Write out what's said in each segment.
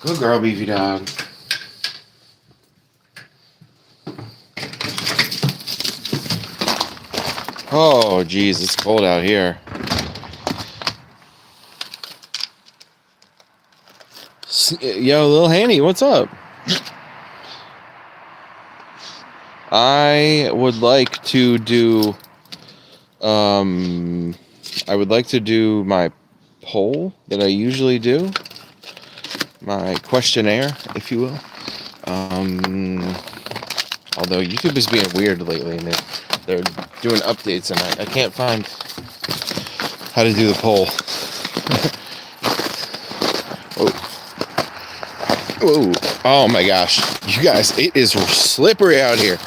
Good girl, Beefy Dog. Oh, geez, it's cold out here. Yo, little Hanny, what's up? I would like to do my poll that I usually do, my questionnaire, if you will. Although YouTube is being weird lately, and they're doing updates, and I can't find how to do the poll. Whoa. Oh my gosh. You guys, it is slippery out here.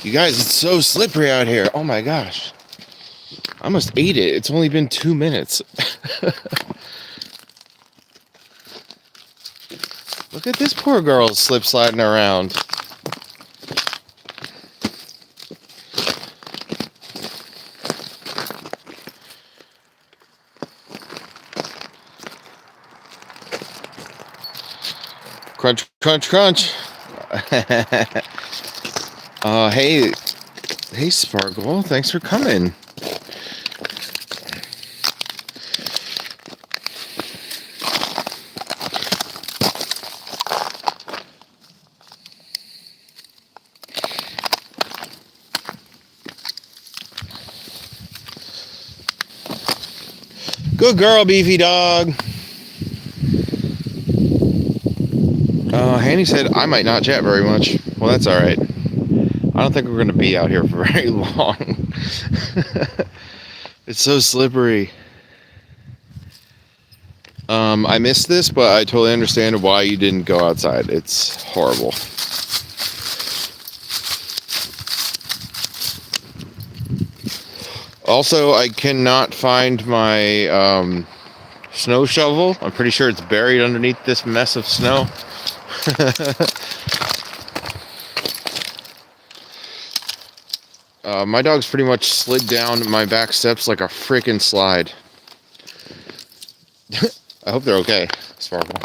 You guys, it's so slippery out here. Oh my gosh. I almost ate it. It's only been 2 minutes. Look at this poor girl slip sliding around. Crunch, crunch, crunch. Hey, Sparkle. Thanks for coming. Good girl, Beefy Dog. Hanny said I might not chat very much. Well, that's all right. I don't think we're going to be out here for very long. It's so slippery. I missed this, but I totally understand why you didn't go outside. It's horrible. Also, I cannot find my snow shovel. I'm pretty sure it's buried underneath this mess of snow. My dog's pretty much slid down my back steps like a freaking slide. I hope they're okay, Sparkle.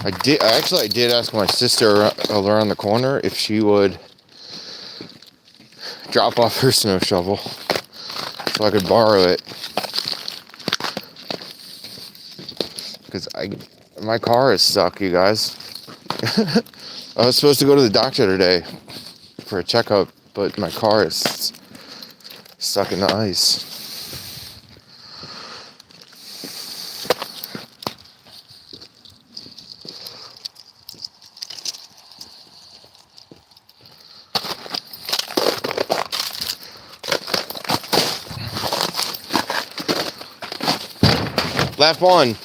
I did ask my sister around the corner if she would drop off her snow shovel so I could borrow it. Because my car is stuck, you guys. I was supposed to go to the doctor today for a checkup, but my car is stuck in the ice. Lap one.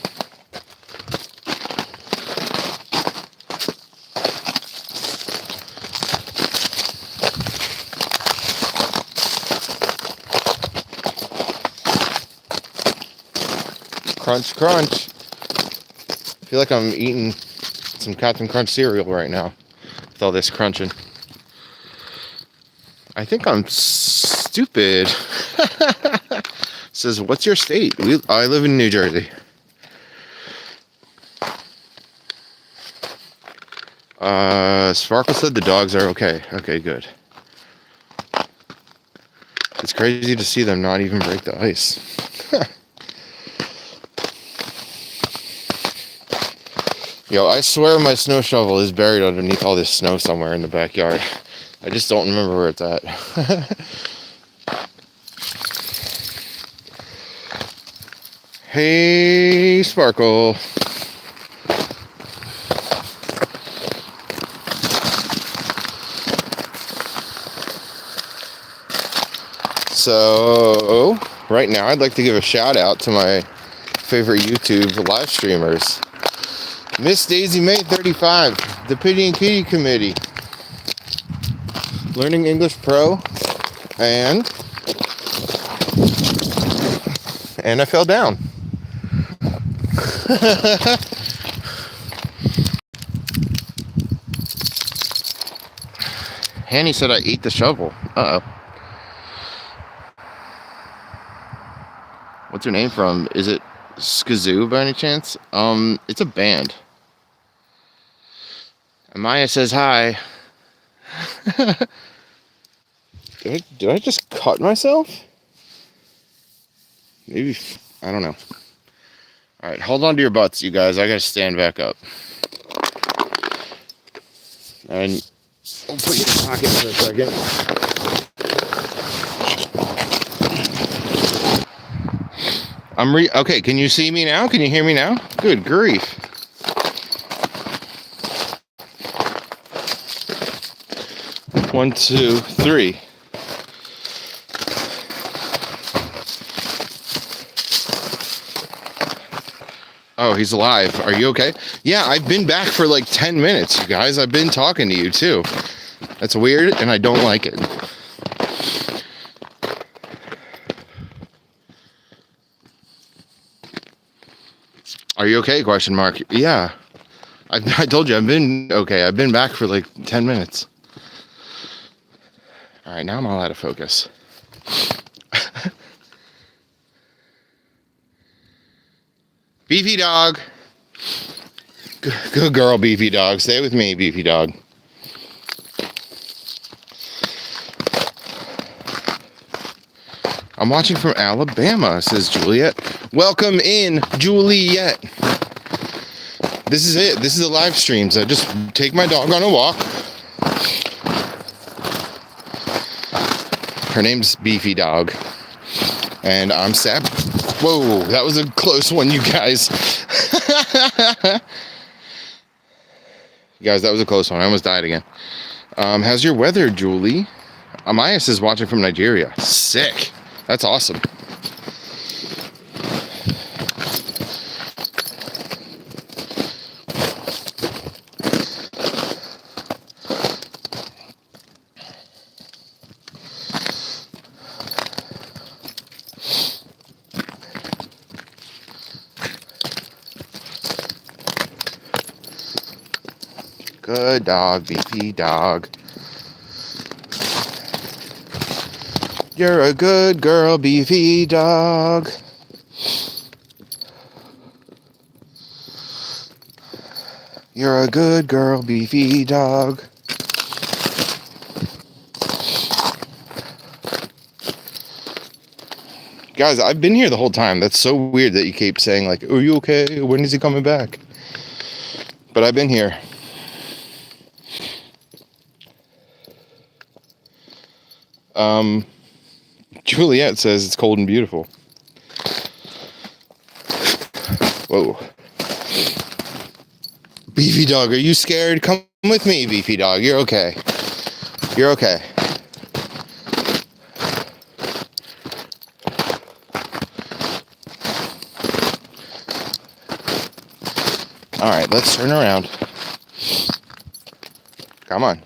Crunch, crunch. I feel like I'm eating some Captain Crunch cereal right now with all this crunching. I think I'm stupid. Says, what's your state? I live in New Jersey. Sparkle said the dogs are okay. Okay, good. It's crazy to see them not even break the ice. Yo, I swear my snow shovel is buried underneath all this snow somewhere in the backyard. I just don't remember where it's at. Hey, Sparkle. So, right now I'd like to give a shout out to my favorite YouTube live streamers. Miss Daisy May 35, the Pity and Kitty Committee, Learning English Pro, and I fell down. Hanny said I ate the shovel. Uh-oh. What's her name from? Is it Skazoo by any chance? It's a band. Amaya says hi. Did I just cut myself? Maybe, I don't know. All right, hold on to your butts, you guys. I gotta stand back up. And I'll put you in the pocket for a second. Okay, can you see me now? Can you hear me now? Good grief. One, two, three. Oh, he's alive. Are you okay? Yeah, I've been back for like 10 minutes, you guys. I've been talking to you too. That's weird, and I don't like it. Are you okay? Question mark. Yeah. I told you I've been okay. I've been back for like 10 minutes. All right, now I'm all out of focus. Beefy Dog. Good girl, Beefy Dog. Stay with me, Beefy Dog. I'm watching from Alabama, says Juliet. Welcome in, Juliet. This is it. This is the live streams. I just take my dog on a walk. Her name's Beefy Dog. And I'm sad. Whoa, that was a close one, you guys. You guys, that was a close one. I almost died again. How's your weather, Julie? Amaya is watching from Nigeria. Sick. That's awesome. Good dog, Beefy Dog. You're a good girl, Beefy Dog. You're a good girl, Beefy Dog. Guys, I've been here the whole time. That's so weird that you keep saying, like, are you okay? When is he coming back? But I've been here. Juliet says it's cold and beautiful. Whoa. Beefy Dog, are you scared? Come with me, Beefy Dog. You're okay. You're okay. All right, let's turn around. Come on.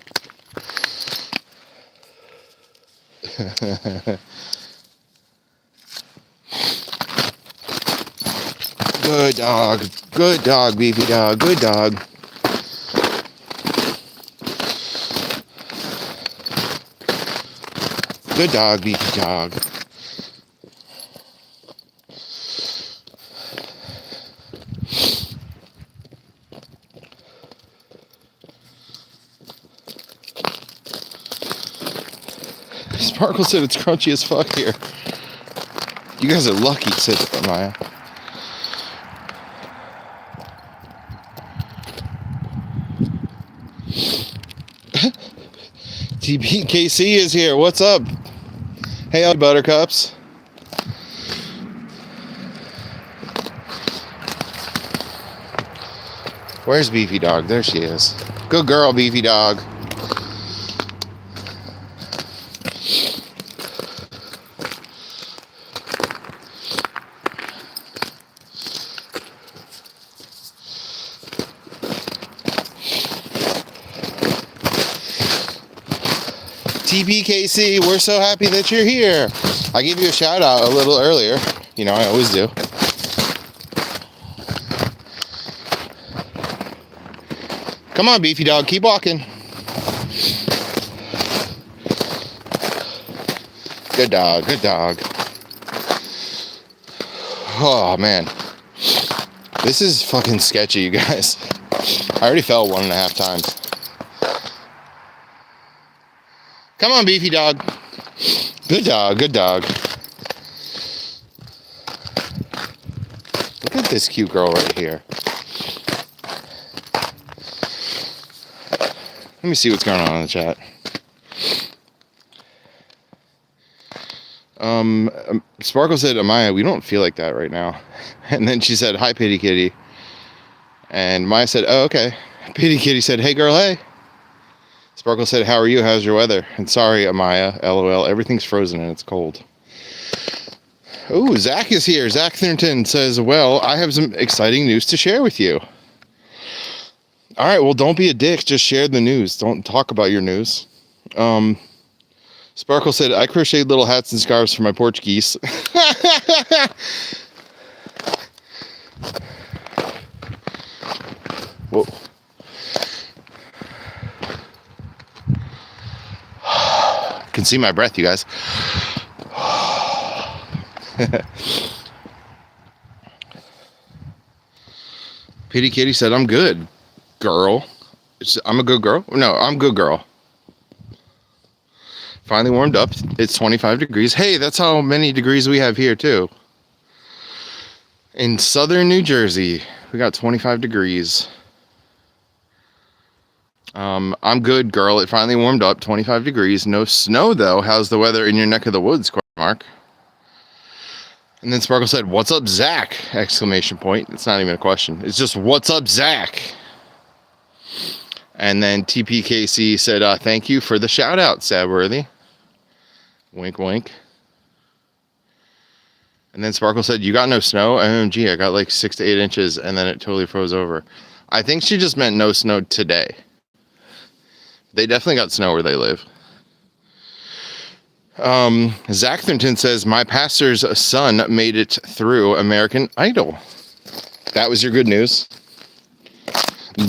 Good dog, Beefy Dog, good dog. Good dog, Beefy Dog. Sparkle said it's crunchy as fuck here. You guys are lucky, said Maya. TBKC is here. What's up? Hey, all buttercups. Where's Beefy Dog? There she is. Good girl, Beefy Dog. TPKC, we're so happy that you're here. I gave you a shout out a little earlier. You know, I always do. Come on, Beefy Dog, keep walking. Good dog, good dog. Oh, man. This is fucking sketchy, you guys. I already fell 1.5 times. Come on, Beefy Dog. Good dog, good dog. Look at this cute girl right here. Let me see what's going on in the chat. Sparkle said, Amaya, we don't feel like that right now. And then she said, hi, Pity Kitty. And Maya said, oh, okay. Pity Kitty said, hey, girl, hey. Sparkle said, how are you? How's your weather? And sorry, Amaya, LOL. Everything's frozen and it's cold. Oh, Zach is here. Zach Thornton says, well, I have some exciting news to share with you. All right, well, don't be a dick. Just share the news. Don't talk about your news. Sparkle said, I crocheted little hats and scarves for my porch geese. Whoa. Can see my breath, you guys. Pity Kitty said, I'm good, girl. I'm a good girl? No, I'm good, girl. Finally warmed up. It's 25 degrees. Hey, that's how many degrees we have here, too. In southern New Jersey, we got 25 degrees. I'm good, girl. It finally warmed up. 25 degrees. No snow, though. How's the weather in your neck of the woods? ? And then Sparkle said, what's up, Zach? Exclamation point. It's not even a question. It's just, what's up, Zach? And then TPKC said, thank you for the shout out, Stabworthy. Wink, wink. And then Sparkle said, you got no snow? OMG, I got like 6 to 8 inches, and then it totally froze over. I think she just meant no snow today. They definitely got snow where they live. Zach Thornton says, my pastor's son made it through American Idol. That was your good news?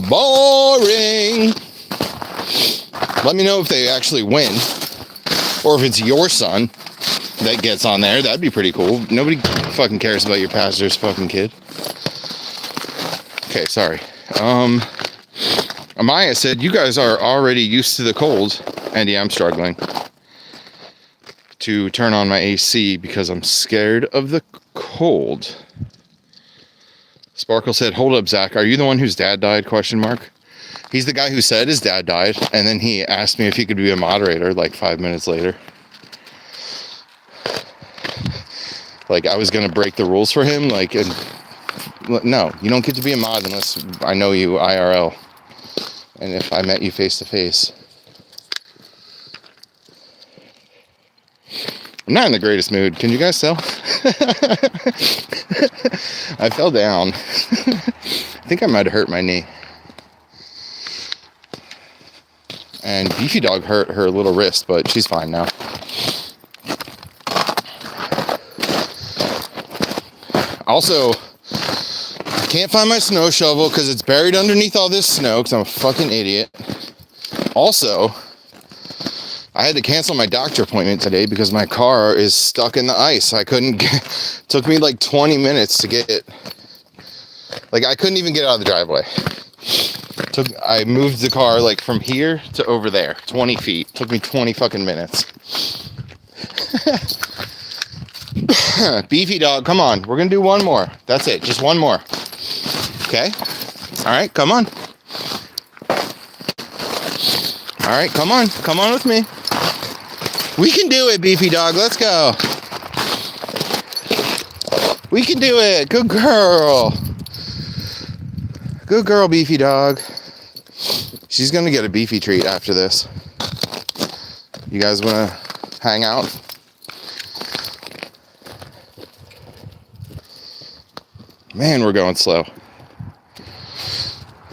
Boring! Let me know if they actually win. Or if it's your son that gets on there. That'd be pretty cool. Nobody fucking cares about your pastor's fucking kid. Okay, sorry. Amaya said, you guys are already used to the cold. And yeah, I'm struggling to turn on my AC because I'm scared of the cold. Sparkle said, hold up, Zach. Are you the one whose dad died? ? He's the guy who said his dad died, and then he asked me if he could be a moderator like 5 minutes later. Like, I was going to break the rules for him. Like, and, no, you don't get to be a mod unless I know you IRL. And if I met you face to face. I'm not in the greatest mood. Can you guys tell? I fell down. I think I might have hurt my knee. And Beefy Dog hurt her little wrist, but she's fine now. Also, I can't find my snow shovel because it's buried underneath all this snow because I'm a fucking idiot. Also, I had to cancel my doctor appointment today because my car is stuck in the ice. I couldn't get, took me like 20 minutes to get it. Like, I couldn't even get out of the driveway. I moved the car like from here to over there, 20 feet. Took me 20 fucking minutes. Beefy Dog, come on. We're going to do one more. That's it. Just one more. Okay? All right, come on. All right, come on. Come on with me. We can do it, Beefy Dog. Let's go. We can do it. Good girl. Good girl, Beefy Dog. She's going to get a beefy treat after this. You guys want to hang out? Man, we're going slow.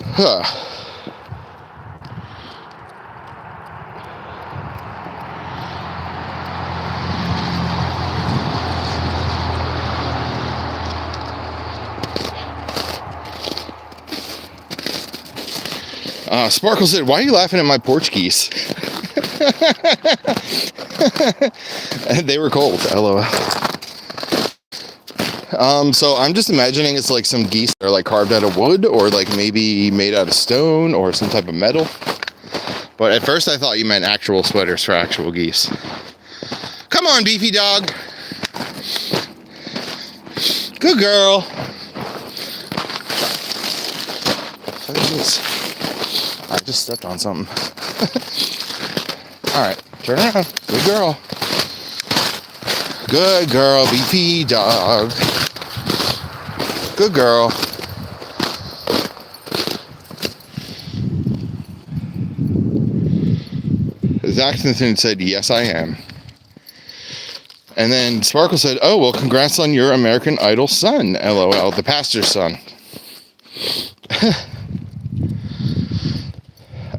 Huh. Sparkle said, why are you laughing at my porch geese? They were cold, LOL. So I'm just imagining it's like some geese that are like carved out of wood, or like maybe made out of stone or some type of metal. But at first I thought you meant actual sweaters for actual geese. Come on, Beefy Dog. Good girl. Look at this. I just stepped on something. Alright, turn around. Good girl. Good girl, Beefy Dog. Good girl. Zaxton said, yes, I am. And then Sparkle said, oh, well, congrats on your American Idol son, LOL, the pastor's son.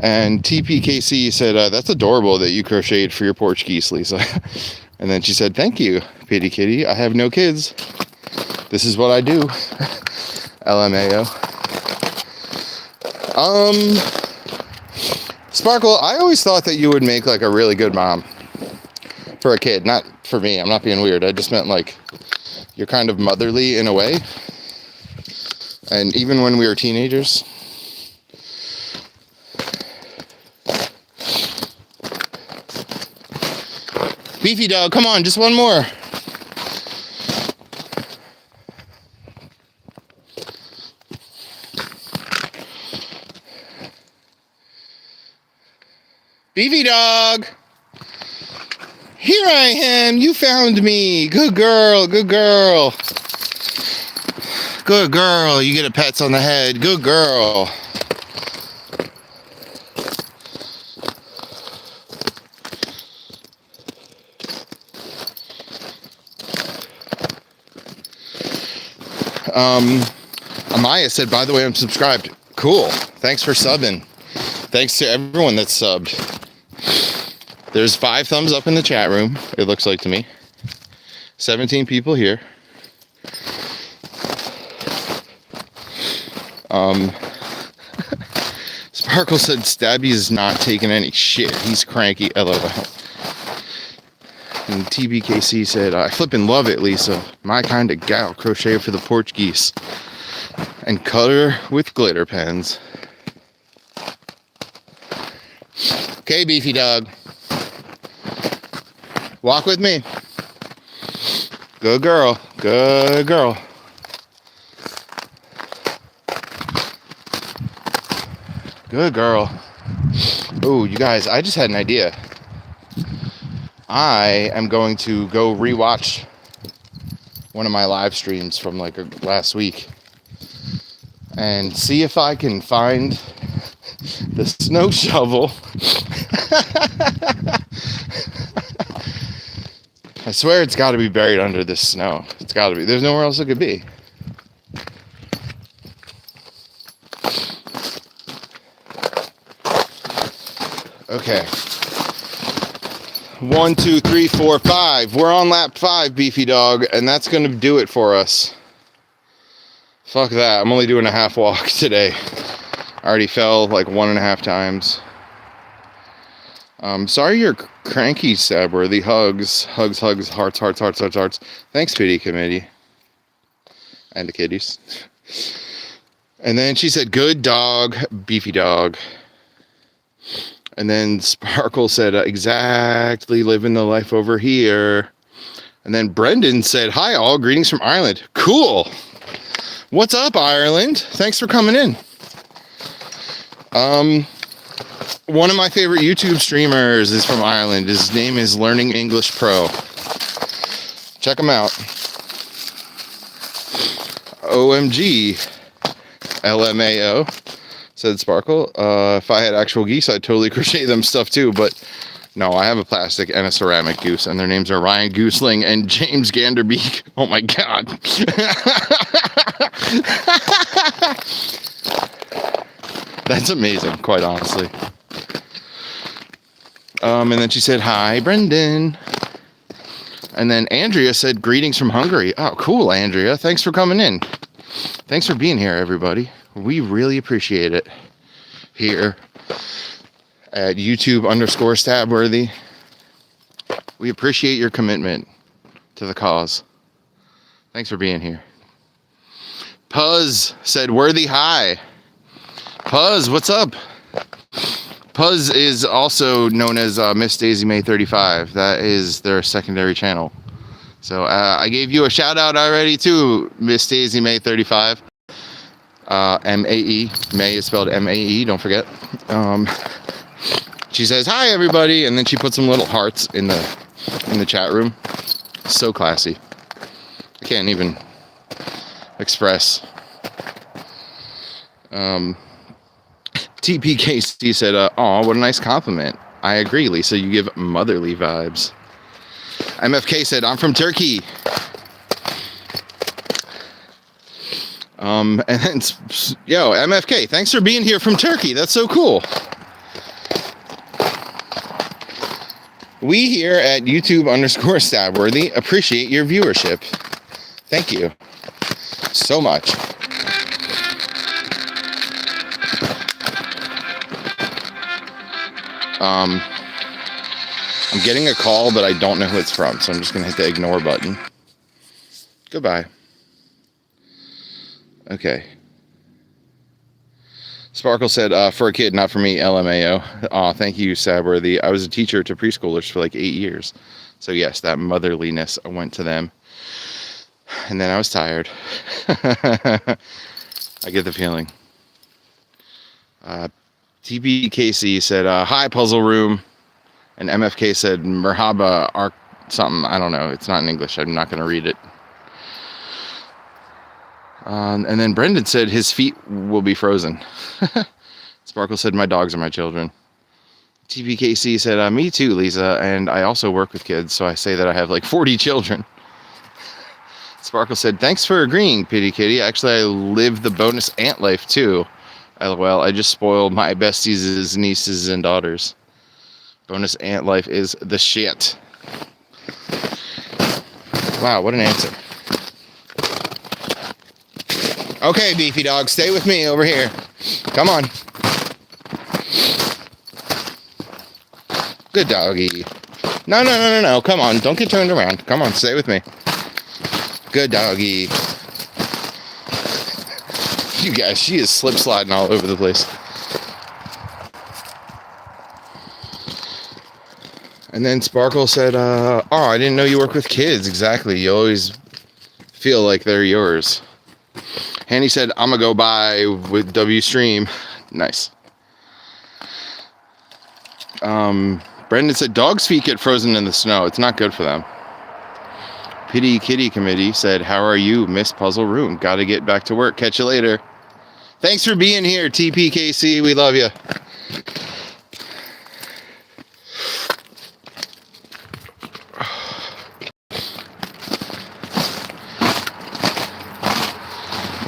And TPKC said, that's adorable that you crocheted for your Portuguese, Lisa. And then she said, thank you, Pitty Kitty. I have no kids. This is what I do. LMAO. Sparkle, I always thought that you would make like a really good mom for a kid. Not for me. I'm not being weird. I just meant like you're kind of motherly in a way. And even when we were teenagers. Beefy Dog, come on, just one more. Beefy Dog! Here I am, you found me. Good girl, good girl. Good girl, you get a pats on the head. Good girl. Amaya said, by the way, I'm subscribed. Cool. Thanks for subbing. Thanks to everyone that's subbed. There's 5 thumbs up in the chat room, it looks like to me. 17 people here. Sparkle said Stabby is not taking any shit. He's cranky. LOL. And TBKC said, I flippin' love it, Lisa. My kind of gal. Crochet for the Portuguese. And color with glitter pens. Okay, Beefy Dog. Walk with me. Good girl. Good girl. Good girl. Oh, you guys, I just had an idea. I am going to go rewatch one of my live streams from like last week and see if I can find the snow shovel. I swear it's got to be buried under this snow. It's got to be. There's nowhere else it could be. Okay. 1, 2, 3, 4, 5. We're on lap 5, Beefy Dog, and that's going to do it for us. Fuck that. I'm only doing a half walk today. I already fell like 1.5 times. Sorry you're cranky, Stabworthy. Hugs, hugs, hugs, hearts, hearts, hearts, hearts, hearts. Thanks, Pity Committee. And the kitties. And then she said, good dog, Beefy Dog. And then Sparkle said, exactly, living the life over here. And then Brendan said, hi all, greetings from Ireland. Cool. What's up, Ireland? Thanks for coming in. One of my favorite YouTube streamers is from Ireland. His name is Learning English Pro. Check him out. OMG. LMAO. Said Sparkle. If I had actual geese, I'd totally crochet them stuff too, but no, I have a plastic and a ceramic goose, and their names are Ryan Gooseling and James Ganderbeek. Oh my god. That's amazing, quite honestly. And then she said, hi, Brendan. And then Andrea said, greetings from Hungary. Oh, cool, Andrea. Thanks for coming in. Thanks for being here, everybody. We really appreciate it here at YouTube _Stabworthy. We appreciate your commitment to the cause. Thanks for being here. Puzz said, worthy hi. Puzz, what's up? Puzz is also known as Miss Daisy May 35. That is their secondary channel. So I gave you a shout out already too, Miss Daisy May 35. M-A-E. May is spelled M-A-E, don't forget. She says, hi everybody, and then she puts some little hearts in the chat room. So classy. I can't even express. TPKC said, aw, what a nice compliment. I agree, Lisa, you give motherly vibes. MFK said, I'm from Turkey. And then, yo, MFK, thanks for being here from Turkey. That's so cool. We here at YouTube_stabworthy appreciate your viewership. Thank you so much. I'm getting a call, but I don't know who it's from, so I'm just going to hit the ignore button. Goodbye. Okay. Sparkle said, for a kid, not for me, LMAO. Aw, thank you, Sabworthy. I was a teacher to preschoolers for like 8 years. So yes, that motherliness went to them. And then I was tired. I get the feeling. TBKC said, hi, Puzzle Room. And MFK said, Merhaba, Arc something. I don't know. It's not in English. I'm not going to read it. And then Brendan said his feet will be frozen. Sparkle said, my dogs are my children. TBKC said, me too, Lisa. And I also work with kids, so I say that I have like 40 children. Sparkle said, thanks for agreeing, Pity Kitty. Actually, I live the bonus ant life too. LOL, I just spoiled my besties' nieces and daughters. Bonus ant life is the shit. Wow, what an answer. Okay, Beefy Dog, stay with me over here. Come on. Good doggy. No. Come on, don't get turned around. Come on, stay with me. Good doggy. You guys, she is slip sliding all over the place. And then Sparkle said, oh, I didn't know you work with kids. Exactly. You always feel like they're yours. Hanny said, I'm going to go by with W Stream. Nice. Brendan said, dogs' feet get frozen in the snow. It's not good for them. Pity Kitty Committee said, how are you, Miss Puzzle Room? Got to get back to work. Catch you later. Thanks for being here, TPKC. We love you.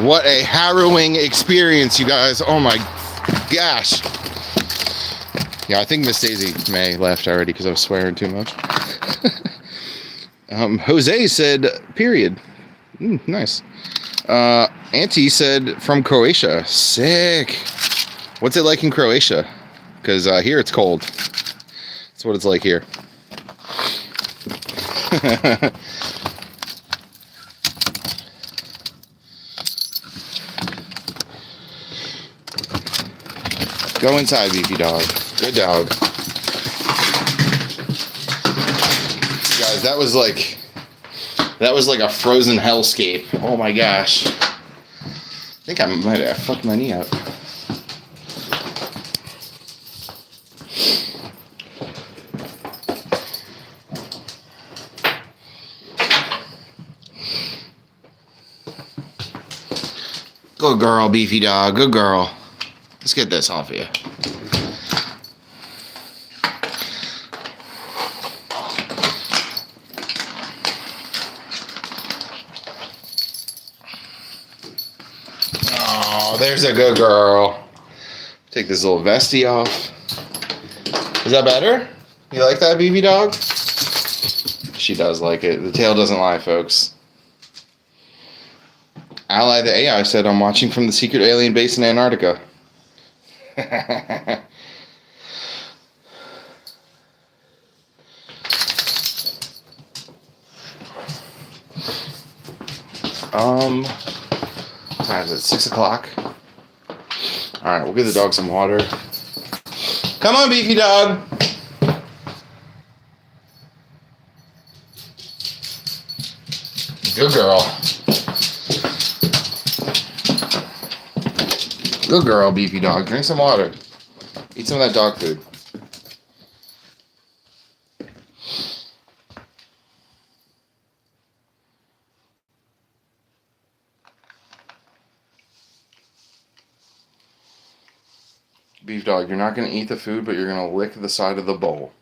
What a harrowing experience, you guys. Oh my gosh. Yeah, I think Miss Daisy May left already because I was swearing too much. Jose said, period. Nice. Auntie said, from Croatia. Sick. What's it like in Croatia? Because here it's cold. That's what it's like here. Go inside, Beefy Dog. Good dog. Guys, that was like a frozen hellscape. Oh my gosh. I think I might have fucked my knee out. Good girl, Beefy Dog. Good girl. Let's get this off of you. Oh, there's a good girl. Take this little vestie off. Is that better? You like that, Beefy Dog? She does like it. The tail doesn't lie, folks. Ally the AI said, I'm watching from the secret alien base in Antarctica. What time is it? 6 o'clock. Alright, we'll give the dog some water. Come on, Beefy Dog! Good girl. Good girl, Beefy Dog. Drink some water. Eat some of that dog food. Beef Dog, you're not going to eat the food, but you're going to lick the side of the bowl.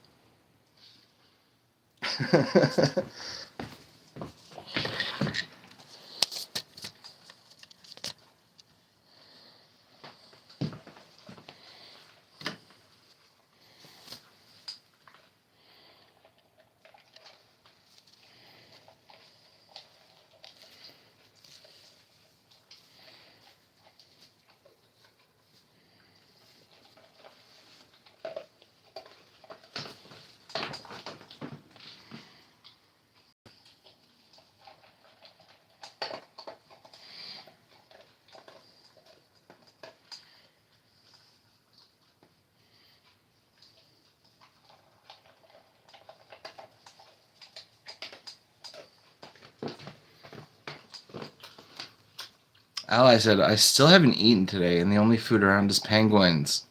Ally said, I still haven't eaten today, and the only food around is penguins.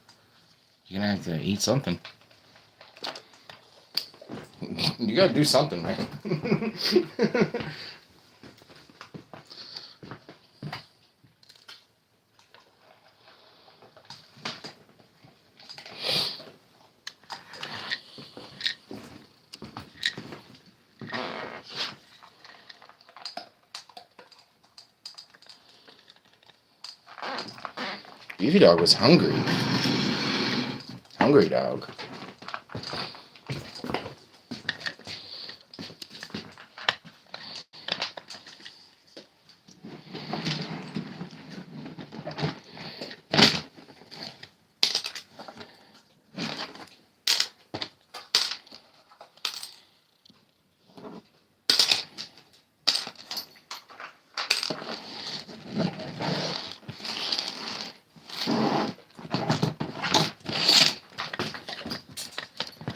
You're gonna have to eat something. You gotta do something, man. Beefy Dog was hungry. Hungry dog.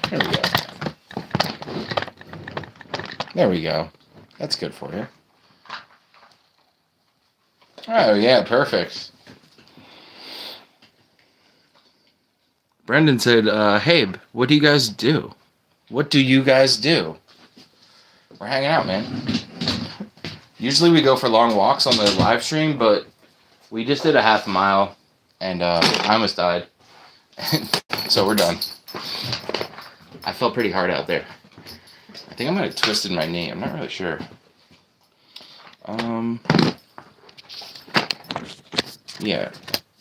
There we go. There we go. That's good for you. Oh, yeah, perfect. Brendan said, hey, what do you guys do? What do you guys do? We're hanging out, man. Usually we go for long walks on the live stream, but we just did a half a mile, and I almost died. So we're done. I felt pretty hard out there. I think I might have twisted my knee. I'm not really sure. Yeah.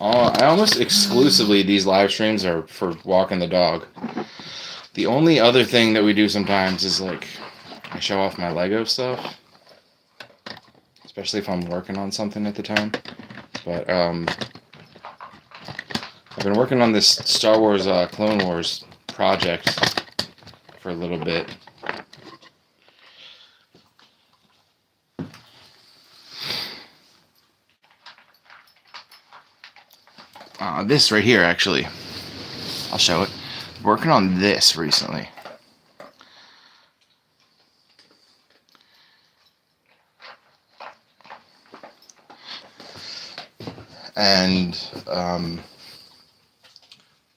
I almost exclusively, these live streams are for walking the dog. The only other thing that we do sometimes is, like, I show off my Lego stuff. Especially if I'm working on something at the time. But, I've been working on this Star Wars Clone Wars project for a little bit. This right here, actually. I'll show it. Working on this recently. And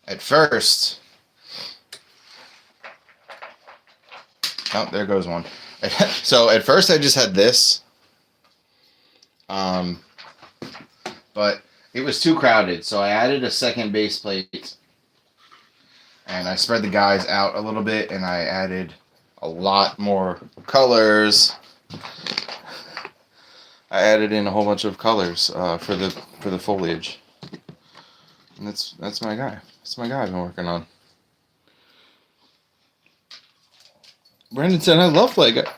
at first, oh, there goes one. So at first I just had this, but it was too crowded, so I added a second base plate, and I spread the guys out a little bit, and I added a lot more colors. I added in a whole bunch of colors for the foliage, and that's my guy. That's my guy I've been working on. Brandon said, "I love Lego."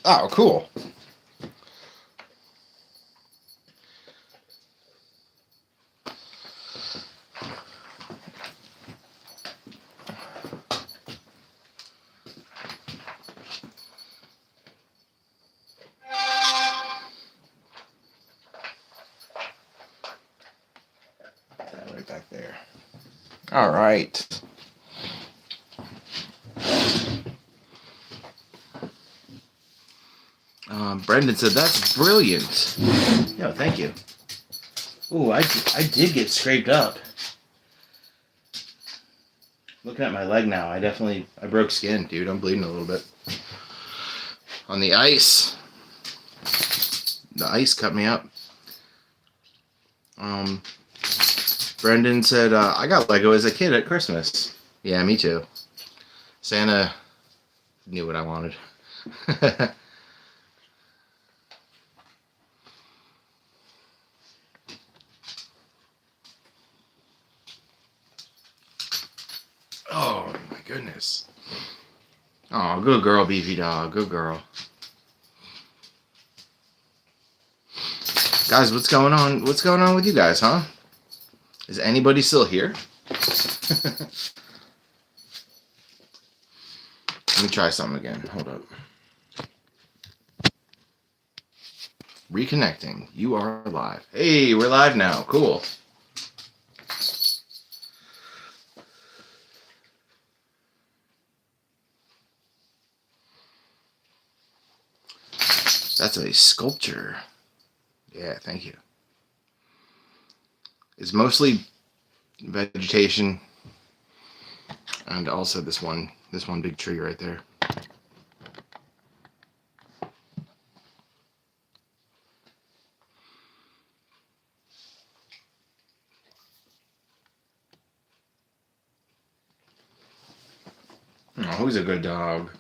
Oh, cool. All right. Brendan said, that's brilliant. Yeah, thank you. Ooh, I did get scraped up. Looking at my leg now, I broke skin, dude. I'm bleeding a little bit. On the ice. The ice cut me up. Brendan said, I got Lego as a kid at Christmas. Yeah, me too. Santa knew what I wanted. Oh, my goodness. Oh, good girl, Beefy Dog. Good girl. Guys, what's going on? What's going on with you guys, huh? Is anybody still here? Let me try something again. Hold up. Reconnecting. You are live. Hey, we're live now. Cool. That's a sculpture. Yeah, thank you. It's mostly vegetation and also this one big tree right there. Oh, who's a good dog?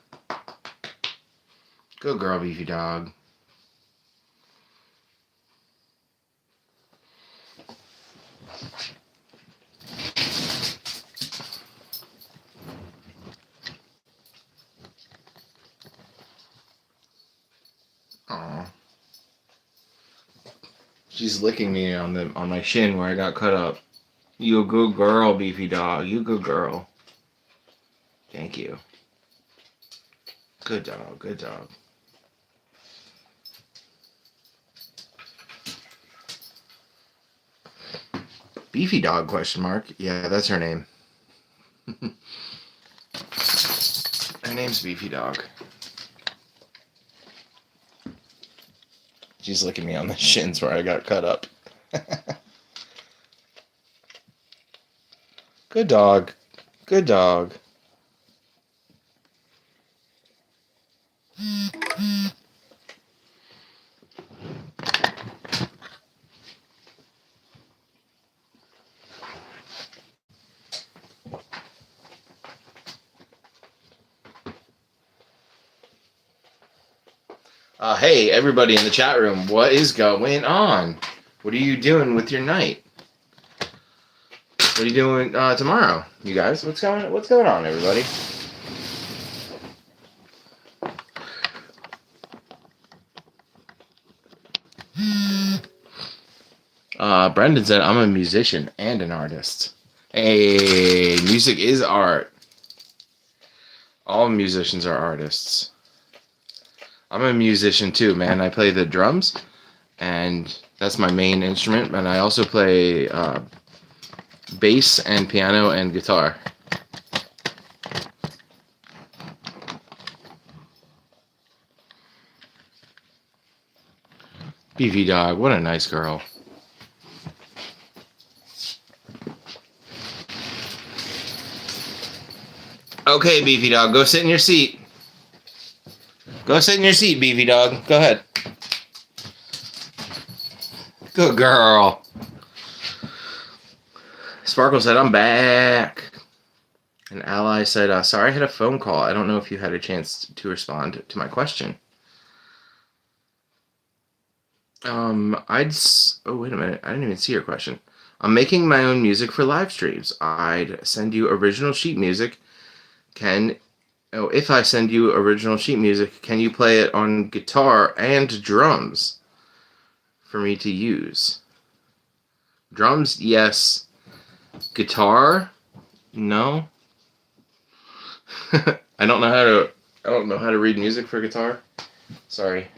Good girl, Beefy Dog. Aw. She's licking me on my shin where I got cut up. You a good girl, Beefy Dog. You a good girl. Thank you. Good dog. Good dog. Beefy Dog, question mark. Yeah, that's her name. Her name's Beefy Dog. She's licking me on the shins where I got cut up. Good dog. Good dog. Hey, everybody in the chat room, what is going on? What are you doing with your night? What are you doing tomorrow, you guys? What's going on, everybody? Brendan said, I'm a musician and an artist. Hey, music is art. All musicians are artists. I'm a musician too, man. I play the drums, and that's my main instrument, and I also play bass and piano and guitar. Beefy Dog, what a nice girl. Okay, Beefy Dog, go sit in your seat. Go sit in your seat, Beefy Dog. Go ahead. Good girl. Sparkle said, I'm back. And Ally said, sorry, I had a phone call. I don't know if you had a chance to respond to my question. Oh, wait a minute. I didn't even see your question. I'm making my own music for live streams. I'd send you original sheet music. If I send you original sheet music, can you play it on guitar and drums for me to use? Drums, yes. Guitar, no. I don't know how to read music for guitar. Sorry.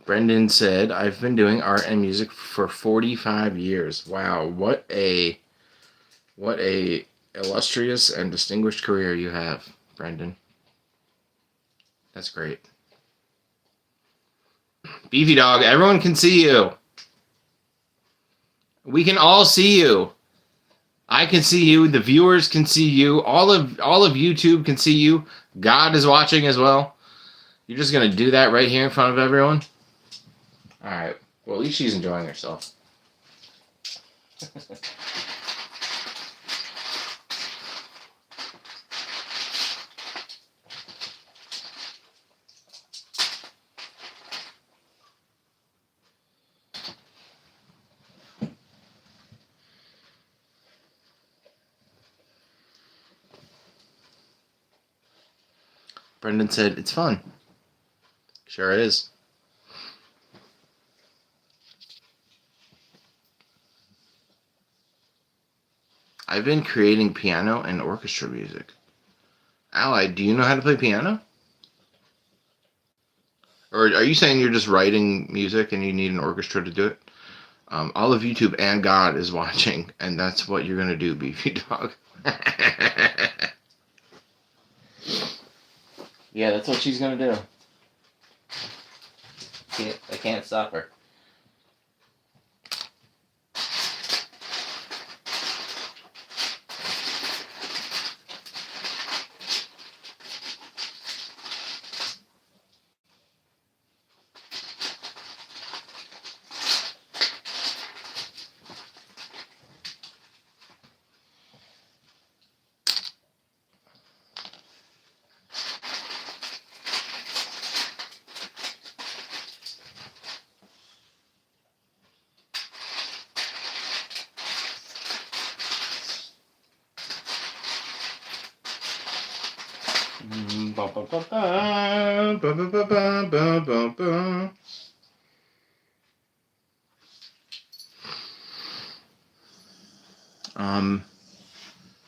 Brendan said, I've been doing art and music for 45 years. Wow, what a illustrious and distinguished career you have, Brendan. That's great. Beefy Dog, everyone can see you. We can all see you. I can see you. The viewers can see you. All of YouTube can see you. God is watching as well. You're just gonna do that right here in front of everyone? Alright. Well, at least she's enjoying herself. Brendan said, it's fun. Sure it is. I've been creating piano and orchestra music. Ally, do you know how to play piano? Or are you saying you're just writing music and you need an orchestra to do it? All of YouTube and God is watching, and that's what you're going to do, Beefy Dog. Yeah, that's what she's going to do. I can't stop her.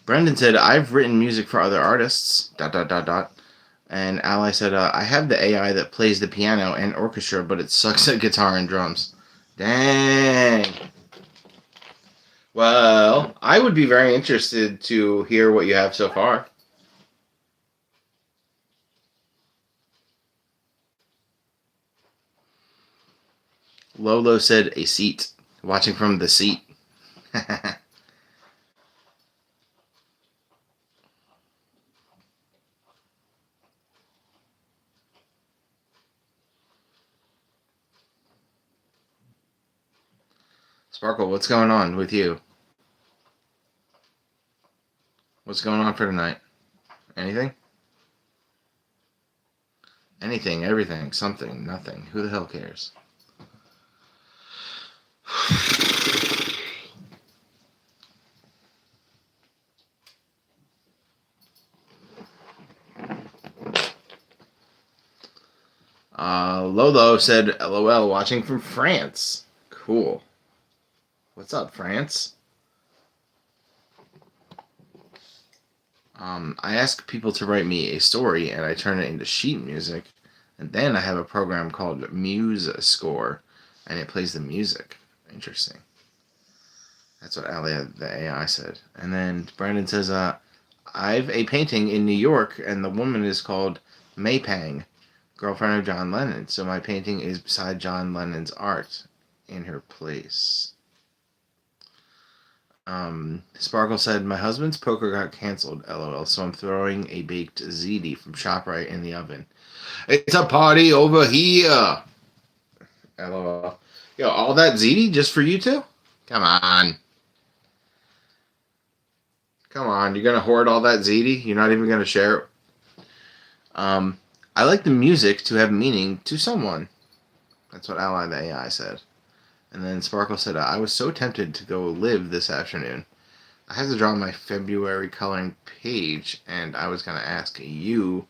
Brendan said, I've written music for other artists, ... And Ally said, I have the AI that plays the piano and orchestra, but it sucks at guitar and drums. Dang. Well, I would be very interested to hear what you have so far. Lolo said, a seat. Watching from the seat. Sparkle, what's going on with you? What's going on for tonight? Anything? Anything, everything, something, nothing. Who the hell cares? Lolo said, LOL, watching from France. Cool. What's up, France? I ask people to write me a story, and I turn it into sheet music, and then I have a program called Muse Score, and it plays the music. Interesting. That's what Ali, the AI, said. And then Brandon says, I've a painting in New York, and the woman is called Maypang, girlfriend of John Lennon. So my painting is beside John Lennon's art in her place. Sparkle said, my husband's poker got canceled, LOL, so I'm throwing a baked ziti from ShopRite in the oven. It's a party over here! LOL. Yo, all that ziti just for you two? Come on. Come on, you're gonna hoard all that ziti? You're not even gonna share it? I like the music to have meaning to someone. That's what Ally the AI said. And then Sparkle said, I was so tempted to go live this afternoon. I have to draw my February coloring page, and I was going to ask you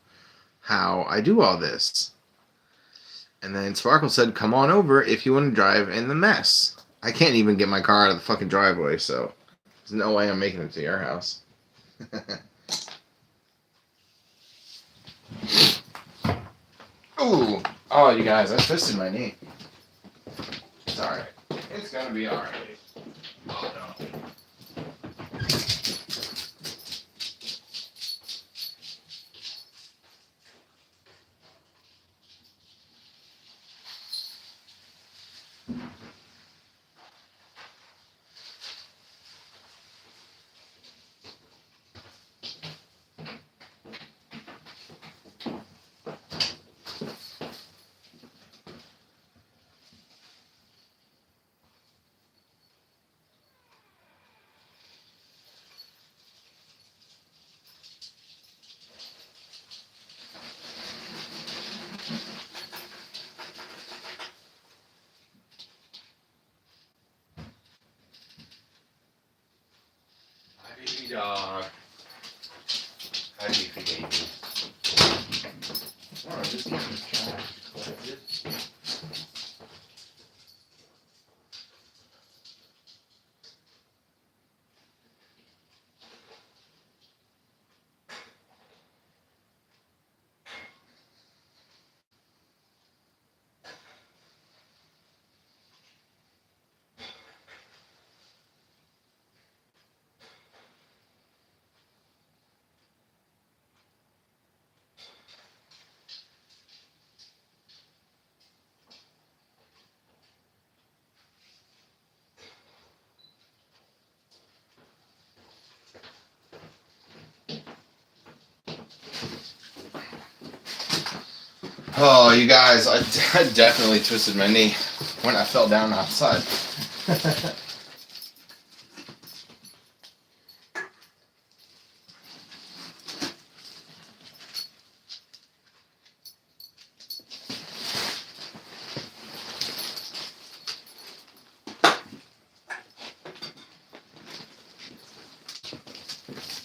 how I do all this. And then Sparkle said, come on over if you want to drive in the mess. I can't even get my car out of the fucking driveway, so there's no way I'm making it to your house. Ooh. Oh, you guys, I twisted my knee. It's alright. It's gonna be alright. Oh no. Beefy Dog. Hi, Beefy Baby. Oh, just keep the trash collected. Oh, you guys, I definitely twisted my knee when I fell down outside.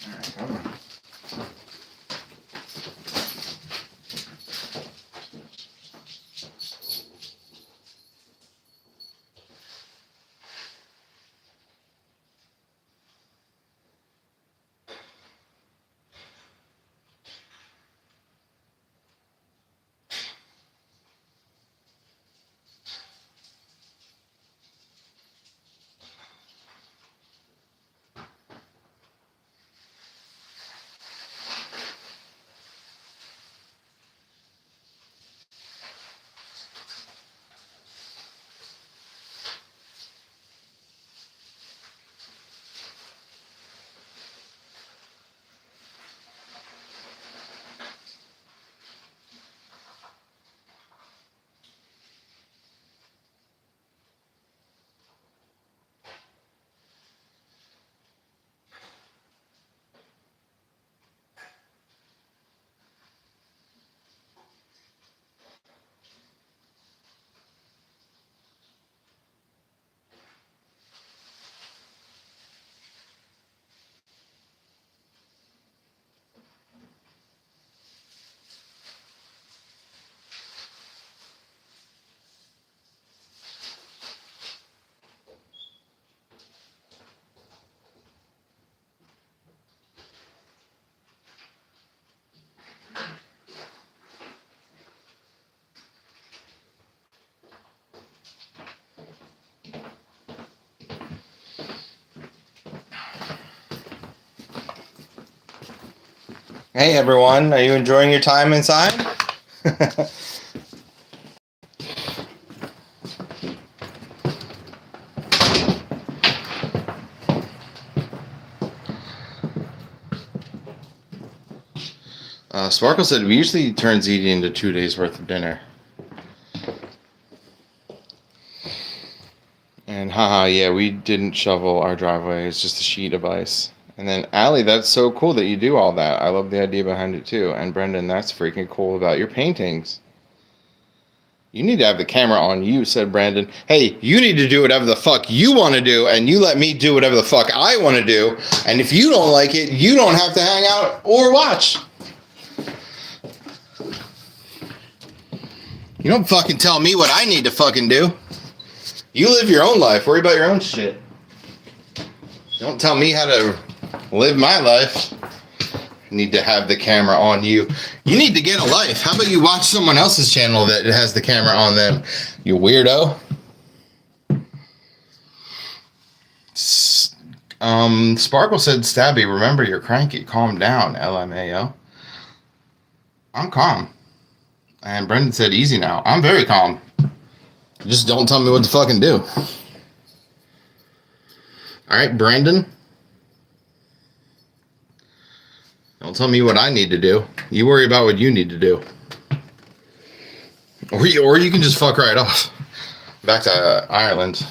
Alright, come on. Hey everyone, are you enjoying your time inside? Sparkle said we usually turns eating into 2 days worth of dinner. And haha, yeah, we didn't shovel our driveway, it's just a sheet of ice. And then Allie, that's so cool that you do all that. I love the idea behind it too. And Brendan, that's freaking cool about your paintings. You need to have the camera on you, said Brandon. Hey, you need to do whatever the fuck you want to do, and you let me do whatever the fuck I want to do. And if you don't like it, you don't have to hang out or watch. You don't fucking tell me what I need to fucking do. You live your own life. Worry about your own shit. Don't tell me how to live my life. Need to have the camera on you. You need to get a life. How about you watch someone else's channel that has the camera on them, you weirdo? Sparkle said, Stabby, remember you're cranky. Calm down, LMAO. I'm calm. And Brendan said, easy now. I'm very calm. Just don't tell me what to fucking do. Alright, Brendan. Don't tell me what I need to do. You worry about what you need to do. Or you can just fuck right off. Back to Ireland.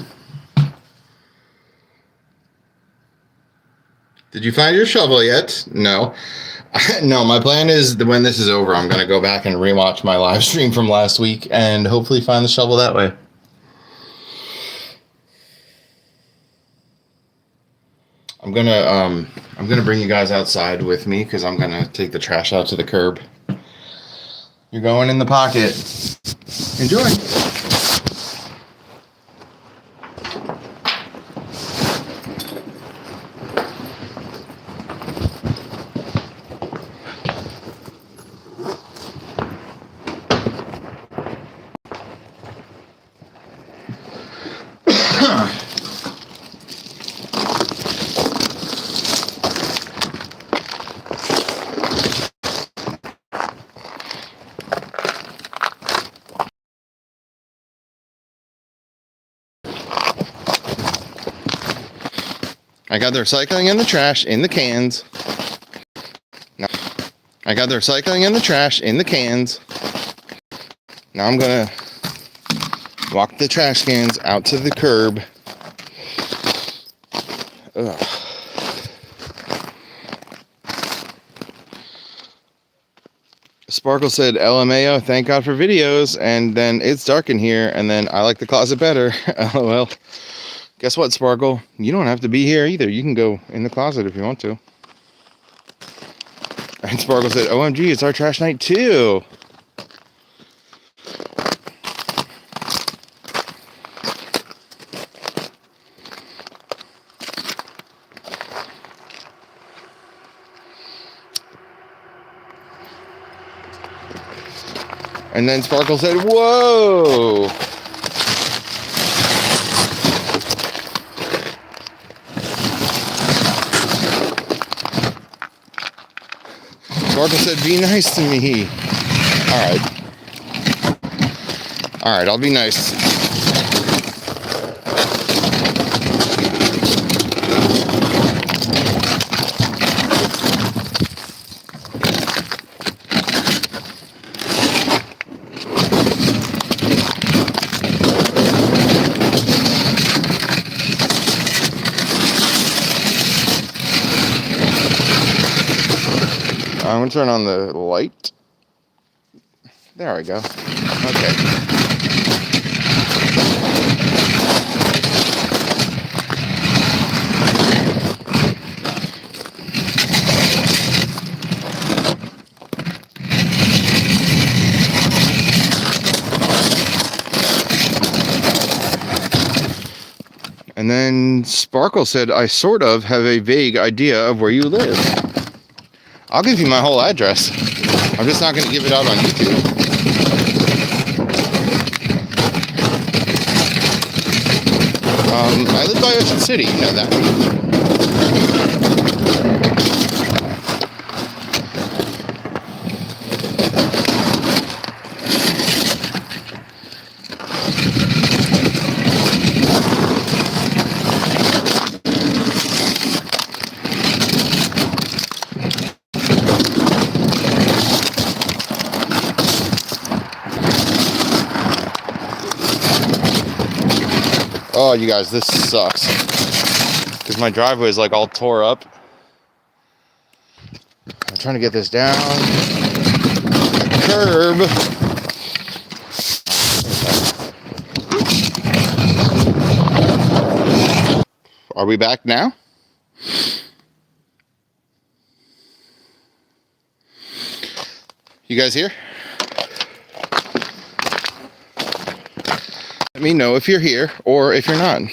Did you find your shovel yet? No. No, my plan is that when this is over, I'm going to go back and rewatch my live stream from last week and hopefully find the shovel that way. I'm gonna bring you guys outside with me because I'm gonna take the trash out to the curb. You're going in the pocket. Enjoy. I got the recycling and the trash in the cans. No. I got the recycling and the trash in the cans. Now I'm gonna walk the trash cans out to the curb. Ugh. Sparkle said, LMAO, thank God for videos. And then it's dark in here. And then I like the closet better. LOL. Guess what, Sparkle? You don't have to be here either. You can go in the closet if you want to. And Sparkle said, OMG, it's our trash night too. And then Sparkle said, whoa. Sparkle said, be nice to me. Alright, I'll be nice. I'm going to turn on the light. There we go. Okay. And then Sparkle said, I sort of have a vague idea of where you live. I'll give you my whole address. I'm just not going to give it out on YouTube. I live by Ocean City, you know that. Oh, you guys, this sucks. Because my driveway is like all tore up. I'm trying to get this down. Curb. Are we back now? You guys here? Let me know if you're here or if you're not.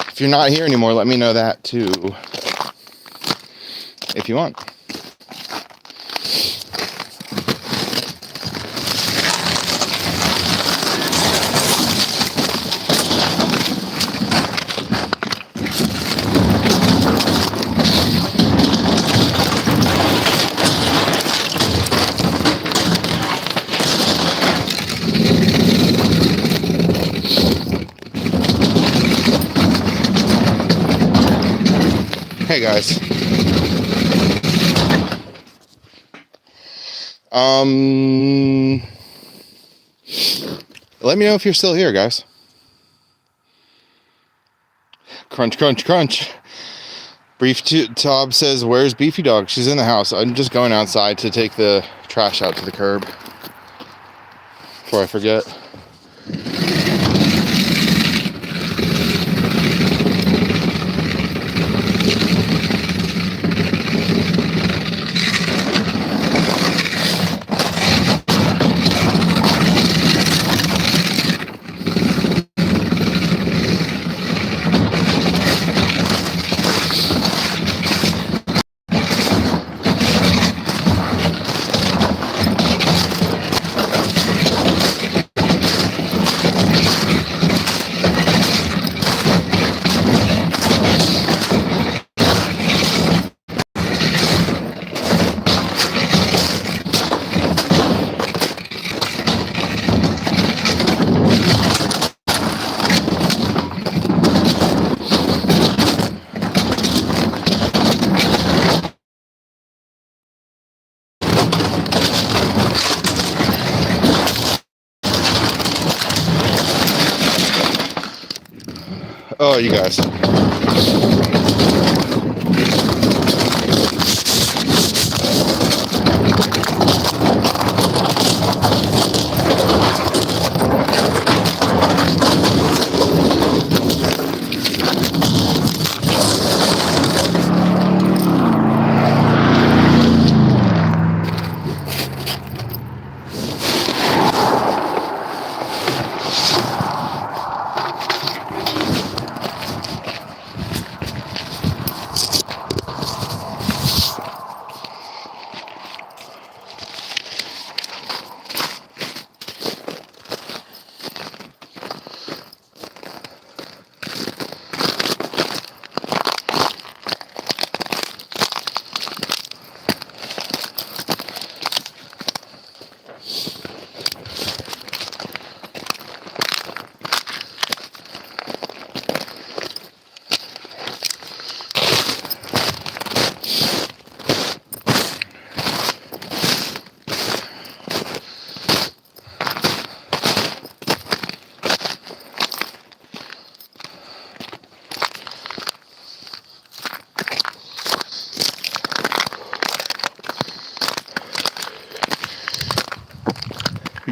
If you're not here anymore, let me know that too. If you want. Hey guys. Let me know if you're still here, guys. Crunch, crunch, crunch. Brief Tob says, where's Beefy Dog? She's in the house. I'm just going outside to take the trash out to the curb before I forget. Oh, you guys.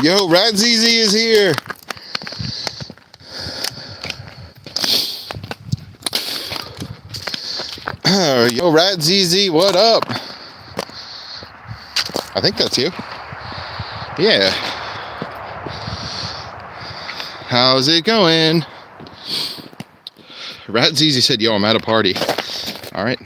Yo, Rad ZZ is here. Yo, Rad ZZ, what up? I think that's you. Yeah. How's it going? Rad ZZ said, yo, I'm at a party. All right.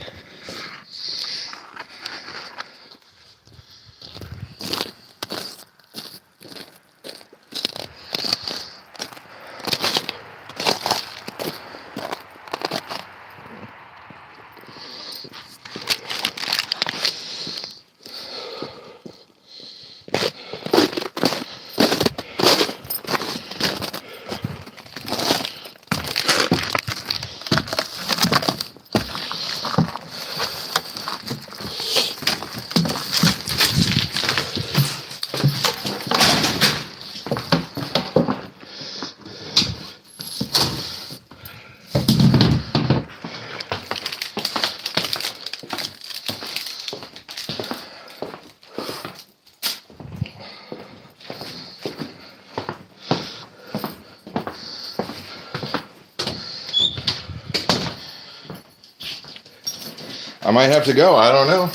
I might have to go. I don't know.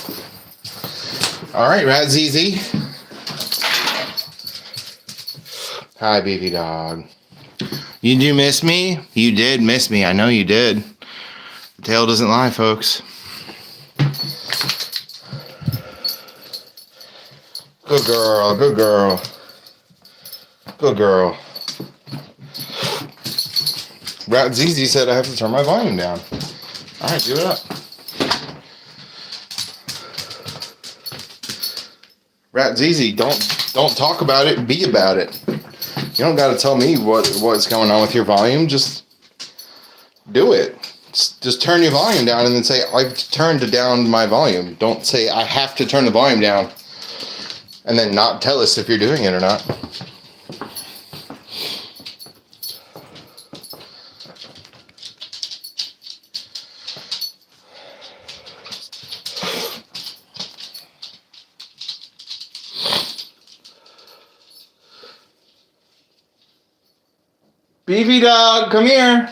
All right, Rad ZZ. Hi, Beefy Dog. You do miss me? You did miss me. I know you did. The tail doesn't lie, folks. Good girl. Good girl. Good girl. Rad ZZ said I have to turn my volume down. All right, do it up. Rat ZZ, don't talk about it, be about it. You don't got to tell me what's going on with your volume. Just do it. Just turn your volume down and then say, I've turned down my volume. Don't say, I have to turn the volume down. And then not tell us if you're doing it or not. Beefy Dog, come here.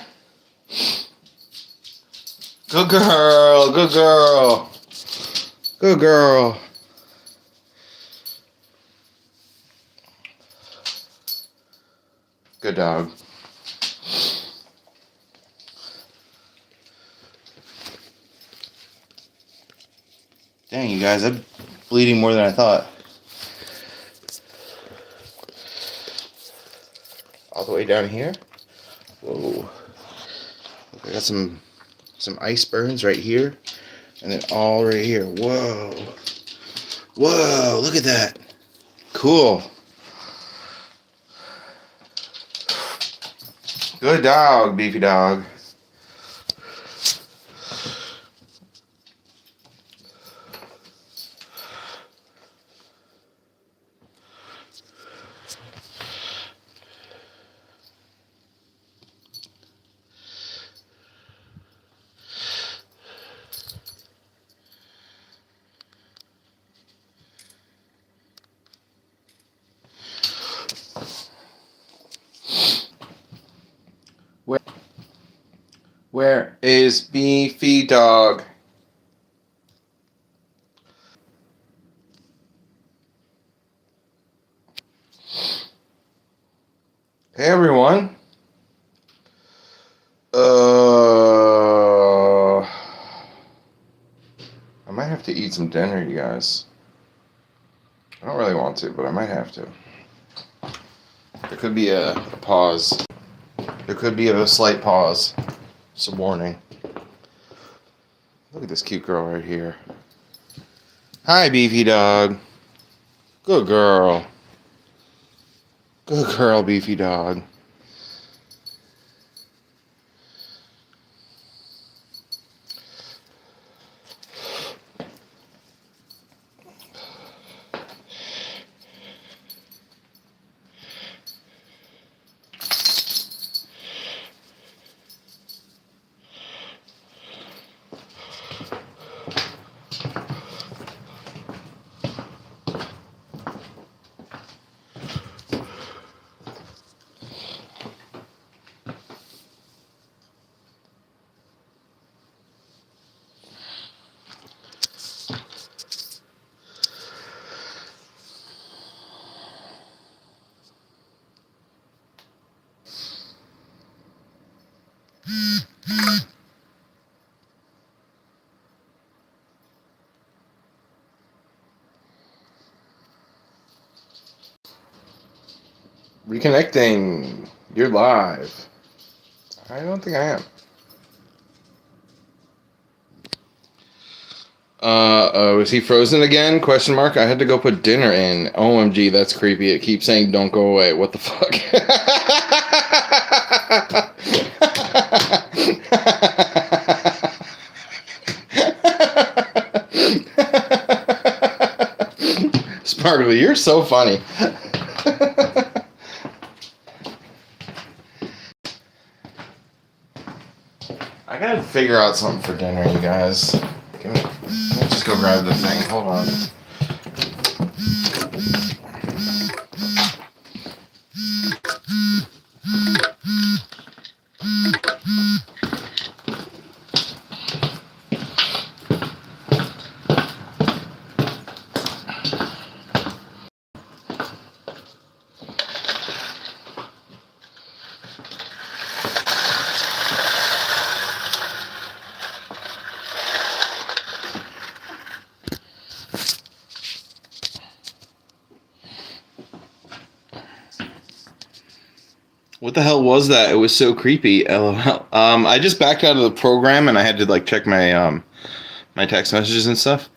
Good girl, good girl. Good girl. Good dog. Dang, you guys, I'm bleeding more than I thought. All the way down here. Whoa. I got some ice burns right here. And then all right here. Whoa. Whoa, look at that. Cool. Good dog, Beefy Dog. Where is Beefy Dog? Hey everyone. I might have to eat some dinner, you guys. I don't really want to, but I might have to. There could be a pause. There could be a slight pause. It's a warning. Look at this cute girl right here. Hi, Beefy Dog. Good girl. Good girl, Beefy Dog. Reconnecting. You're live. I don't think I am. Is he frozen again? Question mark. I had to go put dinner in. OMG, that's creepy. It keeps saying don't go away. What the fuck? Sparkly, you're so funny. I gotta figure out something for dinner, you guys. Let's just go grab the thing. Hold on. What the hell was that? It was so creepy. LOL. I just backed out of the program and I had to like check my my text messages and stuff.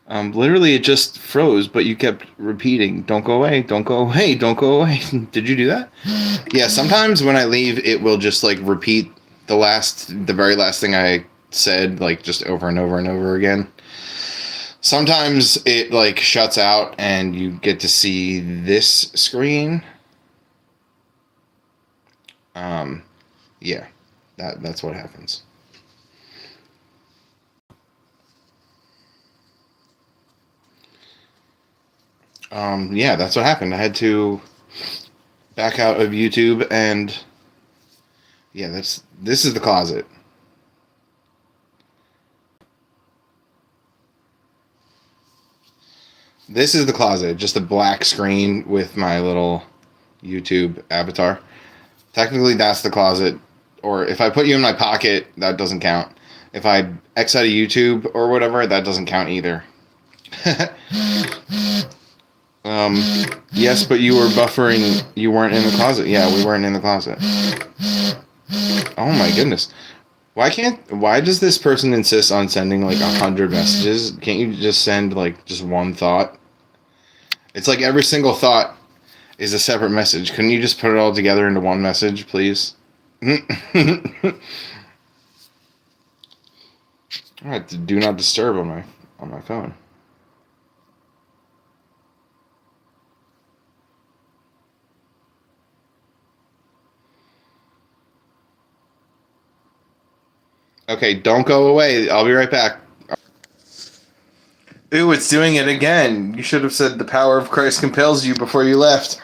Literally it just froze, but you kept repeating, "Don't go away, don't go away, don't go away." Did you do that? Yeah, sometimes when I leave, it will just like repeat the very last thing I said, like just over and over and over again. Sometimes it like shuts out and you get to see this screen. Yeah, that's what happens. Yeah, that's what happened. I had to back out of YouTube, and yeah, this is the closet. This is the closet, just a black screen with my little YouTube avatar. Technically, that's the closet. Or if I put you in my pocket, that doesn't count. If I X out of YouTube or whatever, that doesn't count either. Yes, but you were buffering. You weren't in the closet. Yeah, we weren't in the closet. Oh my goodness. Why does this person insist on sending like 100 messages? Can't you just send like just one thought? It's like every single thought is a separate message. Couldn't you just put it all together into one message, please? I have to do not disturb on my phone. Okay, don't go away. I'll be right back. Ooh, it's doing it again. You should have said the power of Christ compels you before you left.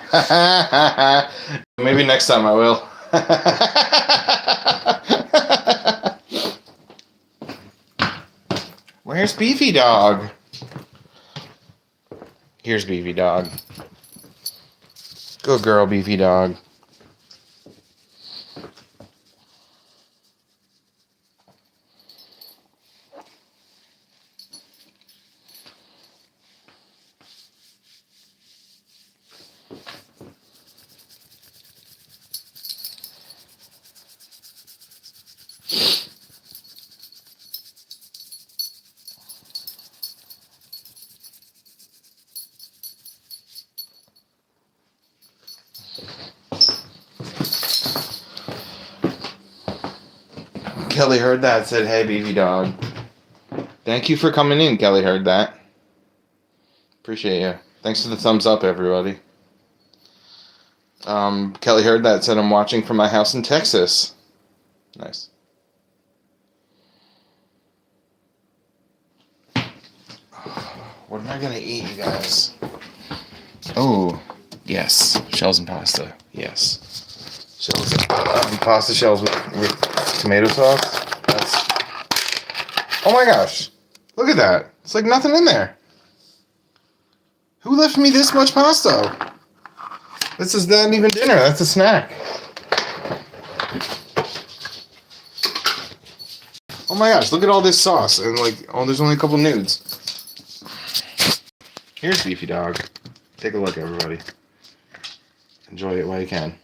Maybe next time I will. Where's Beefy Dog? Here's Beefy Dog. Good girl, Beefy Dog. Kelly heard that, said, hey, Beefy Dog. Thank you for coming in, Kelly heard that. Appreciate you. Thanks for the thumbs up, everybody. Kelly heard that, said, I'm watching from my house in Texas. Nice. What am I going to eat, you guys? Oh, yes. Shells and pasta. Yes. Shells and pasta shells with tomato sauce. Oh my gosh. Look at that. It's like nothing in there. Who left me this much pasta? This is not even dinner. That's a snack. Oh my gosh. Look at all this sauce. And like, oh, there's only a couple nudes. Here's Beefy Dog. Take a look, everybody. Enjoy it while you can.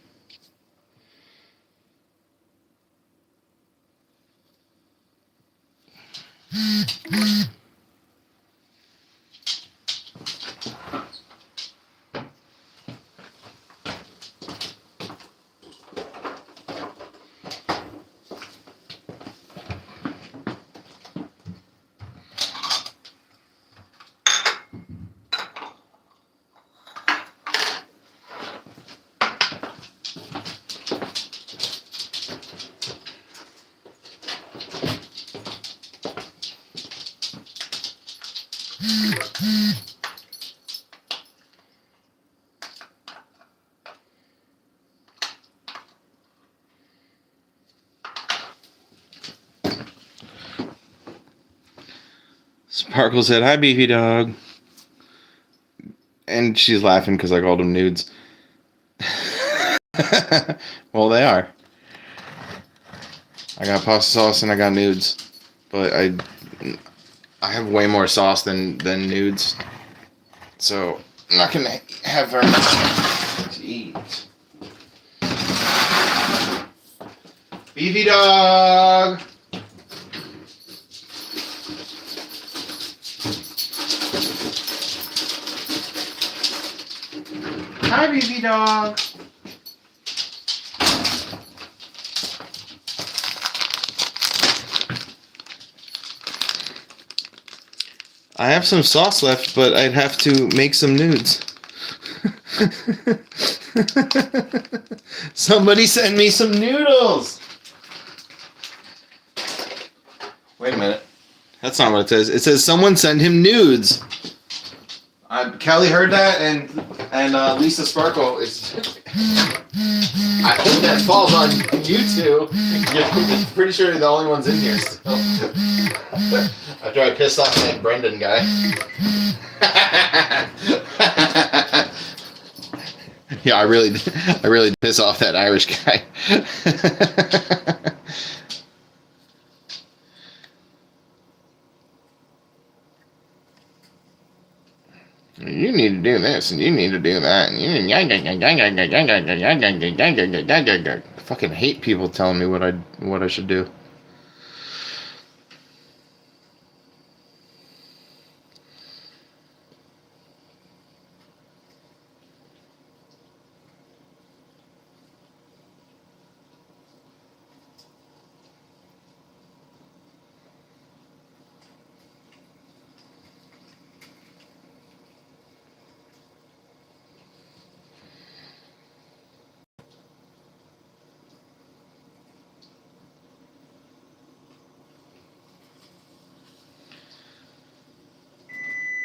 Sparkle said, hi, Beefy Dog. And she's laughing because I called them nudes. Well, they are. I got pasta sauce and I got nudes. But I have way more sauce than nudes. So I'm not going to have very much to eat. Beefy Dog! Hi, Beefy Dog. I have some sauce left, but I'd have to make some nudes. Somebody send me some noodles. Wait a minute. That's not what it says. It says someone send him nudes. Kelly heard that, and Lisa Sparkle is. I hope that falls on you two. I'm pretty sure you're the only ones in here still. After I pissed off that Brendan guy. Yeah, I really piss off that Irish guy. You need to do this, and you need to do that, and I fucking hate people telling me what I should do.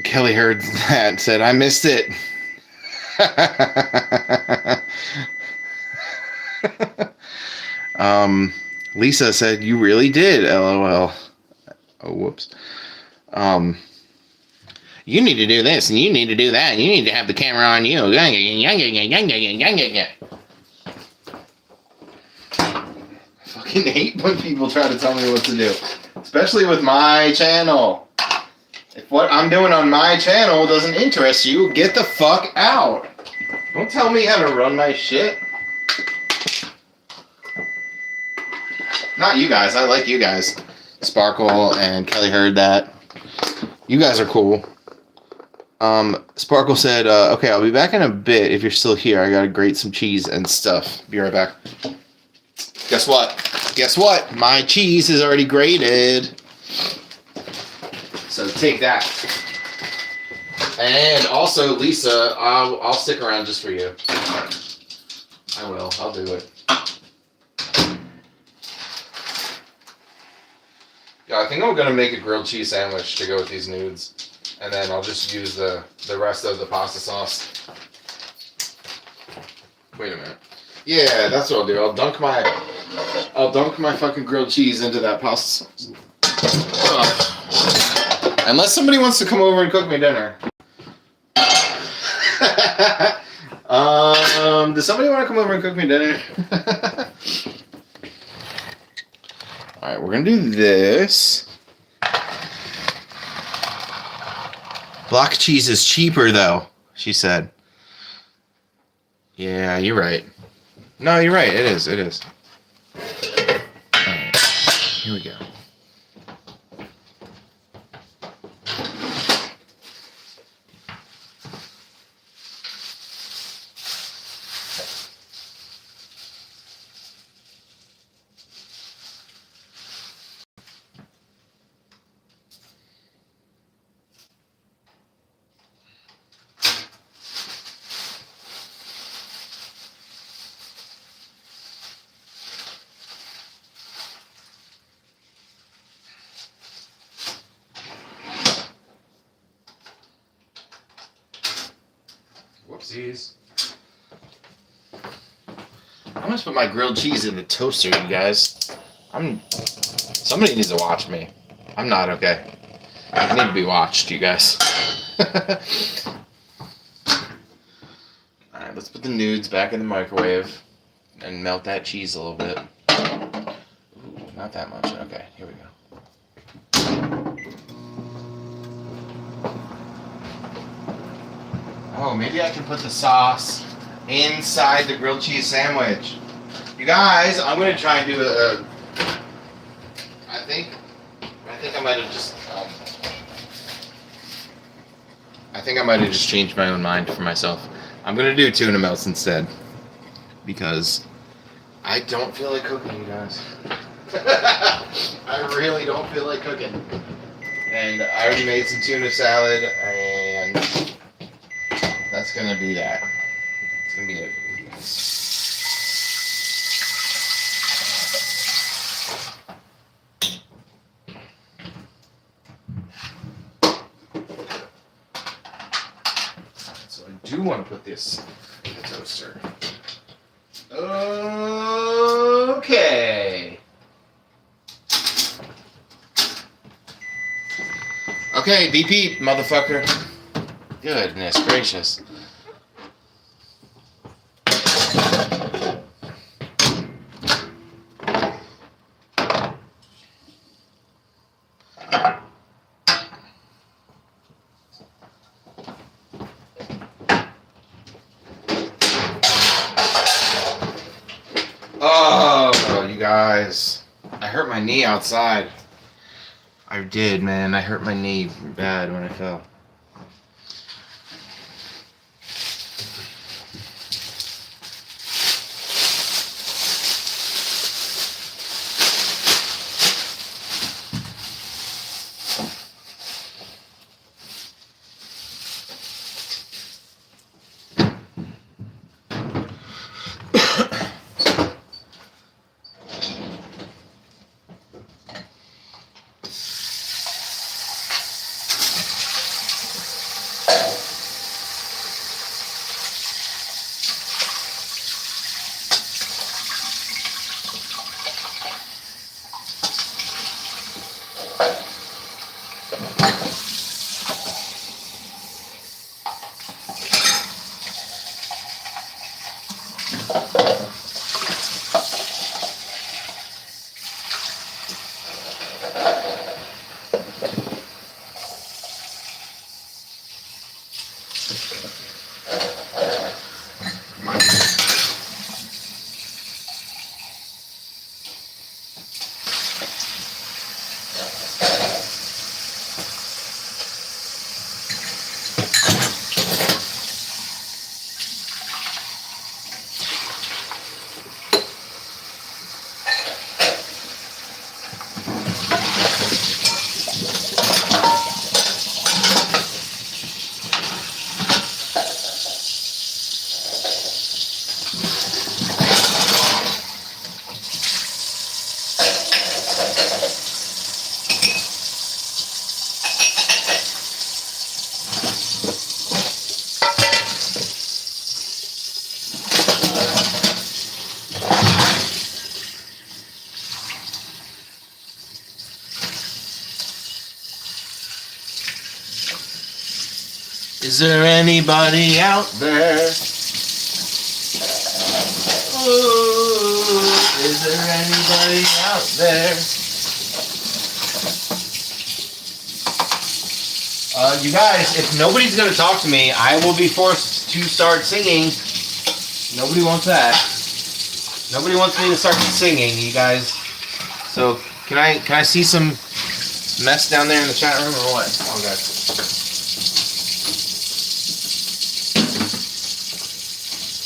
Kelly heard that and said, I missed it. Lisa said, you really did, LOL. Oh, whoops. You need to do this, and you need to do that, and you need to have the camera on you. I fucking hate when people try to tell me what to do. Especially with my channel. If what I'm doing on my channel doesn't interest you, get the fuck out. Don't tell me how to run my shit. Not you guys. I like you guys. Sparkle and Kelly heard that. You guys are cool. Sparkle said, okay, I'll be back in a bit if you're still here. I gotta grate some cheese and stuff. Be right back. Guess what? Guess what? My cheese is already grated. So take that. And also, Lisa, I'll stick around just for you. I will. I'll do it. Yeah, I think I'm going to make a grilled cheese sandwich to go with these nudes. And then I'll just use the rest of the pasta sauce. Wait a minute. Yeah, that's what I'll do. I'll dunk my fucking grilled cheese into that pasta sauce. Ugh. Unless somebody wants to come over and cook me dinner. Does somebody want to come over and cook me dinner? Alright, we're going to do this. Block cheese is cheaper, though, she said. Yeah, you're right. No, you're right. It is. Alright, here we go. Whoopsies. I'm gonna put my grilled cheese in the toaster, you guys. Somebody needs to watch me. I'm not okay. I need to be watched, you guys. Alright, let's put the nudes back in the microwave and melt that cheese a little bit. Ooh, not that much. Okay, here we go. Oh, maybe I can put the sauce inside the grilled cheese sandwich. You guys, I'm gonna try and do I think I might have just changed my own mind for myself. I'm gonna do tuna melts instead because I don't feel like cooking, you guys. I really don't feel like cooking. And I already made some tuna salad, and that's gonna be that. It's gonna be it. So I do want to put this in the toaster. Okay. Okay, beep beep, motherfucker. Goodness gracious. Oh, you guys. I hurt my knee outside. I did, man. I hurt my knee bad when I fell. Is there anybody out there? Ooh, is there anybody out there? You guys, if nobody's gonna talk to me, I will be forced to start singing. Nobody wants that. Nobody wants me to start singing, you guys. So can I see some mess down there in the chat room or what? Come on, guys.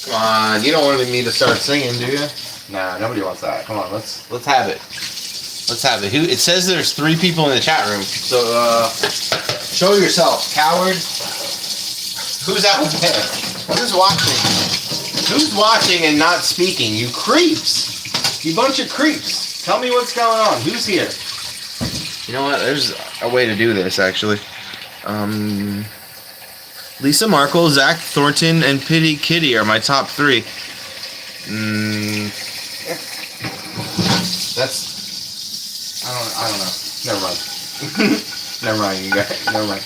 Come on, you don't want me to start singing, do you? Nah, nobody wants that. Come on, let's have it. Let's have it. It says there's 3 people in the chat room. So show yourself, coward. Who's out there? Who's watching? Who's watching and not speaking? You creeps. You bunch of creeps. Tell me what's going on. Who's here? You know what? There's a way to do this actually. Lisa Markle, Zach Thornton, and Pity Kitty are my top 3. That's... I don't know. Never mind. Never mind, you guys. Never mind.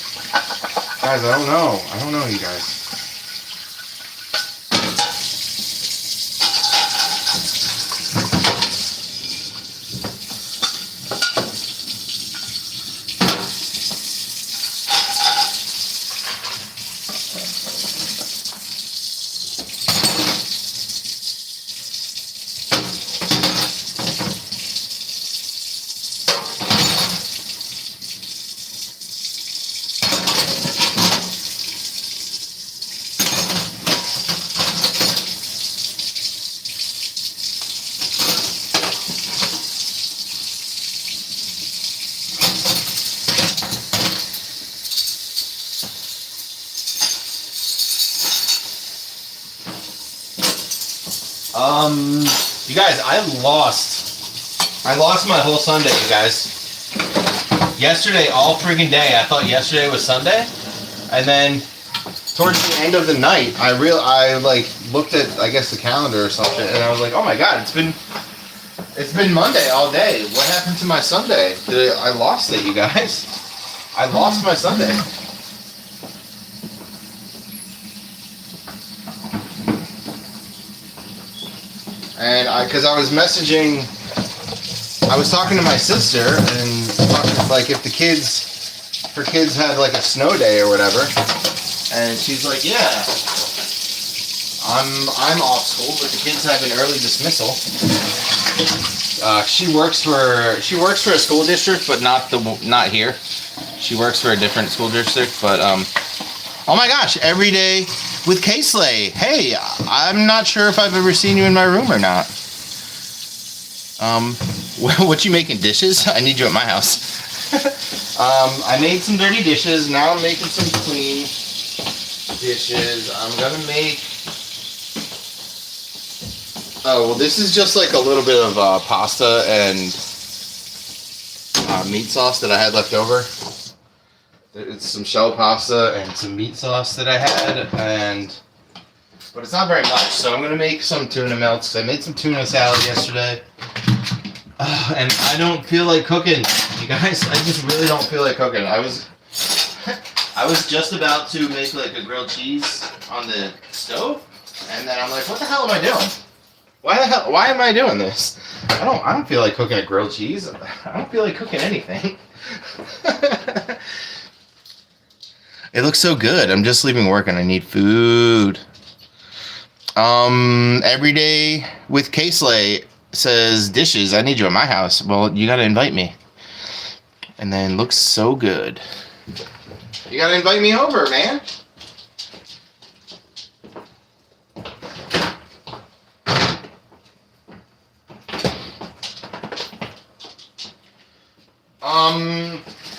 Guys, I don't know. I don't know, you guys. You guys, I lost my whole Sunday, you guys. Yesterday, all freaking day, I thought yesterday was Sunday, and then towards the end of the night, I like looked at, I guess, the calendar or something, and I was like, oh my god, it's been Monday all day. What happened to my Sunday? I lost it, you guys. I lost my Sunday. And because I was talking to my sister and talking, like, if her kids had like a snow day or whatever, and she's like, yeah, I'm off school, but the kids have an early dismissal. She works for a school district, but not here. She works for a different school district, but oh my gosh, every day with K-Slay. Hey, I'm not sure if I've ever seen you in my room or not. What you making, dishes? I need you at my house. I made some dirty dishes. Now I'm making some clean dishes. I'm gonna make... Oh, well, this is just like a little bit of pasta and meat sauce that I had left over. It's some shell pasta and some meat sauce that I had, but it's not very much, so I'm gonna make some tuna melts. I made some tuna salad yesterday, and I don't feel like cooking, you guys. I just really don't feel like cooking. I was just about to make like a grilled cheese on the stove, and then I'm like, what the hell am I doing? Why am I doing this? I don't feel like cooking a grilled cheese. I don't feel like cooking anything. It looks so good. I'm just leaving work and I need food. Every day with K-Slay says dishes. I need you at my house. Well, you gotta invite me. And then looks so good. You gotta invite me over, man.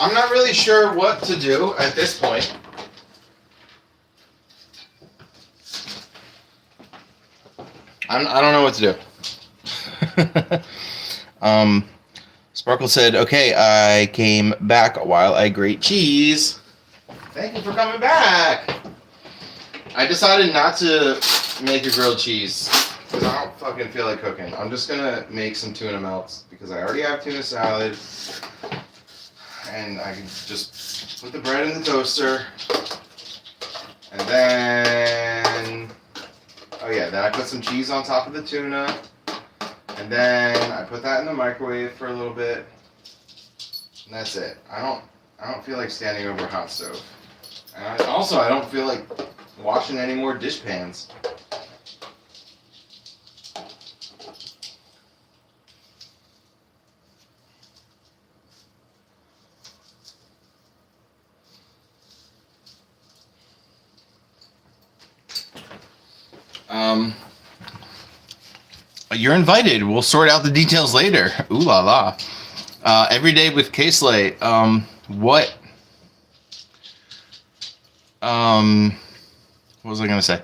I'm not really sure what to do at this point. I don't know what to do. Sparkle said, okay, I came back while I grate cheese. Thank you for coming back. I decided not to make a grilled cheese because I don't fucking feel like cooking. I'm just gonna make some tuna melts because I already have tuna salad. And I can just put the bread in the toaster. And then, oh yeah, then I put some cheese on top of the tuna. And then I put that in the microwave for a little bit. And that's it. I don't feel like standing over a hot stove. And I don't feel like washing any more dish pans. You're invited. We'll sort out the details later. Ooh la la. Every day with K-Slay. What was I gonna say?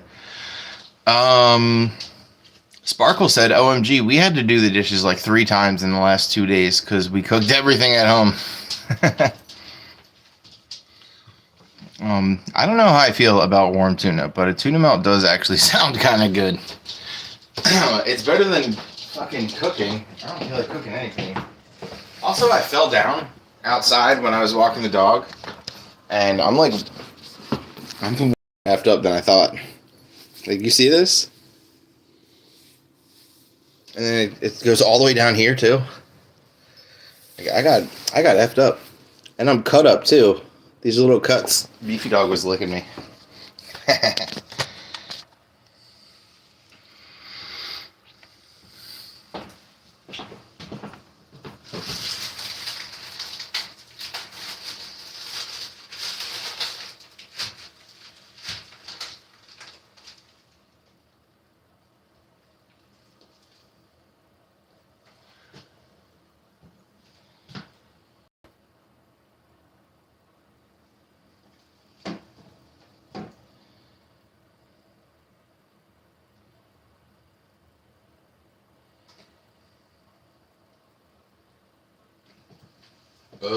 Sparkle said, OMG, we had to do the dishes like 3 times in the last 2 days because we cooked everything at home. I don't know how I feel about warm tuna, but a tuna melt does actually sound kind of good. It's better than fucking cooking. I don't feel like cooking anything. Also, I fell down outside when I was walking the dog, and I'm effed up than I thought. Like, you see this? And then it goes all the way down here too. Like, I got effed up, and I'm cut up too. These little cuts. Beefy Dog was licking me. Okay.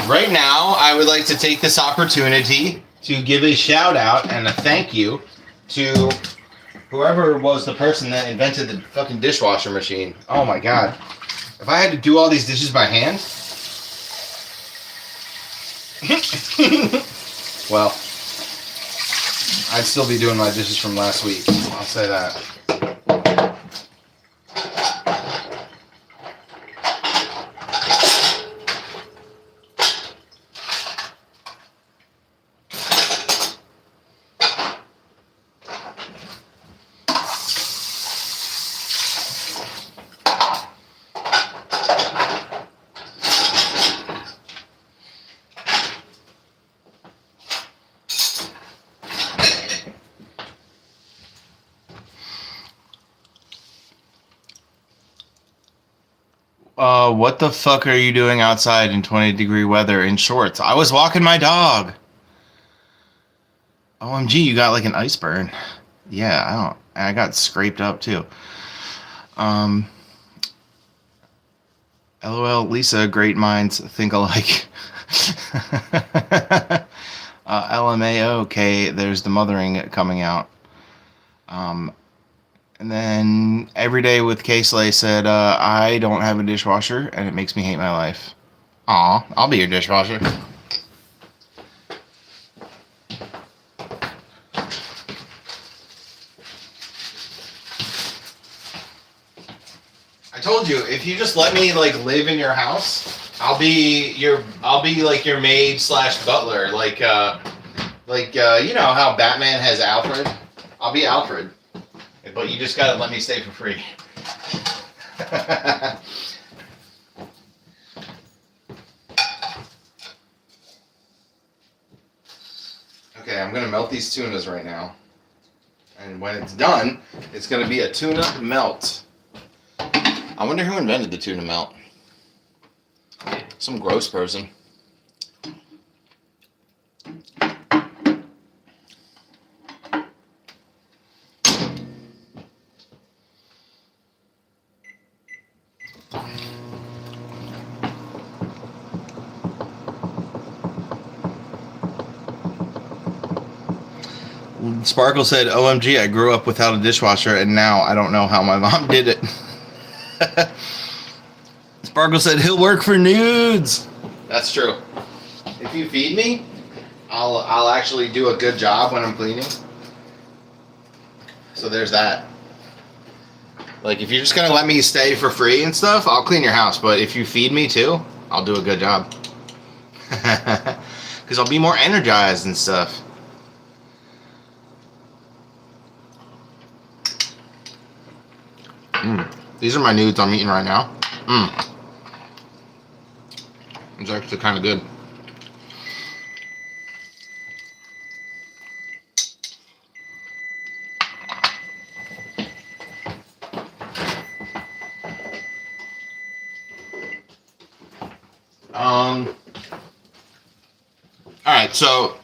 Right now, I would like to take this opportunity to give a shout out and a thank you to whoever was the person that invented the fucking dishwasher machine. Oh my god. If I had to do all these dishes by hand, well, I'd still be doing my dishes from last week. I'll say that. What the fuck are you doing outside in 20-degree weather in shorts? I was walking my dog. OMG, you got like an ice burn. Yeah, I got scraped up too. LOL, Lisa, great minds think alike. LMAO, there's the mothering coming out. And then Everyday with K-Slay said, I don't have a dishwasher, and it makes me hate my life. Aw, I'll be your dishwasher. I told you, if you just let me like live in your house, I'll be like your maid / butler, like you know how Batman has Alfred? I'll be Alfred. But you just gotta let me stay for free. Okay, I'm gonna melt these tunas right now. And when it's done, it's gonna be a tuna melt. I wonder who invented the tuna melt. Some gross person. Sparkle said, OMG, I grew up without a dishwasher and now I don't know how my mom did it. Sparkle said, he'll work for nudes. That's true. If you feed me, I'll actually do a good job when I'm cleaning. So there's that. Like, if you're just gonna let me stay for free and stuff, I'll clean your house. But if you feed me too, I'll do a good job. Because I'll be more energized and stuff. These are my nudes I'm eating right now. It's actually kind of good. Alright, so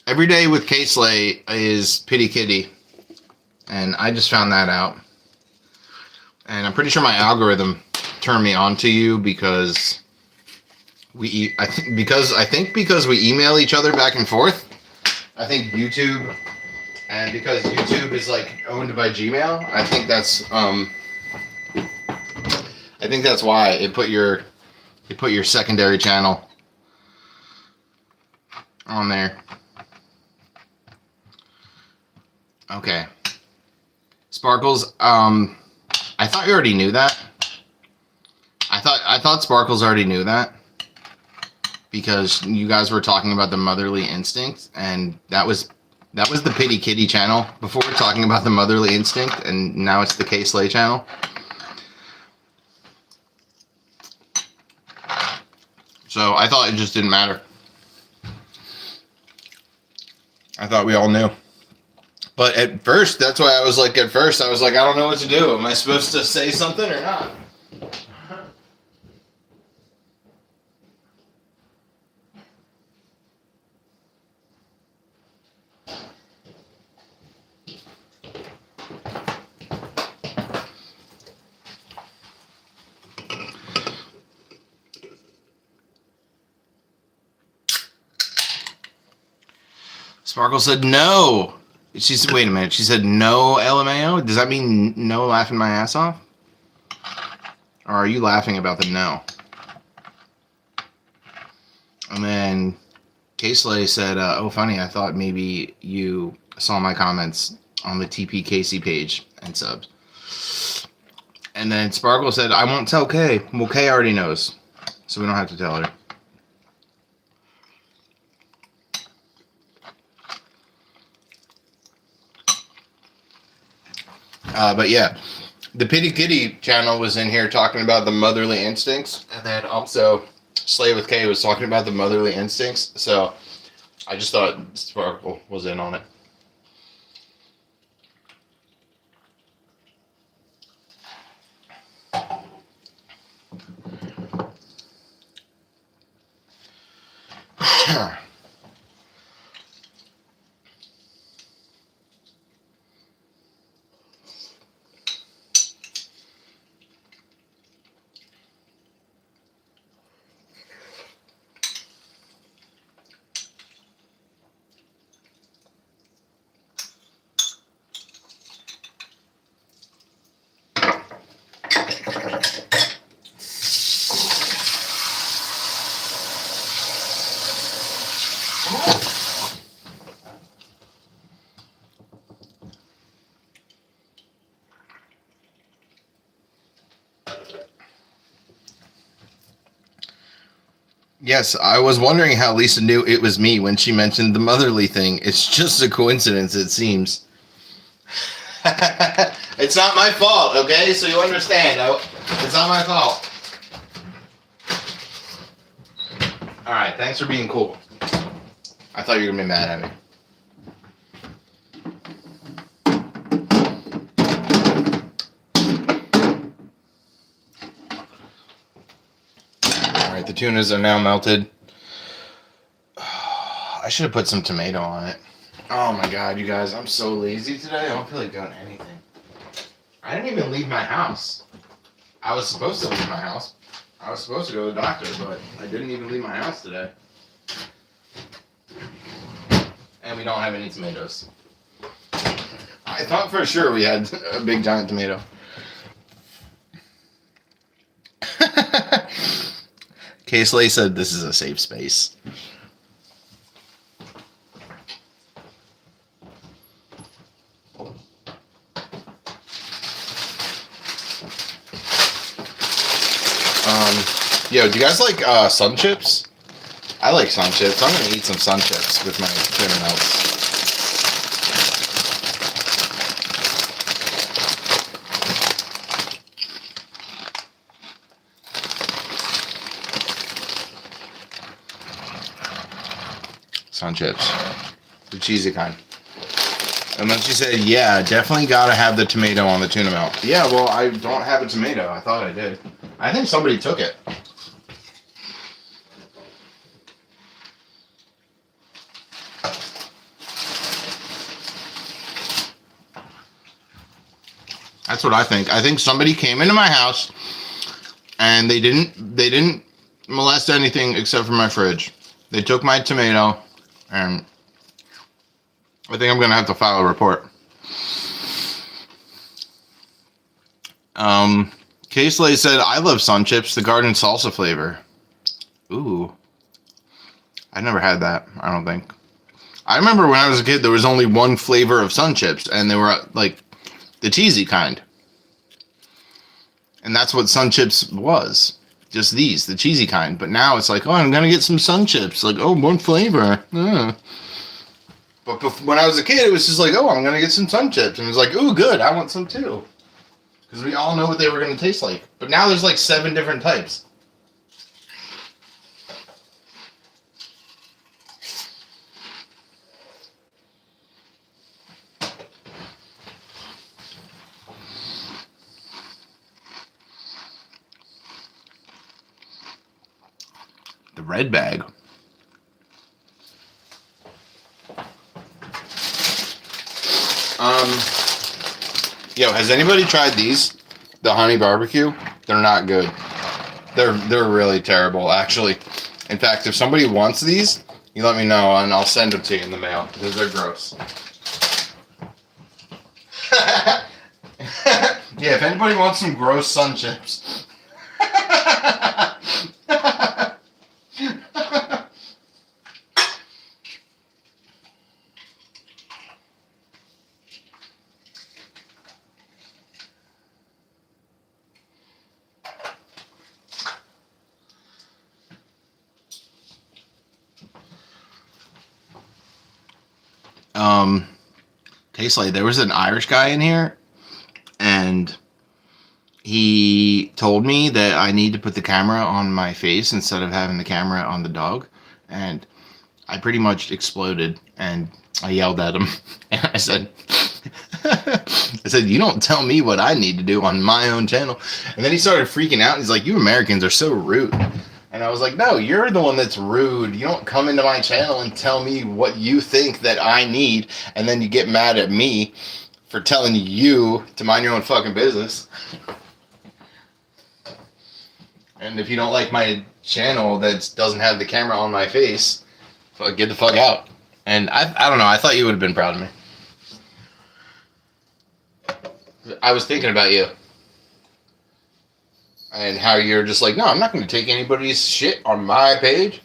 Everyday with K-Slay is Pity Kitty. And I just found that out. And I'm pretty sure my algorithm turned me on to you because I think because we email each other back and forth. I think YouTube, and because YouTube is like owned by Gmail, I think that's why it put your secondary channel on there. Okay. Sparkles, I thought you already knew that. I thought Sparkles already knew that because you guys were talking about the motherly instinct, and that was the Pity Kitty channel before, talking about the motherly instinct, and now it's the K-Slay channel. So I thought it just didn't matter. I thought we all knew. But at first, that's why I was like, I don't know what to do. Am I supposed to say something or not? Sparkle said no. She said, wait a minute. She said no LMAO? Does that mean no laughing my ass off? Or are you laughing about the no? And then K-Slay said, oh, funny, I thought maybe you saw my comments on the TPKC page and subs. And then Sparkle said, I won't tell Kay. Well, Kay already knows, so we don't have to tell her. But yeah, the Pity Kitty channel was in here talking about the motherly instincts, and then also Slay with K was talking about the motherly instincts, so I just thought Sparkle was in on it. Yes, I was wondering how Lisa knew it was me when she mentioned the motherly thing. It's just a coincidence, it seems. It's not my fault, okay? So you understand. It's not my fault. Alright, thanks for being cool. I thought you were going to be mad at me. Alright, the tunas are now melted. I should have put some tomato on it. Oh my god, you guys, I'm so lazy today. I don't feel like doing anything. I didn't even leave my house. I was supposed to leave my house. I was supposed to go to the doctor, but I didn't even leave my house today. And we don't have any tomatoes. I thought for sure we had a big giant tomato. K-Slay said this is a safe space. Yo, do you guys like sun chips? I like sun chips. I'm gonna eat some sun chips with my tuna melts. Sun chips, the cheesy kind. And then she said, "Yeah, definitely gotta have the tomato on the tuna melt." Yeah, well, I don't have a tomato. I thought I did. I think somebody took it. That's what I think. I think somebody came into my house and they didn't molest anything except for my fridge. They took my tomato, and I think I'm gonna have to file a report. K-Slay said, I love sun chips, the garden salsa flavor. Ooh. I never had that, I don't think. I remember when I was a kid, there was only one flavor of sun chips, and they were like the cheesy kind. And that's what sun chips was. Just these, the cheesy kind. But now it's like, oh, I'm going to get some sun chips. Like, oh, one flavor. But when I was a kid, it was just like, oh, I'm going to get some sun chips. And it was like, ooh, good, I want some too. Because we all know what they were going to taste like. But now there's like 7 different types. The red bag. Yo, has anybody tried these? The honey barbecue? They're not good. They're really terrible, actually. In fact, if somebody wants these, You let me know, and I'll send them to you in the mail because they're gross. Yeah, if anybody wants some gross sun chips. Tastes like there was an Irish guy in here, and he told me that I need to put the camera on my face instead of having the camera on the dog, and I pretty much exploded, and I yelled at him, and I said, you don't tell me what I need to do on my own channel. And then he started freaking out, and he's like, you Americans are so rude. And I was like, no, you're the one that's rude. You don't come into my channel and tell me what you think that I need, and then you get mad at me for telling you to mind your own fucking business. And if you don't like my channel that doesn't have the camera on my face, get the fuck out. And I don't know, I thought you would have been proud of me. I was thinking about you. And how you're just like, no, I'm not going to take anybody's shit on my page.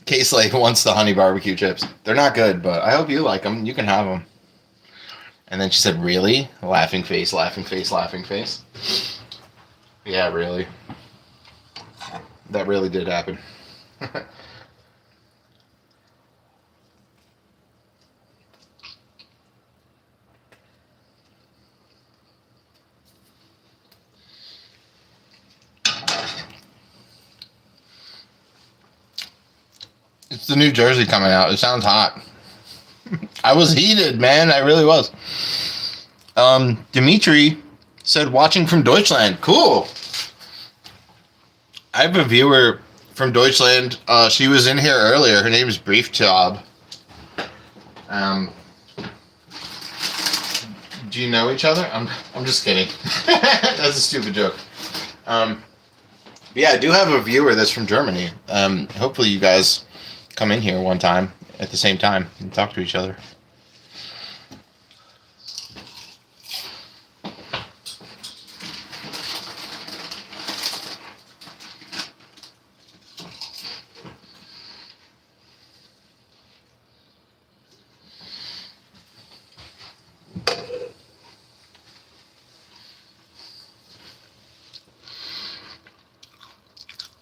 K-Slay wants the honey barbecue chips. They're not good, but I hope you like them. You can have them. And then she said, really? Laughing face, laughing face, laughing face. Yeah, really. That really did happen. It's the New Jersey coming out. It sounds hot. I was heated, man. I really was. Dimitri said, watching from Deutschland. Cool. I have a viewer from Deutschland. She was in here earlier. Her name is Beefy Dog. Do you know each other? I'm just kidding. That's a stupid joke. Yeah, I do have a viewer that's from Germany. Hopefully you guys come in here one time at the same time and talk to each other.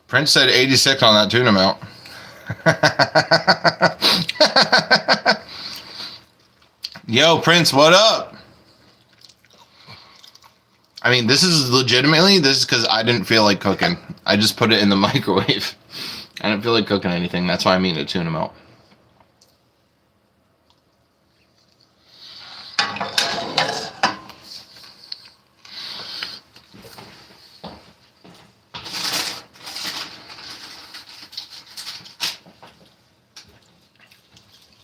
Prince said 86 on that tuna melt. Yo, Prince, what up? I mean, this is because I didn't feel like cooking. I just put it in the microwave. I didn't feel like cooking anything. That's why I'm eating a tuna melt.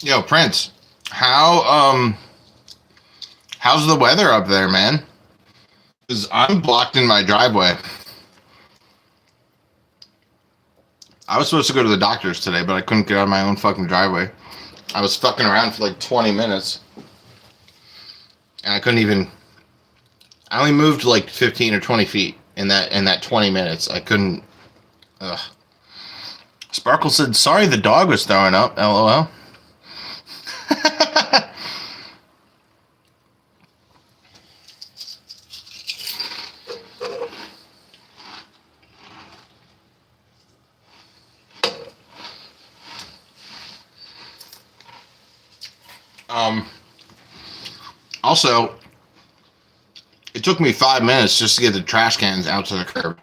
Yo, Prince, how's the weather up there, man? Because I'm blocked in my driveway. I was supposed to go to the doctor's today, but I couldn't get out of my own fucking driveway. I was fucking around for like 20 minutes. And I couldn't even... I only moved like 15 or 20 feet in that 20 minutes. I couldn't... Ugh. Sparkle said, sorry the dog was throwing up, LOL. Also, it took me 5 minutes just to get the trash cans out to the curb.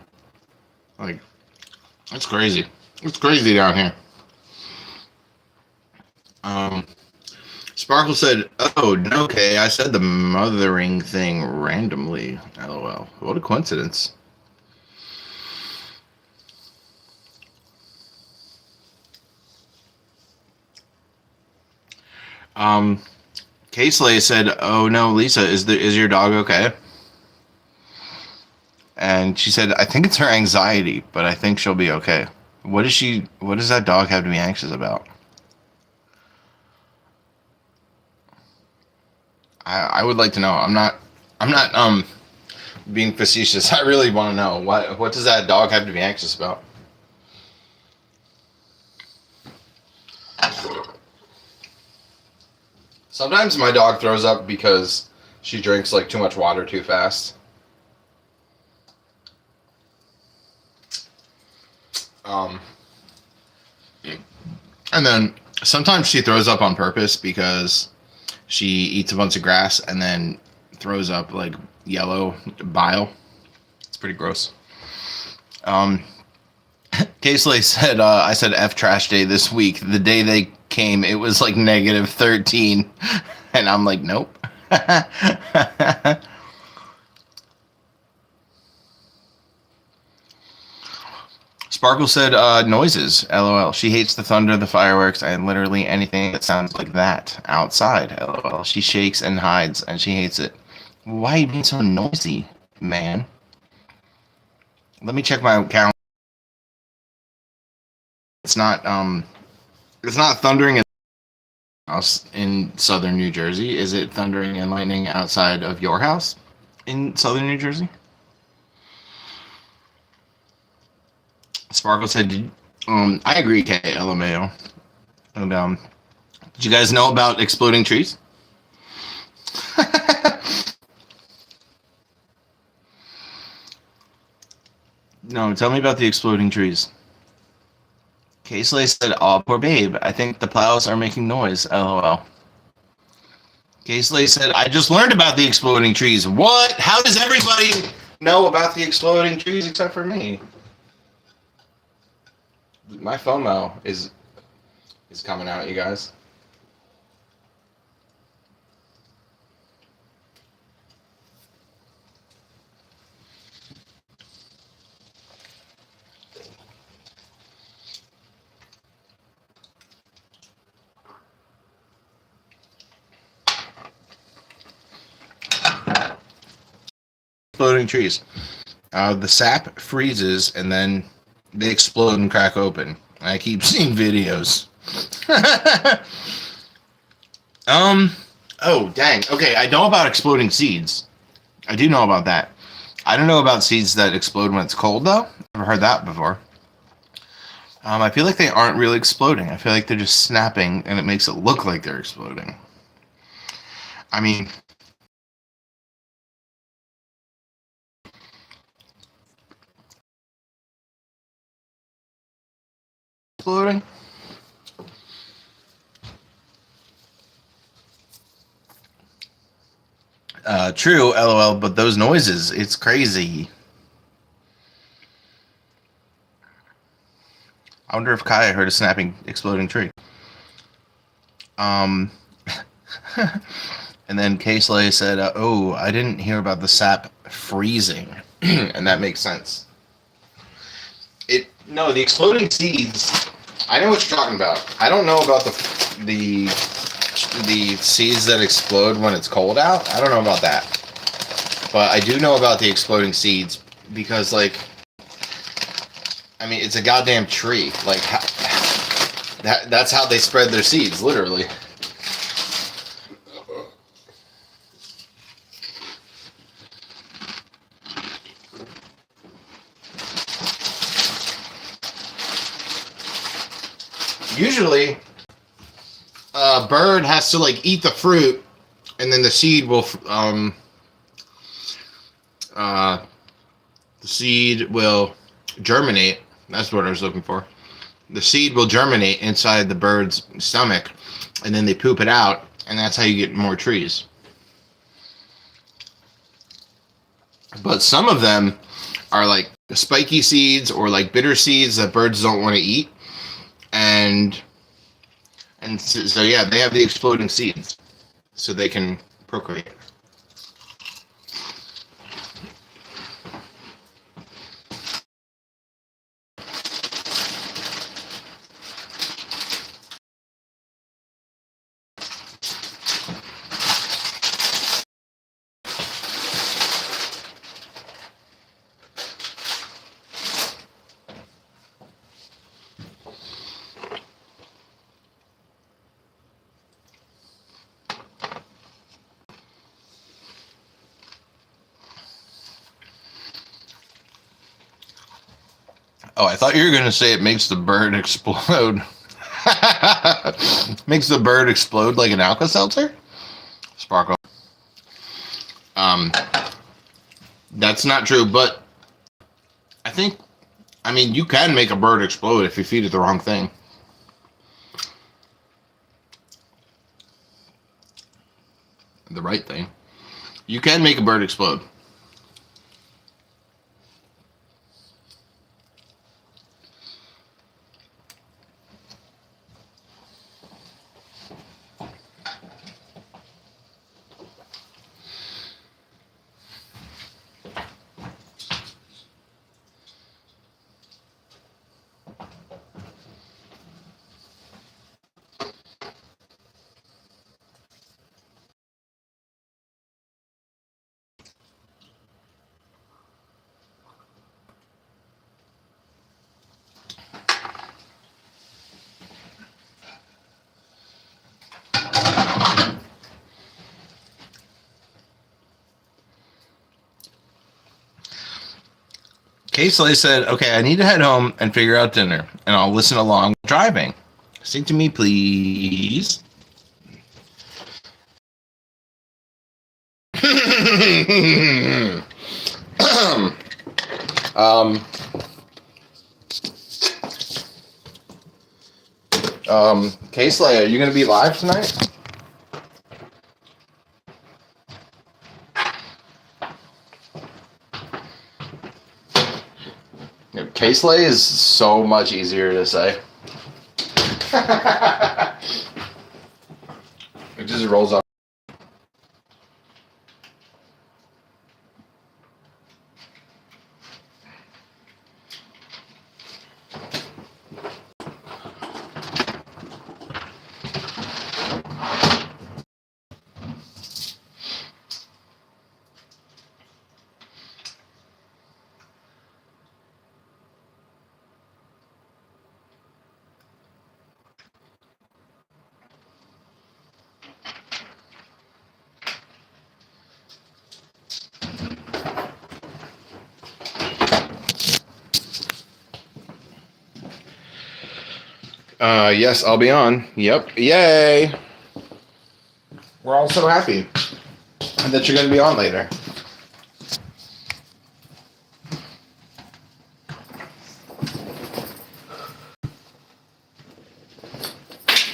Like, that's crazy. It's crazy down here. Sparkle said, oh, okay, I said the mothering thing randomly. LOL. What a coincidence. Kaysley said, "Oh no, Lisa, is your dog okay?" And she said, "I think it's her anxiety, but I think she'll be okay." What does that dog have to be anxious about? I would like to know. I'm not being facetious. I really want to know what does that dog have to be anxious about? Sometimes my dog throws up because she drinks like too much water too fast. And then sometimes she throws up on purpose because she eats a bunch of grass and then throws up like yellow bile. It's pretty gross. Kaysley said, I said F trash day this week. The day they came, it was like -13. And I'm like, nope. Sparkle said, noises, LOL. She hates the thunder, the fireworks, and literally anything that sounds like that outside, LOL. She shakes and hides, and she hates it. Why are you being so noisy, man? Let me check my account. It's not thundering house in southern New Jersey. Is it thundering and lightning outside of your house in southern New Jersey? Sparkle said, I agree, KLMAO. And did you guys know about exploding trees? No, tell me about the exploding trees. Kaysley said, "Oh, poor babe. I think the plows are making noise. LOL." Kaysley said, "I just learned about the exploding trees." What? How does everybody know about the exploding trees except for me? My FOMO is coming out, you guys. Exploding trees. The sap freezes and then they explode and crack open. I keep seeing videos. Oh, dang. Okay, I know about exploding seeds. I do know about that. I don't know about seeds that explode when it's cold, though. Never heard that before. I feel like they aren't really exploding. I feel like they're just snapping, and it makes it look like they're exploding. I mean, exploding? True, LOL, but those noises, it's crazy. I wonder if Kaya heard a snapping, exploding tree. And then Kaysley said, "Oh, I didn't hear about the sap freezing," and that makes sense. No, the exploding seeds. I know what you're talking about. I don't know about the seeds that explode when it's cold out. I don't know about that, but I do know about the exploding seeds because, like, I mean, it's a goddamn tree. Like, that's how they spread their seeds, literally. Usually, a bird has to like eat the fruit, and then the seed will germinate. That's what I was looking for. The seed will germinate inside the bird's stomach, and then they poop it out, and that's how you get more trees. But some of them are like spiky seeds or like bitter seeds that birds don't want to eat. And so yeah, they have the exploding seeds, so they can procreate. Oh, I thought you were gonna say it makes the bird explode. Makes the bird explode like an Alka-Seltzer? Sparkle. That's not true, but I mean, you can make a bird explode if you feed it the wrong thing. The right thing. You can make a bird explode. Casey said, okay, I need to head home and figure out dinner, and I'll listen along driving. Sing to me, please. Casey, are you going to be live tonight? Casey is so much easier to say. It just rolls off. Yes, I'll be on. Yep. Yay. We're all so happy that you're going to be on later.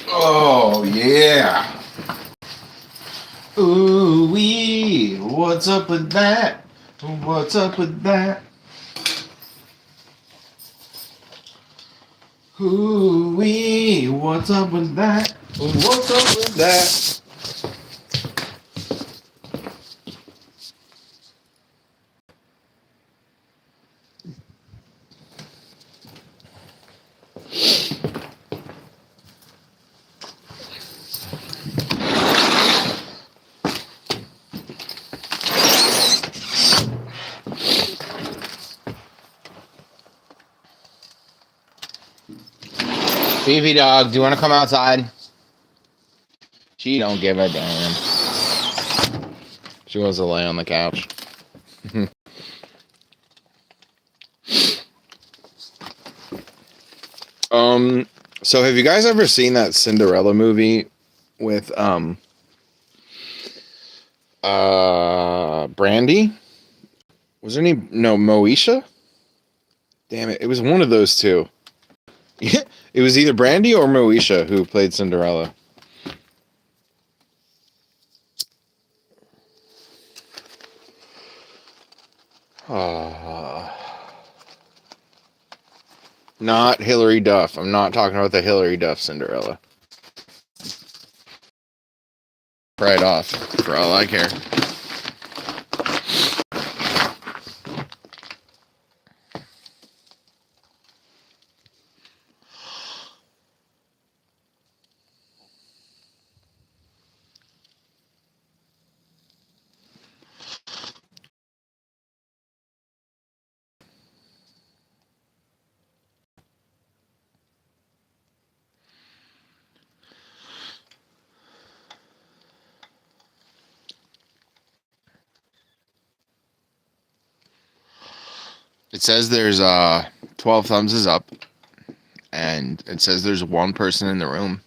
Oh, yeah. Ooh wee. What's up with that? What's up with that? Ooh wee. What's up with that? What's up with that? Beefy Dog, do you want to come outside? She don't give a damn. She wants to lay on the couch. So have you guys ever seen that Cinderella movie with Brandy? Was her name Moesha? Damn it, it was one of those two. Yeah, it was either Brandy or Moesha who played Cinderella. Not Hilary Duff. I'm not talking about the Hilary Duff Cinderella. Right off, for all I care. It says there's 12 thumbs is up. And it says there's one person in the room.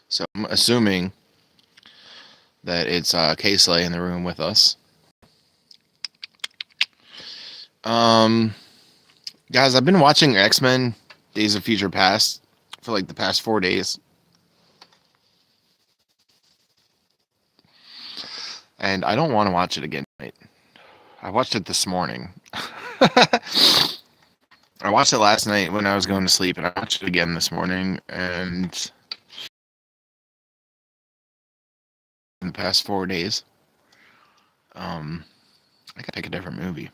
So I'm assuming that it's K-Slay in the room with us. Guys, I've been watching X-Men Days of Future Past for like the past 4 days. And I don't want to watch it again tonight. I watched it this morning. I watched it last night when I was going to sleep, and I watched it again this morning, and in the past 4 days, I could pick a different movie.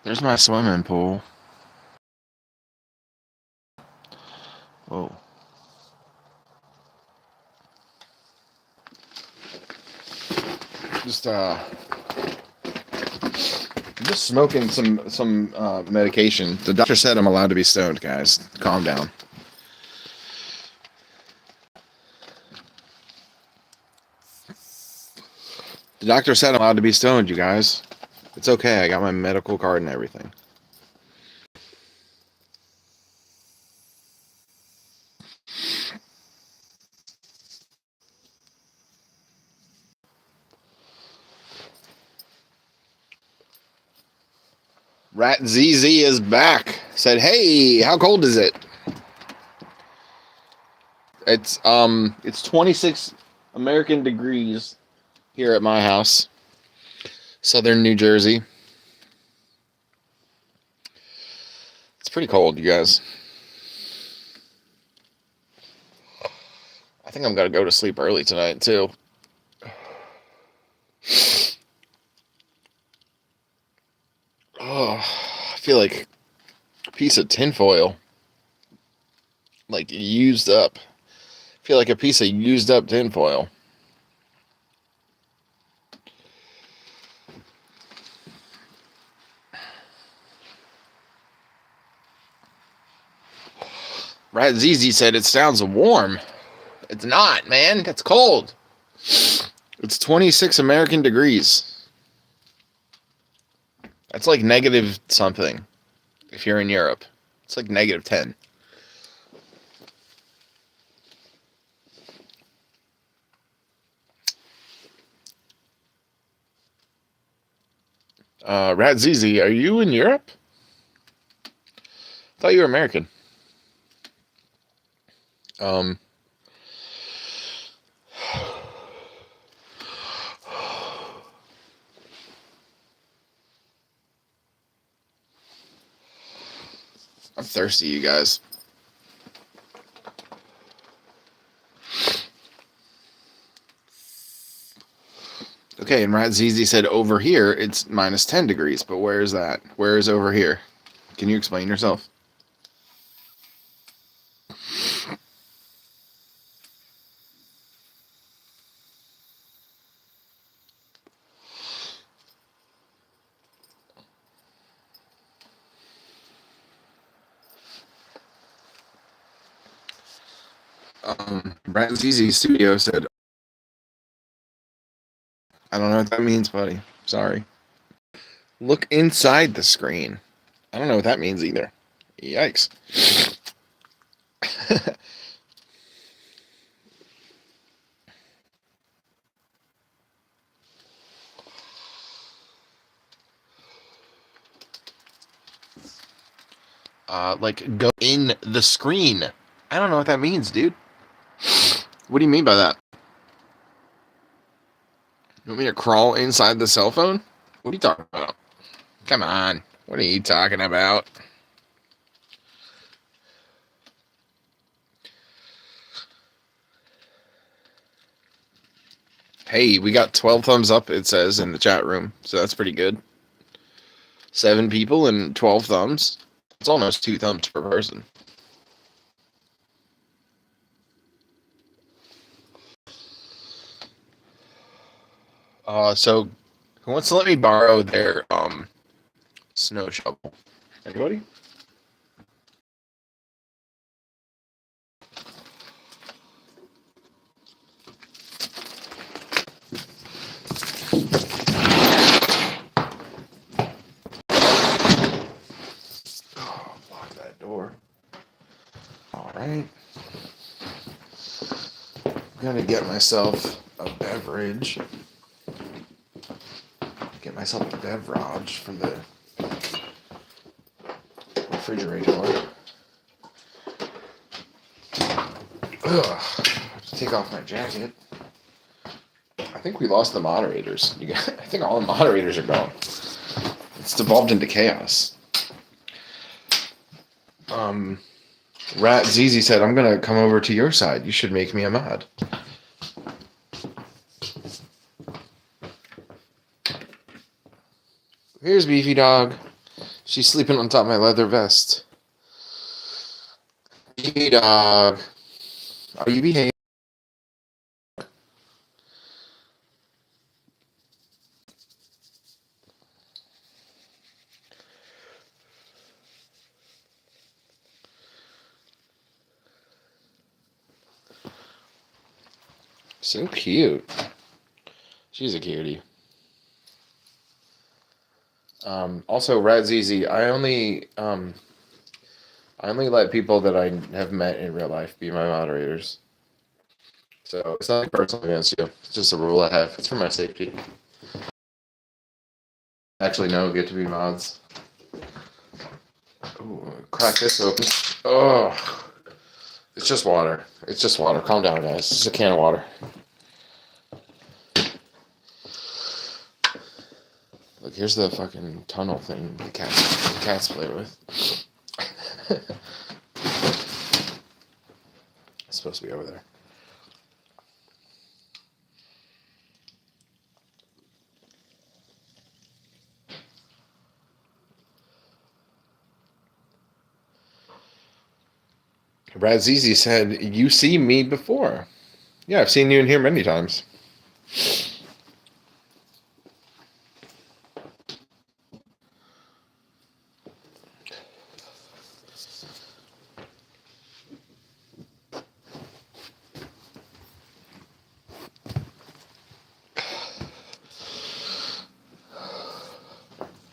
There's my swimming pool. Whoa. Just smoking some medication. The doctor said I'm allowed to be stoned, guys. Calm down. The doctor said I'm allowed to be stoned, you guys. It's okay. I got my medical card and everything. Rat ZZ is back. Said, "Hey, how cold is it?" It's 26 American degrees here at my house, Southern New Jersey. It's pretty cold, you guys. I think I'm gonna go to sleep early tonight too. Oh, I feel like a piece of tinfoil, like used up. I feel like a piece of used up tinfoil. Rat ZZ said it sounds warm. It's not, man. It's cold. It's 26 American degrees. That's like negative something if you're in Europe. It's like negative 10. Rat ZZ, are you in Europe? I thought you were American. I'm thirsty, you guys. Okay, and Rat ZZ said over here it's minus 10 degrees, but where is that? Where is over here? Can you explain yourself? Rat ZZ Studio said, I don't know what that means, buddy. Sorry. Look inside the screen. I don't know what that means either. Yikes. Like go in the screen. I don't know what that means, dude. What do you mean by that? You want me to crawl inside the cell phone? What are you talking about? Come on. What are you talking about? Hey, we got 12 thumbs up, it says in the chat room. So that's pretty good. 7 people and 12 thumbs. It's almost 2 thumbs per person. So Who wants to let me borrow their snow shovel? Anybody? Oh, lock that door. All right. I'm gonna get myself a beverage. Get myself a beverage for the refrigerator. Ugh. Take off my jacket. I think we lost the moderators. I think all the moderators are gone. It's devolved into chaos. Rat Zizi said, I'm gonna come over to your side. You should make me a mod. Here's Beefy Dog. She's sleeping on top of my leather vest. Beefy Dog. Are you behaving? So cute. She's a cutie. Also, Rat ZZ, I only let people that I have met in real life be my moderators. So it's not personal against you. It's just a rule I have. It's for my safety. Actually, no, get to be mods. Ooh, crack this open. Oh, it's just water. It's just water. Calm down, guys. It's just a can of water. Look, here's the fucking tunnel thing the cats play with. It's supposed to be over there. Razizi said, you see me before. Yeah, I've seen you in here many times.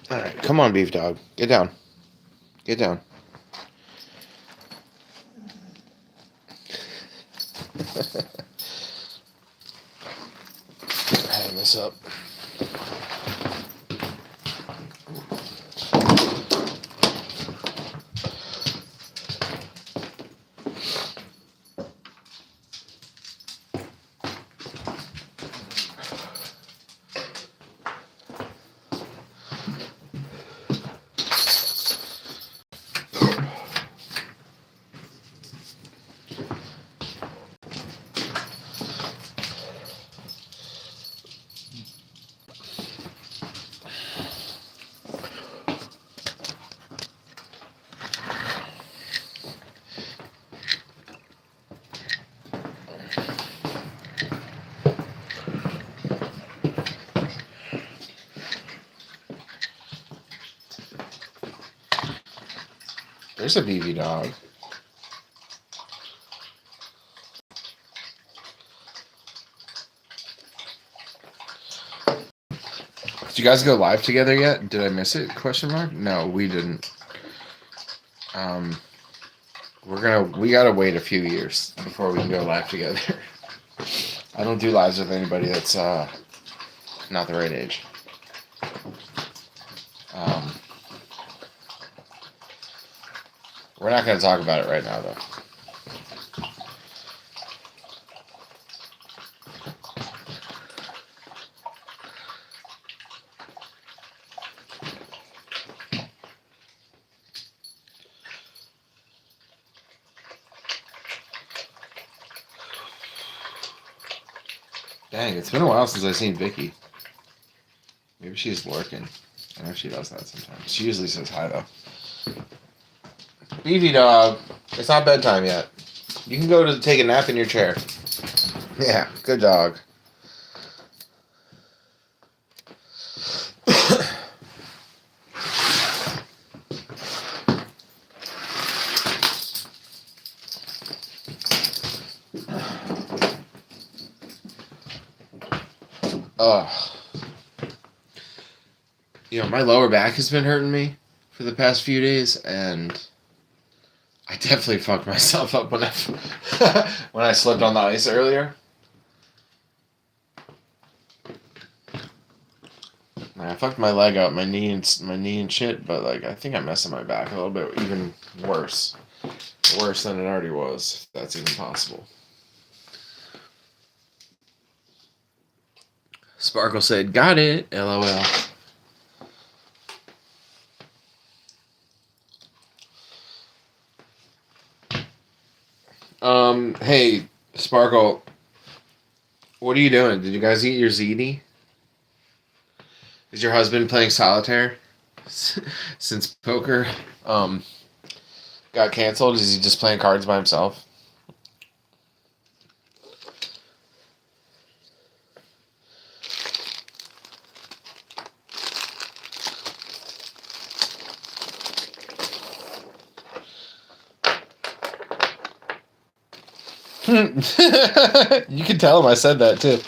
All right, come on, Beef Dog. Get down. Get down. Hang this up. There's a BB dog. Did you guys go live together yet? Did I miss it? Question mark? No, we didn't. We gotta wait a few years before we can go live together. I don't do lives with anybody that's not the right age. We're not gonna talk about it right now, though. Dang, it's been a while since I've seen Vicky. Maybe she's working. I know she does that sometimes. She usually says hi, though. Beefy Dog, it's not bedtime yet. You can go to take a nap in your chair. Yeah, good dog. My lower back has been hurting me for the past few days, and I definitely fucked myself up when I when I slipped on the ice earlier. I fucked my leg up, my knee and shit, but like I think I messed up my back a little bit, even worse than it already was. If that's even possible. Sparkle said, "Got it, LOL." Hey, Sparkle, what are you doing? Did you guys eat your ziti? Is your husband playing solitaire since poker got canceled? Is he just playing cards by himself? You can tell him I said that too.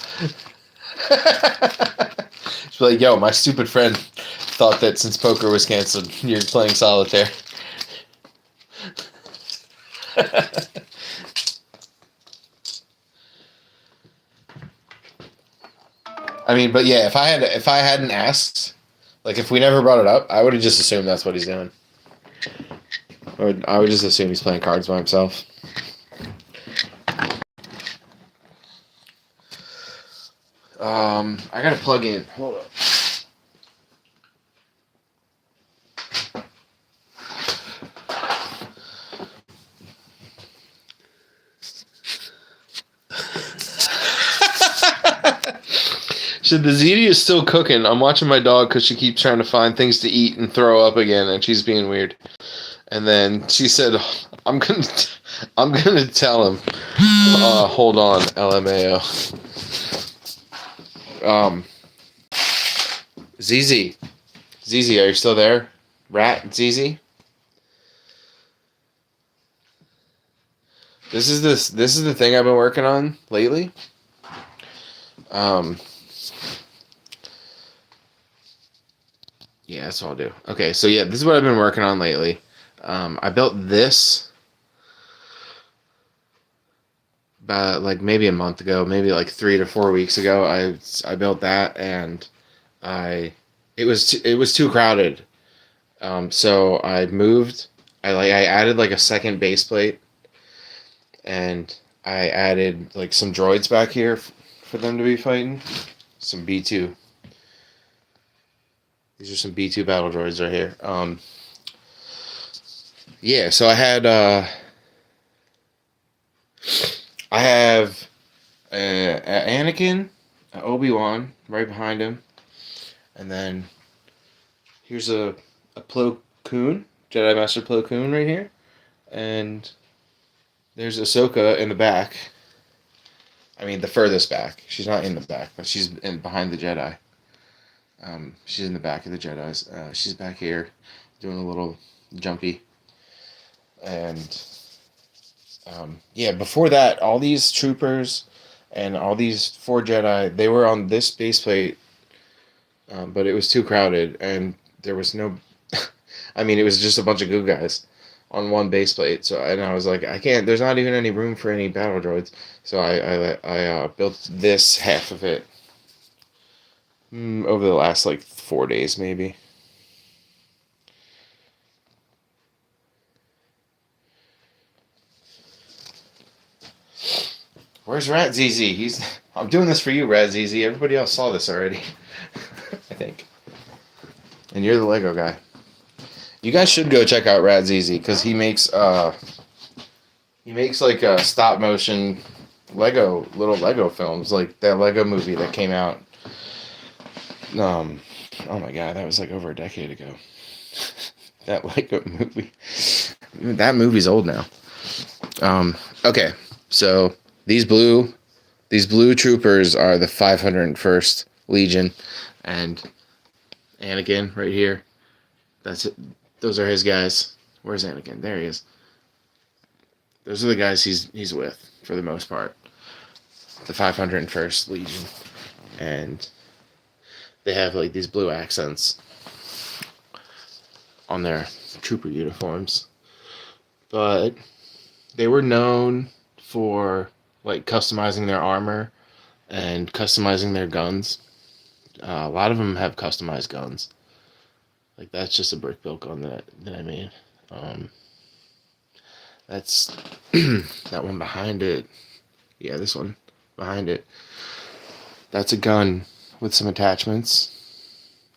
Just be like, yo, my stupid friend thought that since poker was canceled, you're playing solitaire. I mean, but yeah, if I hadn't asked, like if we never brought it up, I would have just assumed that's what he's doing. I would just assume he's playing cards by himself. I gotta plug in. Hold up. So the ziti is still cooking. I'm watching my dog because she keeps trying to find things to eat and throw up again, and she's being weird. And then she said, "I'm gonna tell him." Hold on, LMAO. ZZ, are you still there? Rat ZZ. This is the thing I've been working on lately. Yeah, that's what I'll do. Okay, so yeah, this is what I've been working on lately. I built this about like maybe a month ago, maybe like 3 to 4 weeks ago. I built that, and it was too crowded. So I moved. I added like a second base plate, and I added like some droids back here for them to be fighting. Some B2. These are some B2 battle droids right here. Yeah, so I have Anakin, Obi-Wan right behind him, and then here's a Plo Koon, Jedi Master Plo Koon right here, and there's Ahsoka in the back. I mean, the furthest back. She's not in the back, but she's behind the Jedi. She's in the back of the Jedis. She's back here doing a little jumpy. And yeah, before that, all these troopers and all these 4 Jedi, they were on this base plate, but it was too crowded, and there was no... I mean, it was just a bunch of good guys on one base plate. So, and I was like, I can't... There's not even any room for any battle droids. So I built this half of it over the last like 4 days, maybe. Where's Rat ZZ? I'm doing this for you, Rat ZZ. Everybody else saw this already, I think. And you're the Lego guy. You guys should go check out Rat ZZ because he makes like a stop motion little Lego films, like that Lego movie that came out. Oh my god, that was like over a decade ago. That Lego movie. That movie's old now. Okay, so these blue troopers are the 501st Legion, and Anakin right here. That's it. Those are his guys. Where's Anakin? There he is. Those are the guys he's with for the most part. The 501st Legion, and they have like these blue accents on their trooper uniforms. But they were known for like customizing their armor and customizing their guns. A lot of them have customized guns. Like that's just a brick built gun that I made. That's that one behind it. Yeah, this one behind it. That's a gun with some attachments.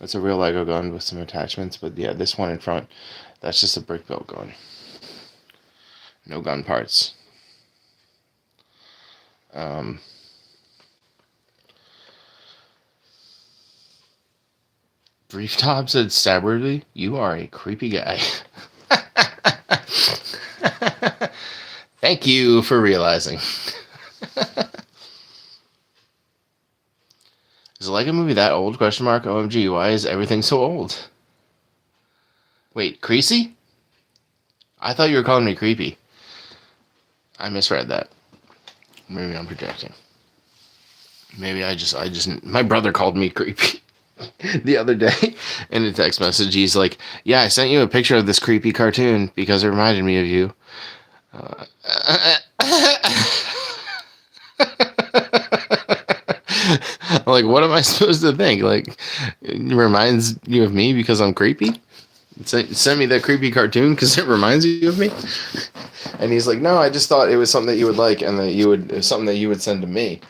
That's a real Lego gun with some attachments. But yeah, this one in front, that's just a brick built gun. No gun parts. Brief Top said, stabworthy, you are a creepy guy. Thank you for realizing. Is the Lego movie that old? Question mark. OMG, why is everything so old? Wait, Creasy? I thought you were calling me creepy. I misread that. Maybe I'm projecting. Maybe I just my brother called me creepy the other day in a text message. He's like, yeah, I sent you a picture of this creepy cartoon because it reminded me of you. Like, what am I supposed to think? Like, it reminds you of me because I'm creepy? Send me that creepy cartoon because it reminds you of me? And he's like, no, I just thought it was something that you would like and that it was something that you would send to me.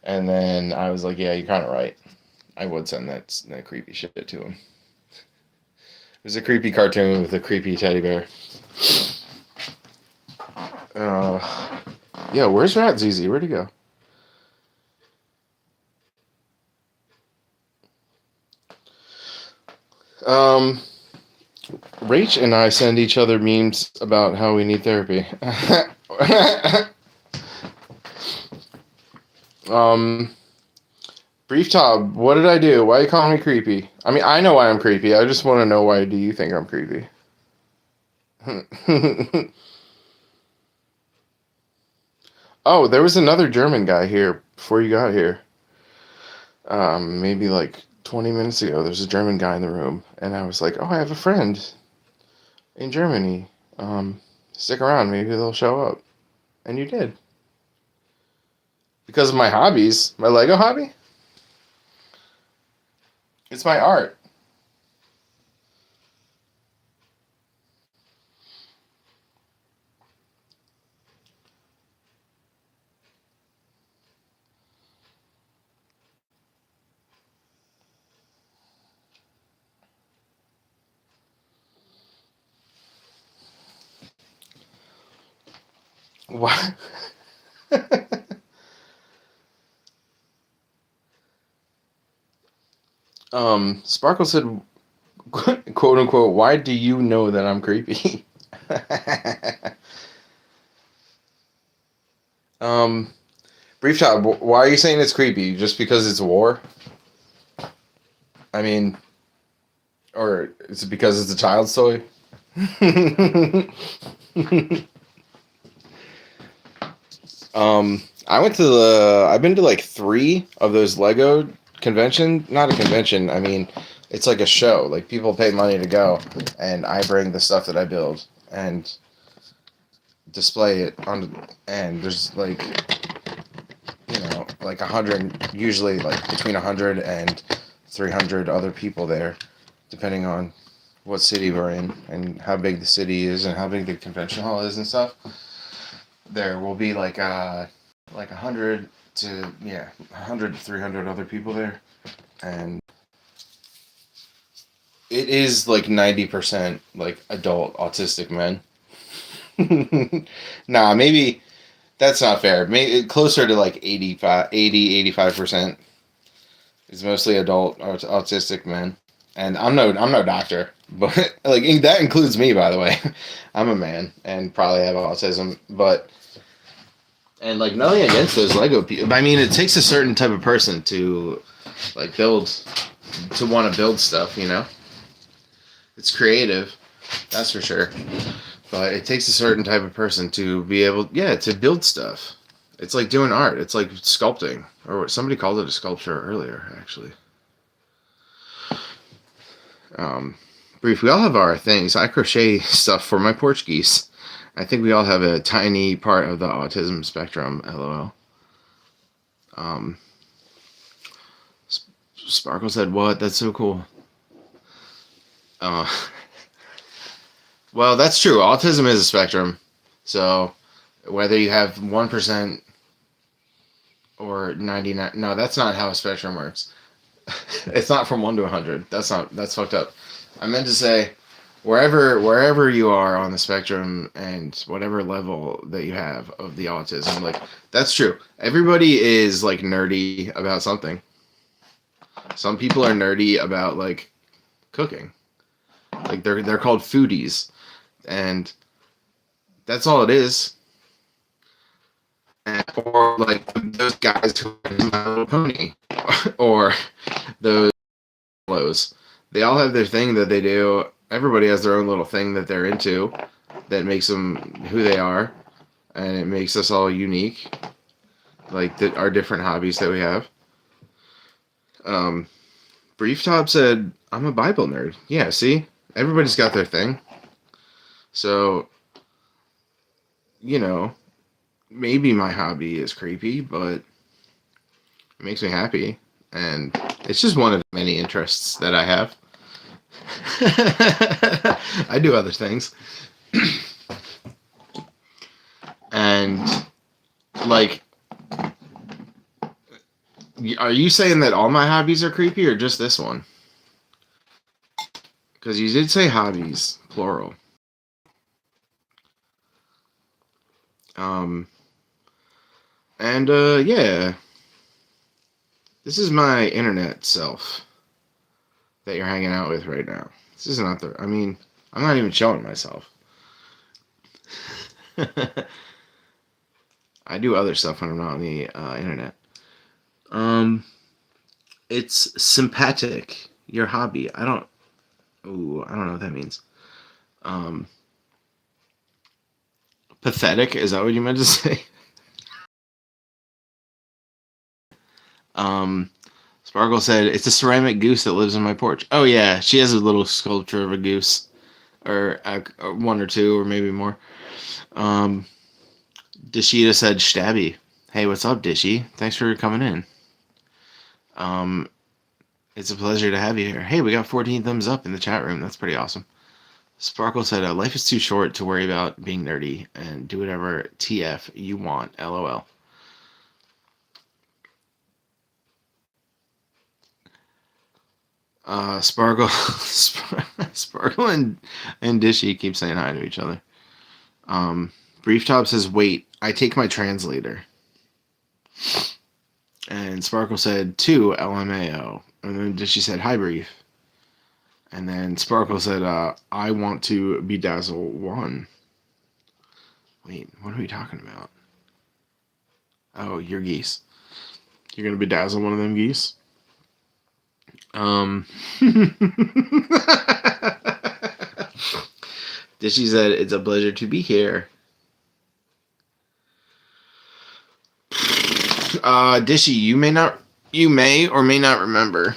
And then I was like, yeah, you're kind of right. I would send that creepy shit to him. It was a creepy cartoon with a creepy teddy bear. Yeah, where's Rat ZZ? Where'd he go? Rach and I send each other memes about how we need therapy. Brief Top, what did I do? Why are you calling me creepy? I mean, I know why I'm creepy. I just want to know why do you think I'm creepy? Oh, there was another German guy here before you got here. Maybe like 20 minutes ago, there's a German guy in the room, and I was like, oh, I have a friend in Germany. Stick around, maybe they'll show up. And you did. Because of my hobbies, my Lego hobby. It's my art. What? Sparkle said, quote unquote, why do you know that I'm creepy? Brief Top, why are you saying it's creepy? Just because it's war? I mean, or is it because it's a child's toy? I've been to like 3 of those Lego convention, not a convention, I mean, it's like a show. Like people pay money to go, and I bring the stuff that I build and display it on, and there's like, like 100, usually like between 100 and 300 other people there, depending on what city we're in and how big the city is and how big the convention hall is and stuff. There will be like 100 to 300 other people there, and it is like 90% like adult autistic men. Nah, maybe that's not fair. Maybe closer to like 85% is mostly adult autistic men. And I'm no doctor, but like that includes me, by the way. I'm a man and probably have autism, but and like nothing against those Lego people. I mean, it takes a certain type of person to like want to build stuff, It's creative, that's for sure. But it takes a certain type of person to be able, to build stuff. It's like doing art. It's like sculpting, or somebody called it a sculpture earlier, actually. Brief, we all have our things. I crochet stuff for my porch geese. I think we all have a tiny part of the autism spectrum, lol. Sparkle said, what? That's so cool. Uh, well, that's true. Autism is a spectrum. So whether you have 1% or 99, no, that's not how a spectrum works. It's not from 1 to 100. That's fucked up. I meant to say wherever you are on the spectrum and whatever level that you have of the autism, like, that's true. Everybody is like nerdy about something. Some people are nerdy about like cooking. Like they're called foodies, and that's all it is. Or like those guys who are in My Little Pony, or those fellows. They all have their thing that they do. Everybody has their own little thing that they're into that makes them who they are, and it makes us all unique. Like our different hobbies that we have. Brief Top said, "I'm a Bible nerd." Yeah, see, everybody's got their thing. So, maybe my hobby is creepy, but it makes me happy, and it's just one of the many interests that I have. I do other things. And, like, are you saying that all my hobbies are creepy or just this one? Because you did say hobbies, plural. Yeah. This is my internet self that you're hanging out with right now. This is not I'm not even showing myself. I do other stuff when I'm not on the internet. It's sympathetic. Your hobby. I don't know what that means. Pathetic? Is that what you meant to say? Sparkle said, it's a ceramic goose that lives on my porch. Oh, yeah. She has a little sculpture of a goose. Or one or two, or maybe more. Dishita said, Stabby. Hey, what's up, Dishy? Thanks for coming in. It's a pleasure to have you here. Hey, we got 14 thumbs up in the chat room. That's pretty awesome. Sparkle said, life is too short to worry about being nerdy and do whatever TF you want. LOL. Sparkle and Dishy keep saying hi to each other. Brief Top says, wait, I take my translator. And Sparkle said, 2 LMAO. And then Dishy said, hi, Brief. And then Sparkle said, I want to bedazzle 1. Wait, what are we talking about? Oh, your geese. You're going to bedazzle one of them geese? Dishy said, it's a pleasure to be here. Dishy, you may or may not remember,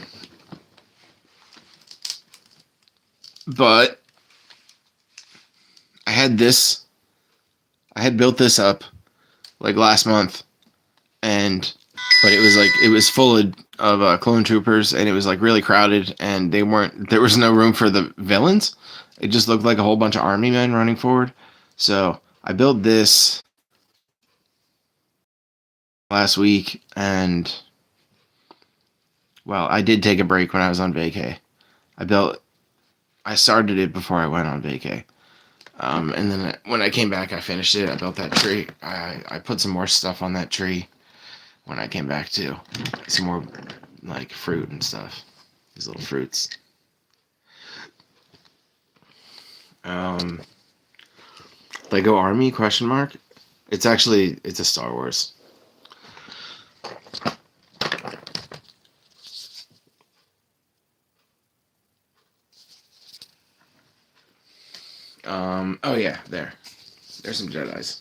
but I had built this up like last month, but it was full of clone troopers, and it was like really crowded, and there was no room for the villains. It just looked like a whole bunch of army men running forward. So I built this last week, and well, I did take a break when I was on vacay. I started it before I went on vacay. And then when I came back, I finished it. I built that tree. I put some more stuff on that tree when I came back too. Some more like fruit and stuff. These little fruits. Lego Army ? It's a Star Wars. Oh yeah, there's some Jedis.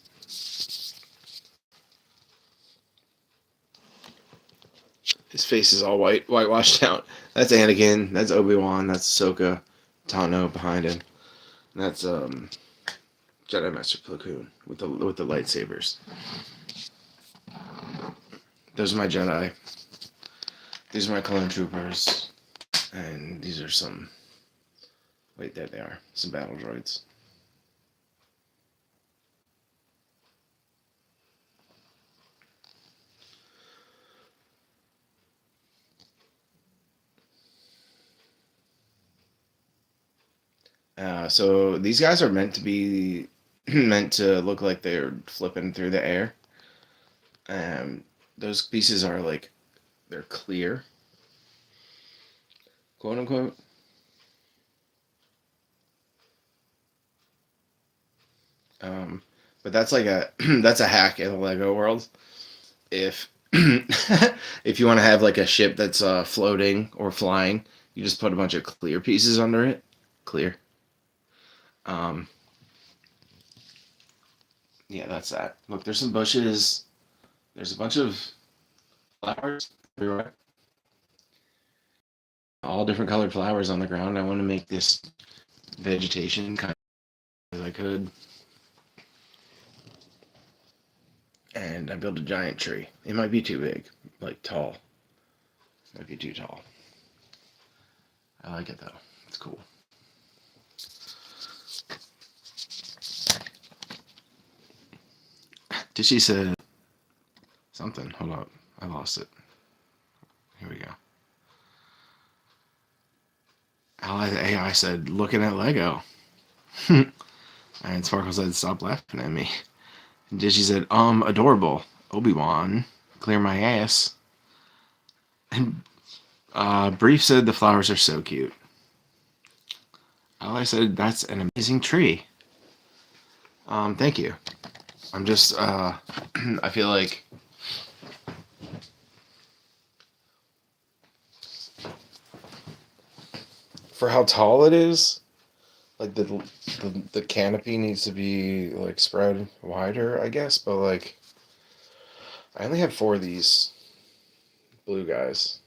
His face is all whitewashed out. That's Anakin. That's Obi-Wan. That's Ahsoka. Tano behind him. And that's Jedi Master Plo Koon with the lightsabers. Those are my Jedi. These are my clone troopers. And these are some... Wait, there they are. Some battle droids. So these guys are meant to be... meant to look like they're flipping through the air. Those pieces are like... They're clear. Quote unquote. But that's like a that's a hack in the Lego world. If if you want to have like a ship that's floating or flying, you just put a bunch of clear pieces under it. Clear. Yeah, that's that. Look, there's some bushes. There's a bunch of flowers everywhere. All different colored flowers on the ground. I want to make this vegetation kind of as I could. And I built a giant tree. It might be too big, like tall. It might be too tall. I like it though. It's cool. Did she say something? Hold up. I lost it. Here we go. AI said, looking at Lego. And Sparkle said, stop laughing at me. And Dishy said, adorable. Obi-Wan, clear my ass. And Brief said, the flowers are so cute. I said, that's an amazing tree. Thank you. I'm just, I feel like for how tall it is, like the canopy needs to be like spread wider, I guess. But like, I only have 4 of these blue guys.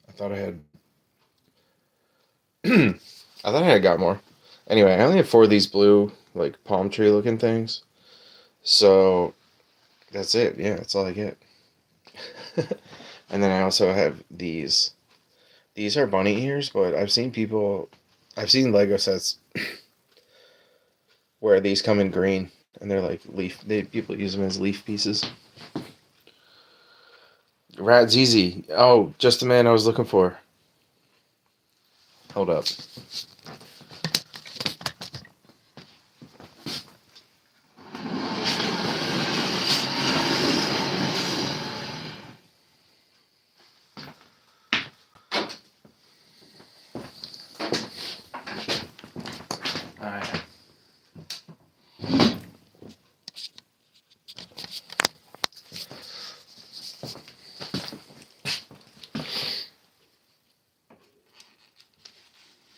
I thought I had, I thought I had got more. Anyway, I only have 4 of these blue like palm tree looking things. So that's it. Yeah, that's all I get. And then I also have these. These are bunny ears, but I've seen Lego sets where these come in green, and they're like people use them as leaf pieces. Rat ZZ. Oh, just the man I was looking for. Hold up.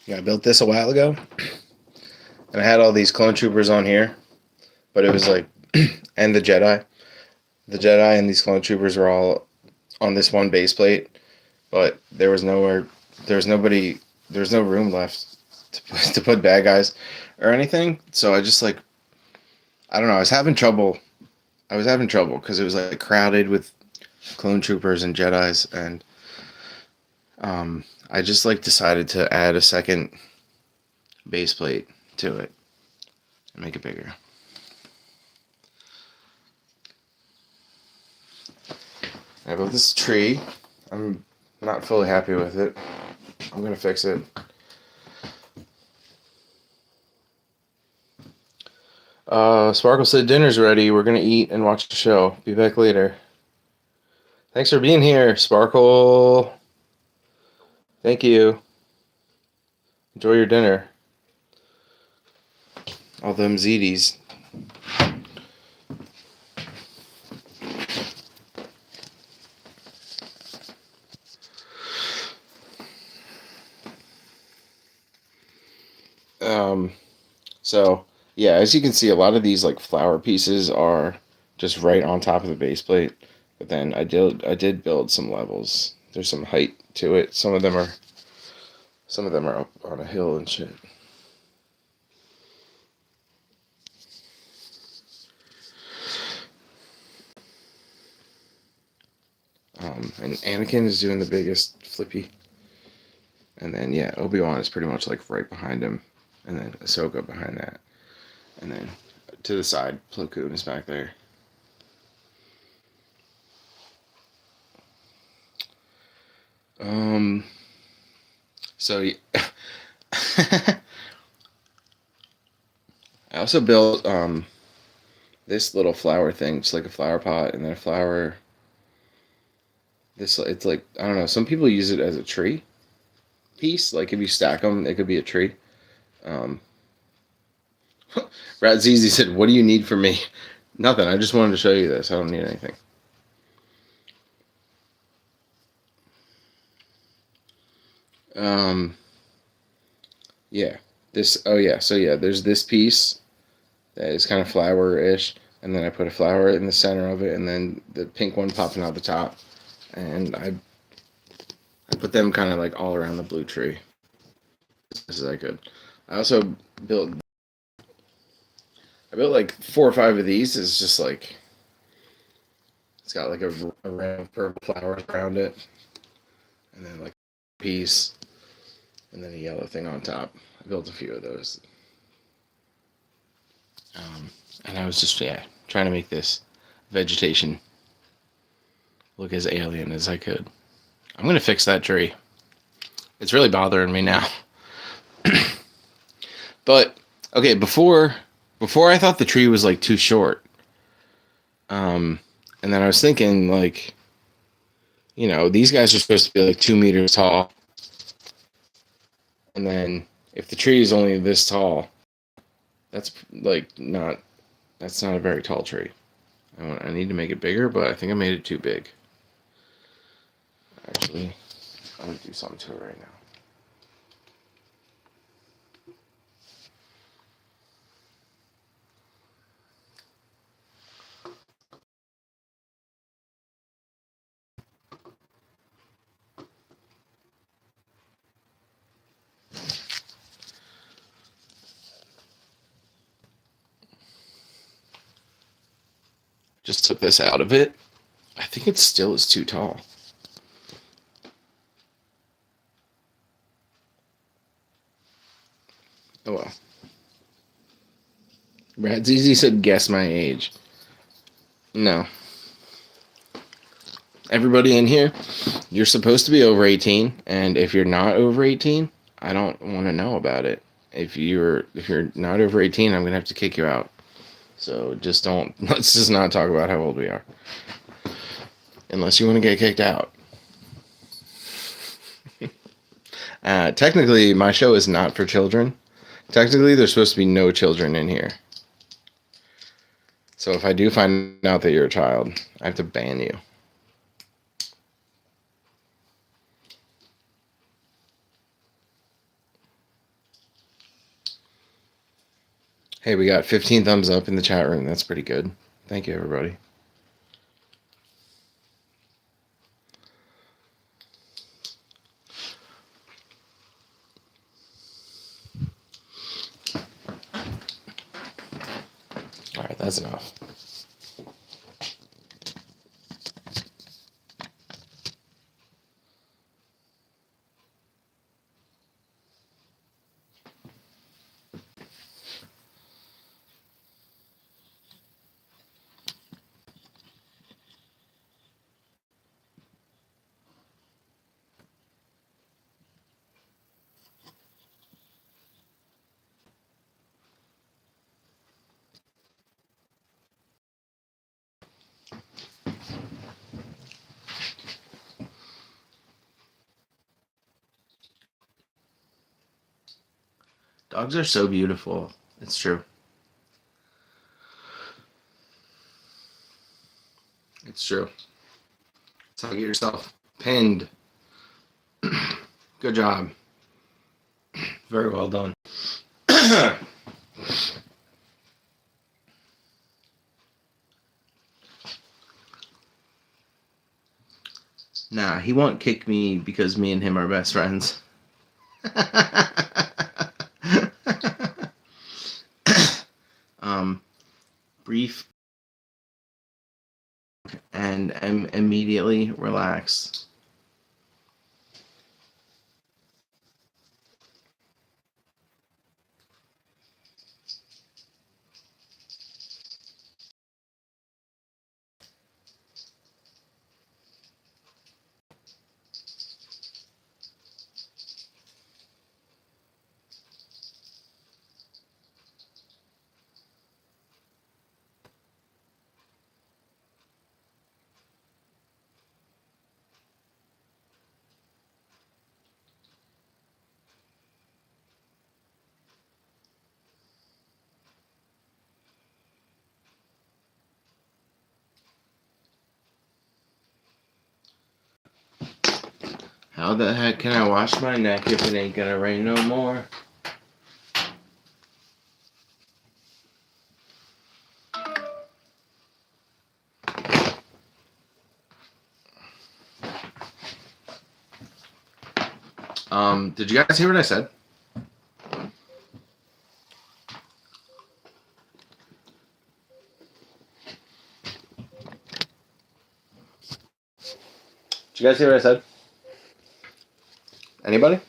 Yeah, I built this a while ago, and I had all these clone troopers on here, but it was like, and the Jedi and these clone troopers were all on this one base plate, but there was no room left to put bad guys or anything. So I just like, I don't know. I was having trouble because it was like crowded with clone troopers and Jedis, and I just like decided to add a second base plate to it and make it bigger. I built this tree. I'm not fully happy with it. I'm gonna fix it. Sparkle said dinner's ready. We're gonna eat and watch the show. Be back later. Thanks for being here, Sparkle. Thank you. Enjoy your dinner. All them ZDs. So yeah, as you can see, a lot of these like flower pieces are just right on top of the base plate. But then I did build some levels. There's some height to it. Some of them are up on a hill and shit. And Anakin is doing the biggest flippy. And then, yeah, Obi-Wan is pretty much like right behind him. And then Ahsoka behind that. And then to the side, Plo Koon is back there. So I also built this little flower thing, just like a flower pot, and then a flower. It's like, I don't know. Some people use it as a tree piece. Like if you stack them, it could be a tree. Rat ZZ said, "What do you need from me?" Nothing. I just wanted to show you this. I don't need anything. Yeah. This. Oh yeah. So yeah, there's this piece that is kind of flower-ish, and then I put a flower in the center of it, and then the pink one popping out the top, and I put them kind of like all around the blue tree. As I could. I also built. I built like 4 or 5 of these. It's just like it's got like a ring of purple flowers around it, and then like a piece, and then a yellow thing on top. I built a few of those. And I was just trying to make this vegetation look as alien as I could. I'm gonna fix that tree. It's really bothering me now. But okay, before I thought the tree was like too short. And then I was thinking like, you know, these guys are supposed to be like 2 meters tall. And then if the tree is only this tall, that's not a very tall tree. I need to make it bigger, but I think I made it too big. Actually, I'm gonna do something to it right now. Just took this out of it. I think it still is too tall. Oh well. Brad ZZ said, "Guess my age." No. Everybody in here, you're supposed to be over 18, and if you're not over 18, I don't want to know about it. If you're not over 18, I'm gonna have to kick you out. So just don't. Let's just not talk about how old we are, unless you want to get kicked out. Technically, my show is not for children. Technically, there's supposed to be no children in here. So if I do find out that you're a child, I have to ban you. Hey, we got 15 thumbs up in the chat room. That's pretty good. Thank you, everybody. All right, that's enough. Dogs are so beautiful. It's true. It's true. So get yourself pinned. Good job. Very well done. Nah, he won't kick me because me and him are best friends. Brief and immediately relax. How the heck can I wash my neck if it ain't gonna rain no more? Did you guys hear what I said? Did you guys hear what I said? Anybody?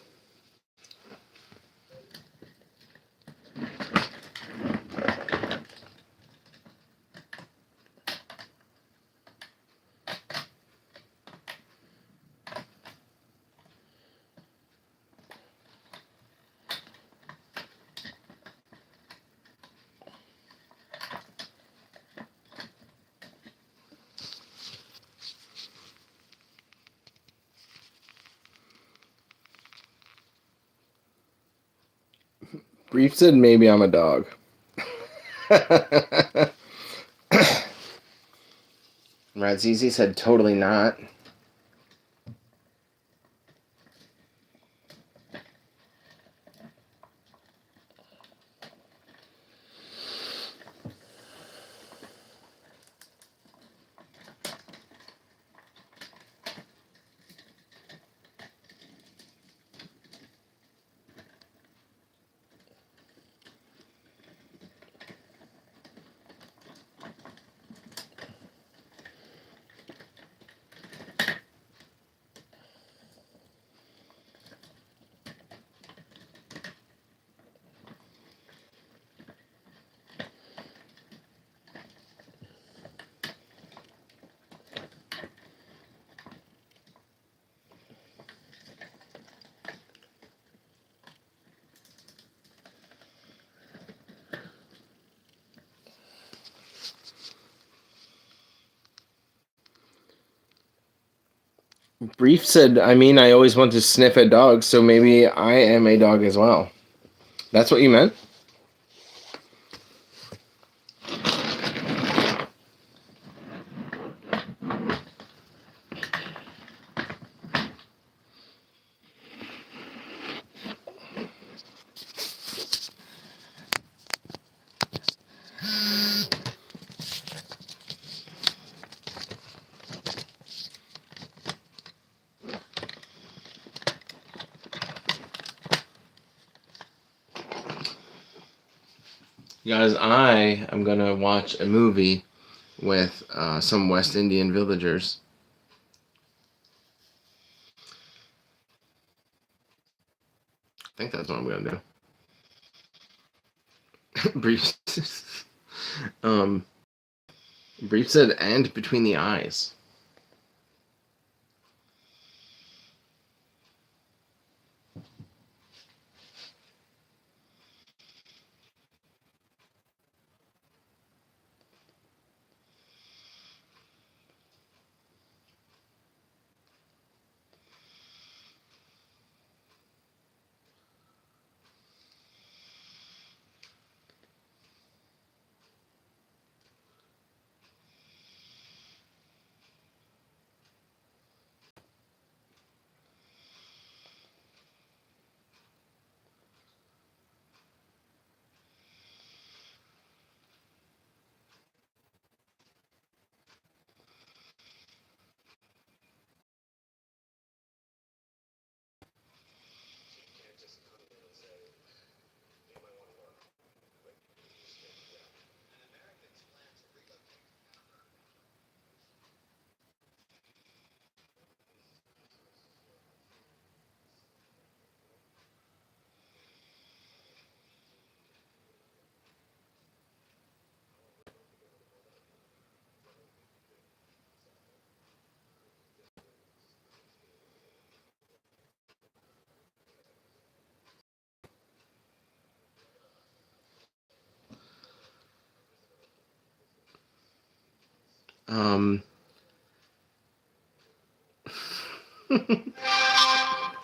Brief said maybe I'm a dog. Radzizi said totally not. Brief said, I mean, I always want to sniff at dogs, so maybe I am a dog as well. That's what you meant? Guys, I am going to watch a movie with some West Indian villagers. I think that's what I'm going to do. Brief, Brief said, and between the eyes.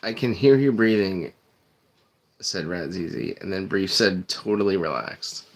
I can hear you breathing, said Rat ZZ, and then Brief said, totally relaxed.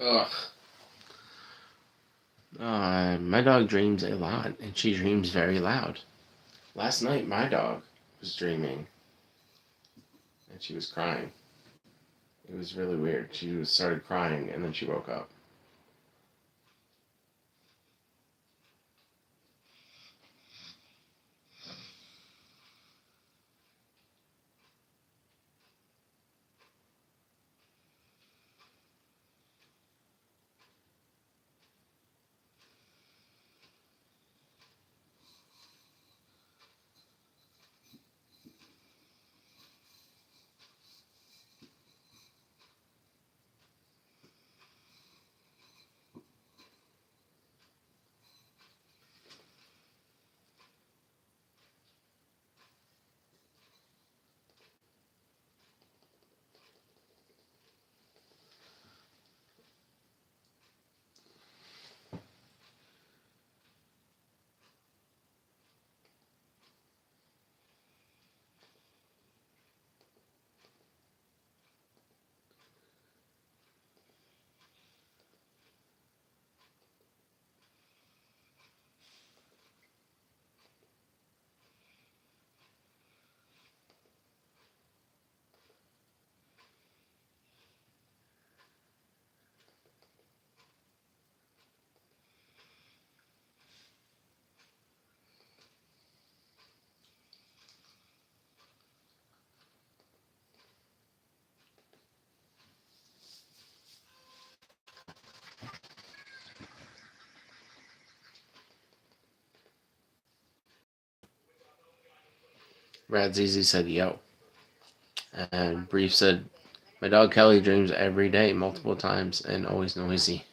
Ugh. My dog dreams a lot, and she dreams very loud. Last night, my dog was dreaming, and she was crying. It was really weird. She started crying, and then she woke up. Rad ZZ said, yo. And Brief said, my dog Kelly dreams every day, multiple times, and always noisy.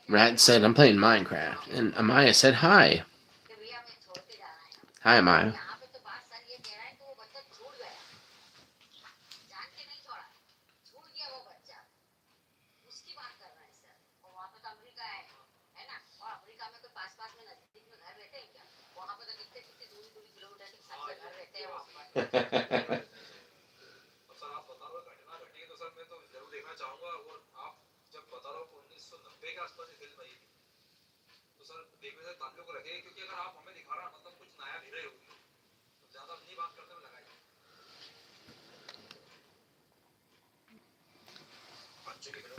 Rad said, I'm playing Minecraft. And Amaya said, hi. Hi, Amaya.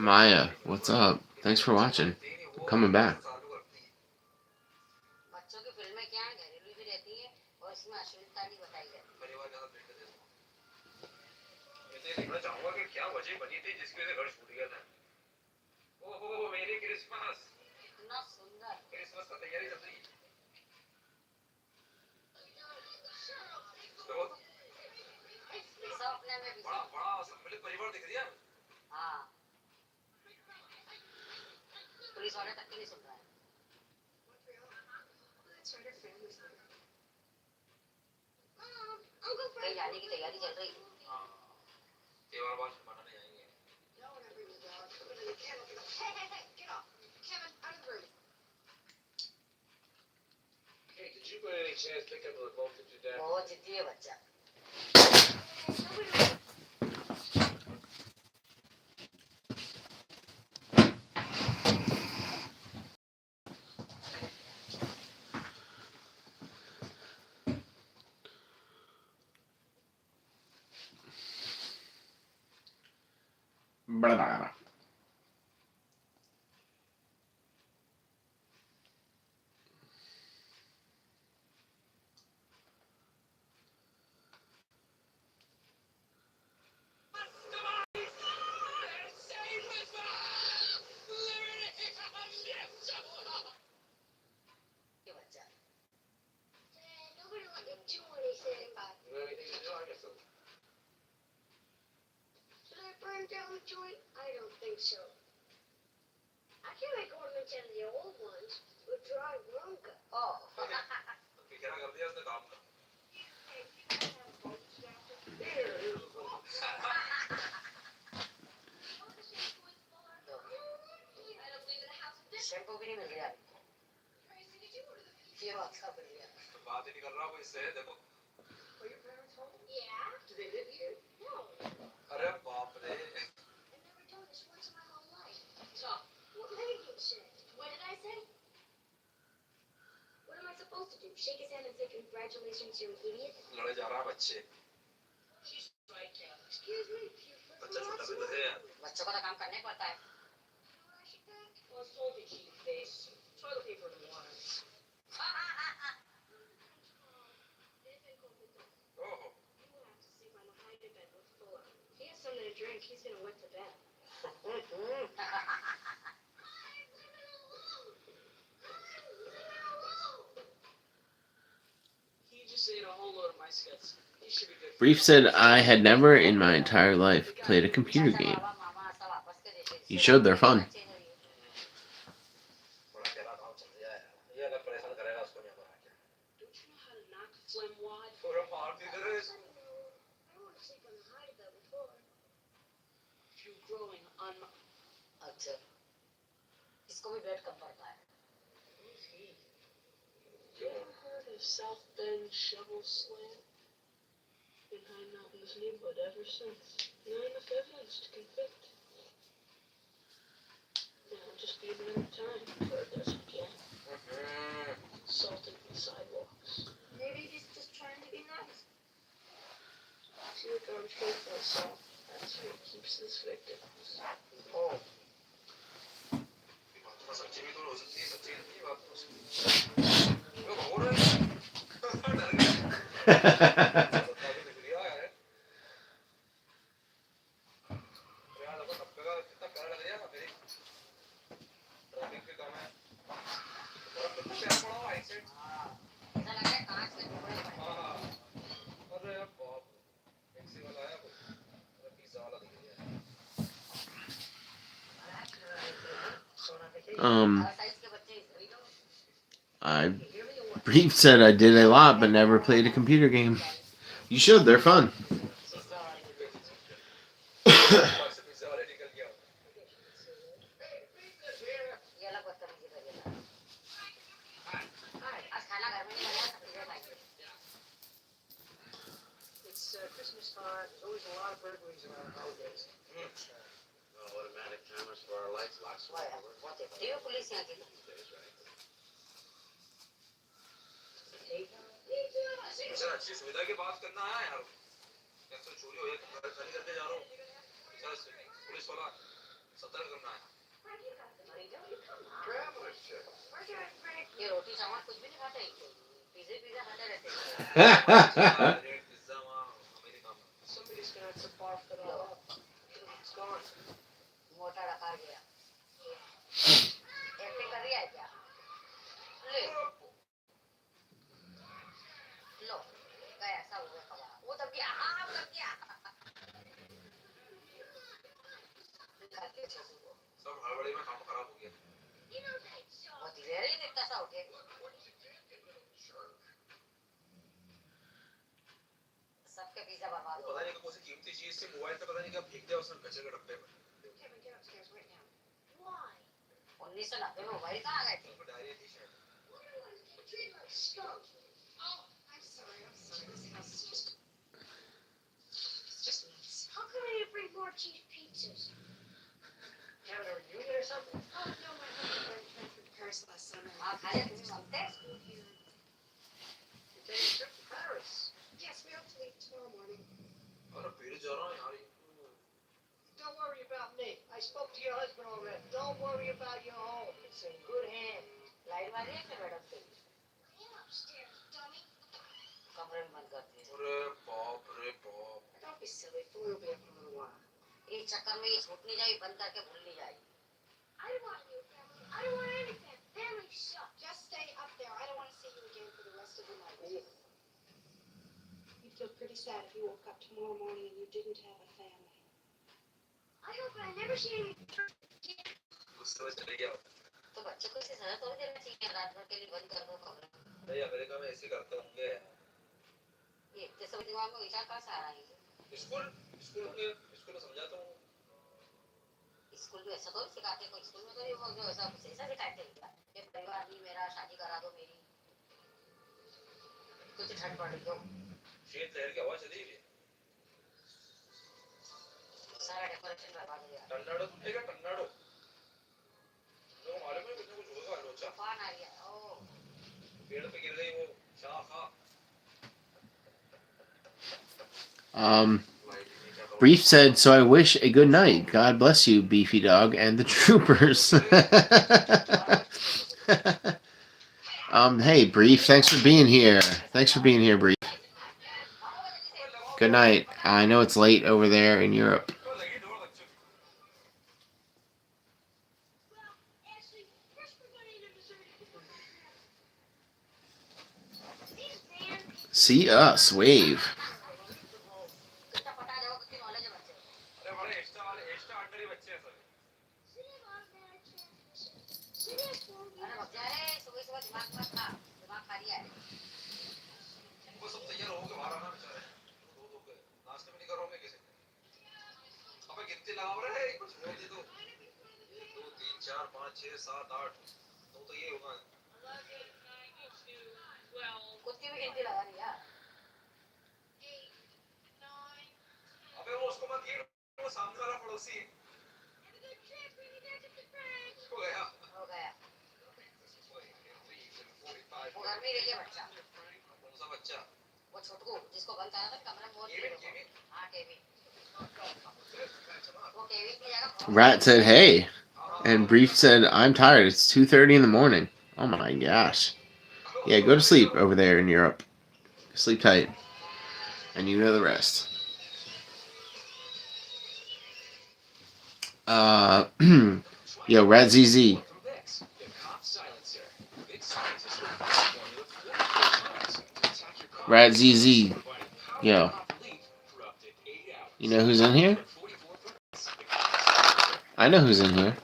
Maya, what's up? Thanks for watching. I'm coming back. Blah, blah, blah. Brief said I had never in my entire life played a computer game. You showed they're fun. South Bend shovel slam. Been hiding out in this neighborhood ever since. Not enough evidence to convict. Now just be a matter of time before it does it again. Assaulting the sidewalks. Maybe he's just trying to be nice. See the garbage can for assault. That's how he keeps his victims. Oh. Brief said I did a lot but never played a computer game. You should, they're fun. It's Christmas time. There's always a lot of burglaries around holidays. Automatic timers for our lights, locks. बेचारा अच्छी सुविधा की बात करना है यार या तो चोरी हो या घर खाली करके जा रहा हूँ बेचारा पुलिस वाला सतर्क करना है ये रोटी चावल कुछ भी नहीं खाते पिज्जा पिज्जा खाते रहते पिज्जा वहाँ अमेरिका में somebody's gonna have to barf it all up it's gone मोटा रखा गया एक्टिंग कर रही है क्या ले लो गया सब हो गया खबर वो तब क्या हाँ वो तब क्या सब हड़बड़ी में काम खराब हो गया वो धीरे धीरे देखता सा उठे सबके पिज्जा बर्बाद हो पता नहीं कौन सी कीमती चीज से मोबाइल पे पता नहीं क्या फेंक दिया उसने कचरे के डब्बे में 1990 में मोबाइल कहाँ गए थे डायरी थी शायद How come I didn't bring more cheese pizzas? Having a reunion or something? Oh no, my husband went to Paris last summer. You're taking a trip to Paris? Yes, we have to leave tomorrow morning. अरे पीड़े जा रहा है यार Don't worry about me. I spoke to your husband already. Don't worry about your home. It's in good hands. Light वाली है क्या madam से? Come upstairs, dummy. कमरे में बंद कर दिए. अरे बाप रे बाप Don't be silly. Fool will be up for a little while. एक चक्कर में ये छूट नहीं जाएगी बंद करके भूल नहीं जाएगी. I don't want you family. I don't want any family. Family sucks. Just stay up there. I don't want to see you again for the rest of the night. You'd feel pretty sad if you woke up tomorrow morning and you didn't have a family. I hope I never see any. गुस्से में चले गया तो बच्चे को इसे सजा थोड़ी देना चाहिए रात भर के लिए बंद कर दो कमरा नहीं अमेरिका में ऐसे करते होंगे ये जैसे दिमाग में विचार कहाँ से आ रहा है स्कूल स्कूल में समझाता हूँ स्कूल में ऐसा तो नहीं सिखाते कोई स्कूल में तो ये वो जो ऐसा सिखाते हैं ये परिवार भी मेरा शादी करा दो मेरी कुछ ठंड पड़ रही हो शीतलहर की हवा चली गई सारा डेकोरेशन बर्बाद हो गया टन्नाडो टूटेगा टन्नाडो लोग मालूम है कुछ ना कुछ होगा लोचा तूफान आ गया ओ पेड़ पे गिर गई वो शाखा Brief said, "So I wish a good night. God bless you, Beefy Dog, and the troopers." Hey, Brief, thanks for being here. Thanks for being here, Brief. Good night. I know it's late over there in Europe. See us, wave. Rat said, "Hey," and Brief said, "I'm tired. It's 2:30 in the morning." Oh my gosh. Yeah, go to sleep over there in Europe. Sleep tight. And you know the rest. Yo, Rat ZZ. Rat ZZ. Yo. You know who's in here? I know who's in here.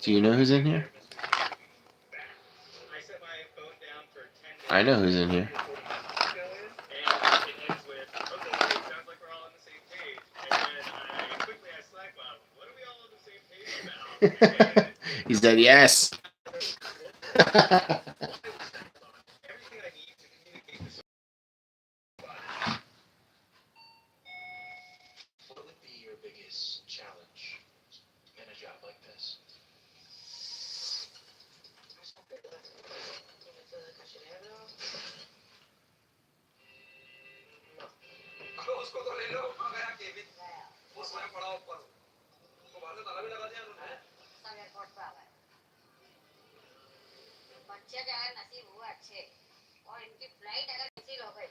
Do you know who's in here? I know who's in here. He said yes. What would be your biggest challenge in a job like this? उसको तो ले लो गया Kevin वो स्वयं पड़ा ऊपर तो बाहर से ताला भी लगा दिया उन्होंने सब एयरपोर्ट पे आ गए बच्चे के अगर नसीब हुए अच्छे और इनकी फ्लाइट अगर कैंसिल हो गई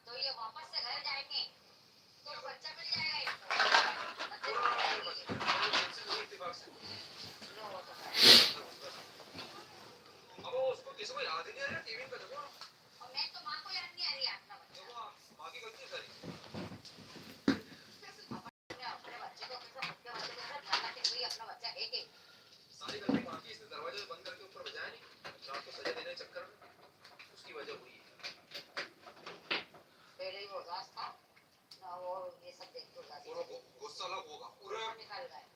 तो ये वापस से घर जाएंगे तो बच्चा मिल जाएगा अब उसको किसी को याद ही नहीं आ रहा टीवी पे देखो और मैं तो माँ को याद नहीं आ रही है अपना बच्चा देखो माँ की गलती सारी अपने बच्चे को कैसे बच्चे को ध्यान रखे कोई अपना बच्चा है कि सारी गलती माँ की इसने दरवाजे बंद करके ऊपर बजाया नहीं रात को सजा देने के चक्कर में उसकी वजह हुई है पहले ही वो उदास था ना वो ये सब देख के उदास पूरा गुस्सा लग होगा पूरा निकाल गए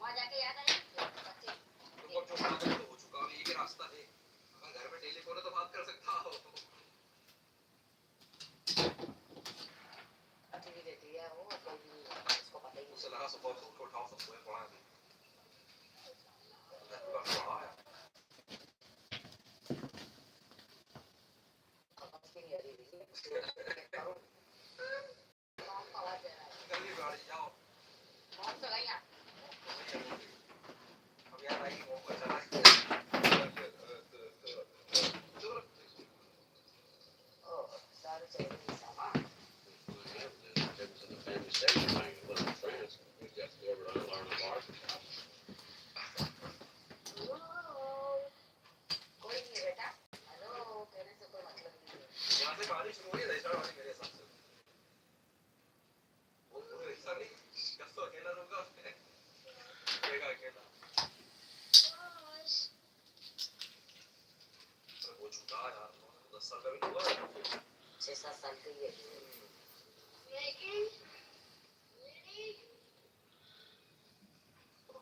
वहाँ जाके याद आई बच्चे तो जो बात है तो हो चुका है एक ही रास्ता है अगर घर में टेलीफोन है तो बात कर सकता हो टीवी देती है वो कोई भी उसको पता ही उसे लगा सुबह से उठो उठाओ सबको है पढ़ा नहीं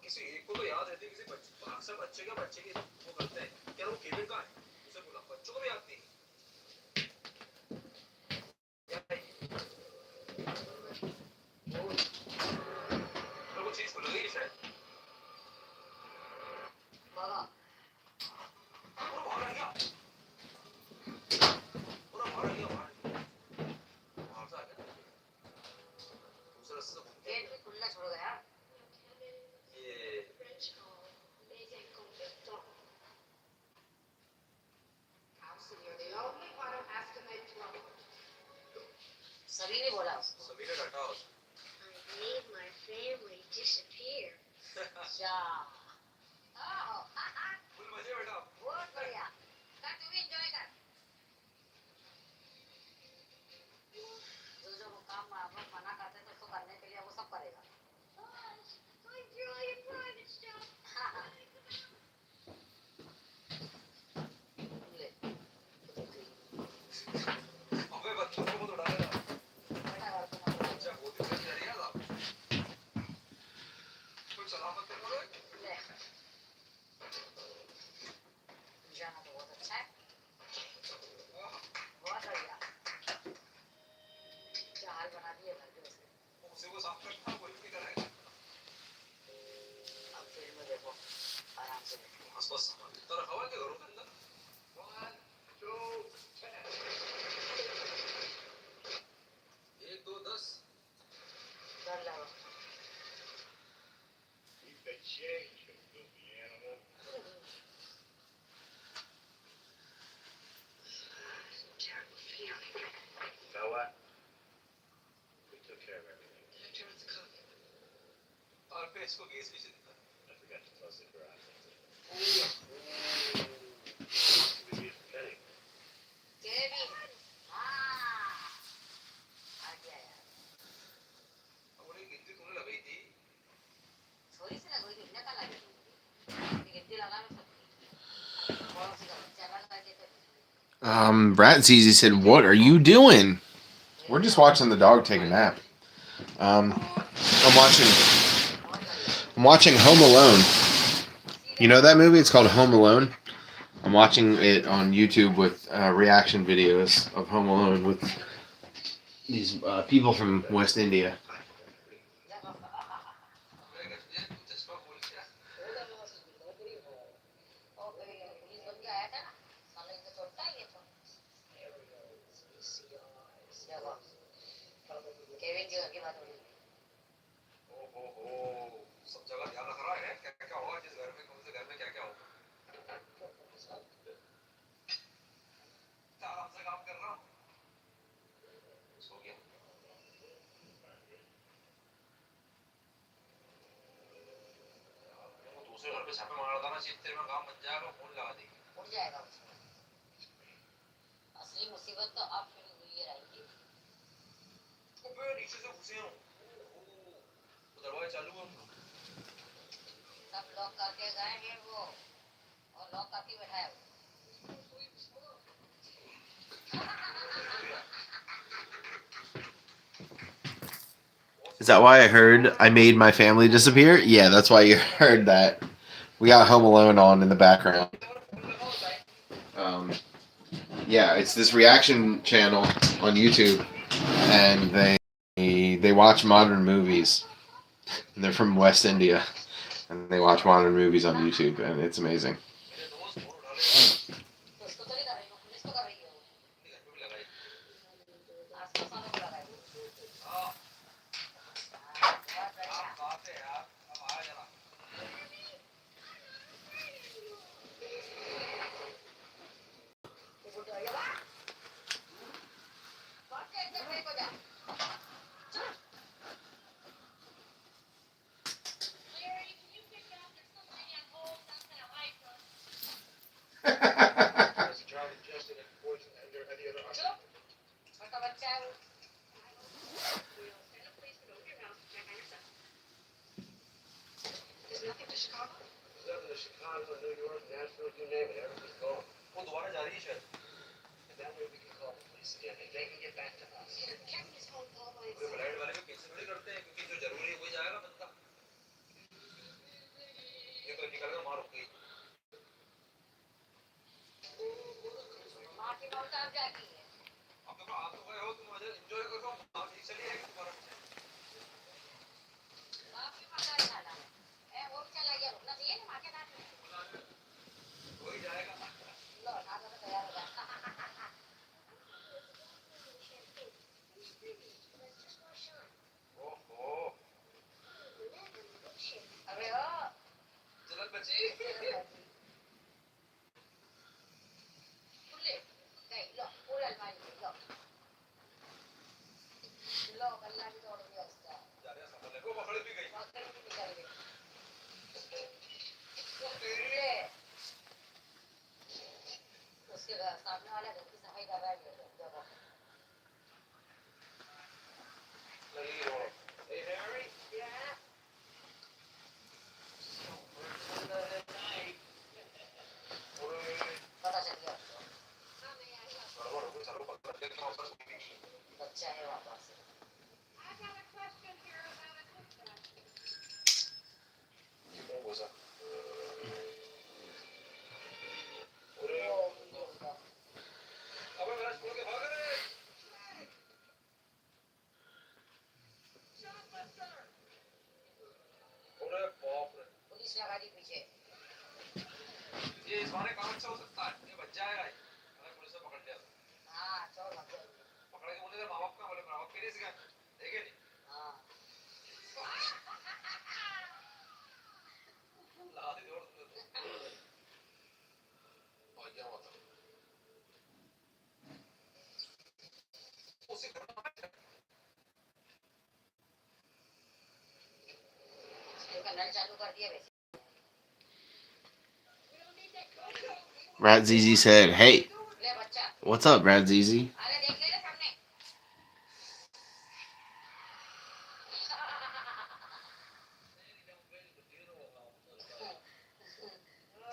किसी एक को तो याद रहती है किसी बच्चे के वो करते हैं क्या वो केविन का है उसे बोला बच्चों को भी याद नहीं वो चीज भूल गई शायद बाबा पूरा बाहर आ गया बाहर से आ गया दूसरे रास्ते से घूम के गेट भी खुला छोड़ गया ये सभी ने बोला उसको सभी ने डांटा I made my family disappear. अच्छा फुल मजे बेटा बहुत बढ़िया कर तू भी एंजॉय कर जो वो काम हम लोग मना करते थे उसको करने के लिए वो सब करेगा ले अबे बच्चों को तो डालेगा बेटा घर पे ना अच्छा वो दिन में जरिया था कोई सलामत कर बोले ले जाना तो बहुत अच्छा है बहुत बढ़िया क्या हाल बना दिए घर के उसके उसे वो साफ करता कोई भी करेगा अब फिल्म देखो आराम से देखो आसपास सामान इतना रखा हुआ है कि घरों के अंदर 1 2 10 डर लगा know what? We took care of everything. और पे इसको गैस भी देता I forgot to close the garage. Maybe it's kidding. Kevin हाँ आ गया यार अब उन्हें गिनती तूने लगाई थी थोड़ी सी लगोगी इतने का लगी गिनती लगा लो सबकी बहुत सी चला लगा के Brat Zizi said, "What are you doing?" We're just watching the dog take a nap. I'm watching Home Alone. You know that movie? It's called Home Alone. I'm watching it on YouTube with reaction videos of Home Alone with these people from West India. पे छापे मारा था ना seat तेरे में काम बन जाएगा फोन लगा देगी उड़ जाएगा उसमें। असली मुसीबत तो अब शुरू हुई है राइट। अबे नीचे से घुसे हूं वो दरवाजा चालू है सब लॉक करके गए हैं वो और लॉक करके बैठा है वो। Is that why I heard I made my family disappear? Yeah, that's why you heard that. We got Home Alone on in the background. Um, yeah, it's this reaction channel on YouTube, and they watch modern movies. And they're from West India, and they watch modern movies on YouTube, and it's amazing. उसको तो नहीं कर रही हूँ, police को कर रही है वो। घर पे भी लगाई आसपास वालों को लगाई। हां बहुत बढ़िया। आप बात है यार अब आ जरा वो तो आया बात के एकदम ब्रेक हो जा। As a child ingested and poisoned under any other चलो छोटा बच्चा है वो। There's nothing to Chicago. Nothing to Chicago, New York, Nashville, you name it, everything's gone. वो दोबारा जा रही है शायद And that way we can call the police again, and they can get back to us. Kevin is home all by पूरे himself. Flight वाले भी cancel थोड़ी करते हैं क्योंकि जो जरूरी है वही जाएगा बंदा ये तो निकल कर मार गई माँ की बहुत आप जाती है। अब तो आप तो गए हो तुम मजा एंजॉय करो आप ठीक चलिए तुम्हारा बाप की मजा ही ना डाले। वो भी चला गया रुकना चाहिए ना माँ के साथ में। वही जाएगा लो ना तो तैयार हो जा। ओहो अबे ओ जलन बची खुले गई लो पूरा अलमारी में लो लो गल्ला भी तोड़ दिया उसका। जा रहे हैं संभल ले वो पकड़ भी गई पकड़ भी निकल गई। ले उसके सामने वाला घर की सफाई कर रहा है ये देखो। लगी हो hey Harry Yeah. पता चल गया उसको। बराबर हो चलो पकड़ के क्या वापस भी बच्चा है वापस। what was that अबे मेरा छोड़ के भाग रे अरे बाप रे पुलिस लगा दी पीछे। ये इस बारे काम अच्छा हो सकता है ये बच जाएगा अगर पुलिस ने पकड़ लिया तो हाँ चोर भाग गए। पकड़ के बोले तेरे माँ बाप का बोले माँ बाप के लिए सिखा देखे नहीं हाँ ला दे और और क्या हुआ था उसी को इसका नल चालू कर दिया वैसे। Rat ZZ said, "Hey, ले बच्चा what's up, Rat ZZ?" अरे देख ले सामने।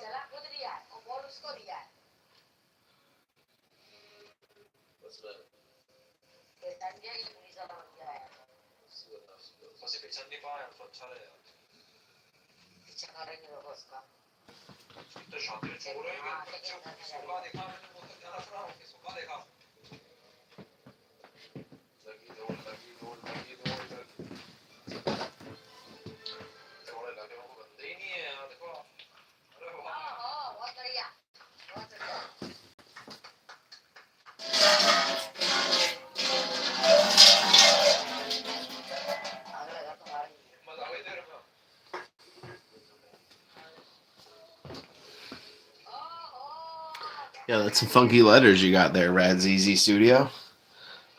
चला खुद दिया और बॉल उसको दिया। what's that ये संजय की पुलिस वाला बन गया है। फंसी पहचान नहीं पाया तो अच्छा रहे यार पीछे करेंगे लोग उसका। तो शादी में छोड़ रहे हैं बच्चों को सुबह देखा मैंने बहुत ज्यादा सुना कि सुबह देखा लगी दौड़ थोड़े लगे वो बंदे ही नहीं है यार देखो अरे वाह बहुत बढ़िया बहुत बढ़िया। अगला घर तुम्हारा ही है। मजा आवे तेरे में Yeah, that's some funky letters you got there, Rad ZZ Studio.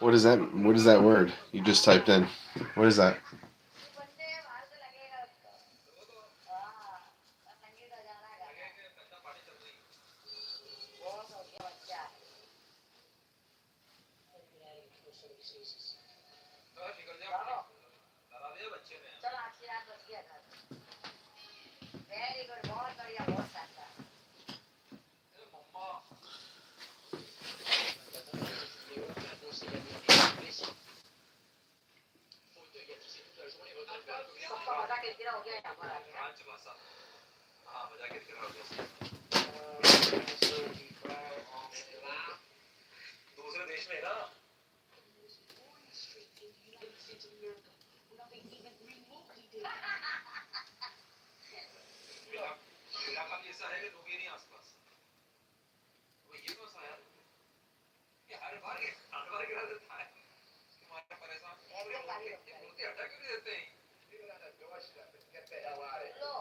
What is that? What is that word you just typed in? What is that? बंदे बाहर से लगेगा उसको। हाँ, संगीत फिकर जा लगा दिया बच्चे ने चलो आज की रात बच गया घर वेरी गुड बहुत बढ़िया बहुत शानदार मम्मा सबका मजा के तेरा हो गया यहाँ पर आ गया आज बसा हाँ मजा के दिख रहा है दूसरे देश में ना इलाका भी ऐसा है कि लोग ही नहीं आसपास वो ये कौन सा यार ये हर बार गिरा देता है तुम्हारे परेशान मूर्ति हटा क्यों नहीं देते हैं लो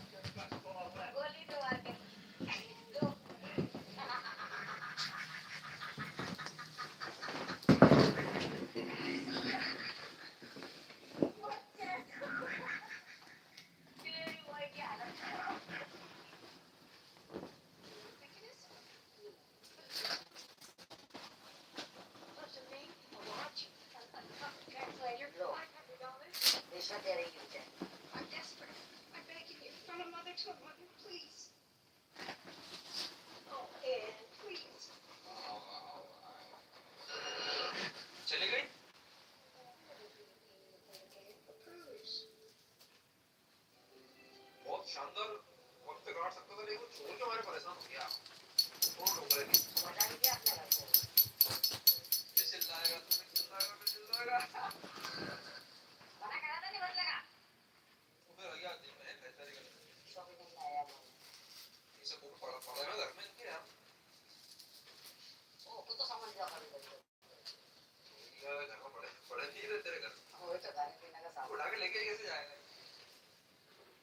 गोली दो आके दो तेरी वही की हालत खराब Translator, $500. रिश्वत दे रही मुझे I'm desperate. I'm begging you, from a mother to a mother, please. Oh, Anne, please. चले गई Bruce. बहुत शानदार वक्त पे काट सकता था लेकिन वो छोड़ के हमारे परेशान हो गया कौन लोग रहेंगे बता दीजिए अपने घर को फिर चिल्लाएगा तुम्हें चिल्लाएगा फिर चिल्लाएगा मना करा था नहीं बदलेगा वो फिर अगला दिन में कहता रहेगा शॉपिंग नहीं आया वो ये सब बुक पढ़ा पढ़ा है घर में इनके यार ओ कुछ तो सामान दिया खरीद कर ये घर में पड़े पड़े नहीं रहते तेरे घर वो तो खाने पीने का सामान उठा के लेके कैसे जाएगा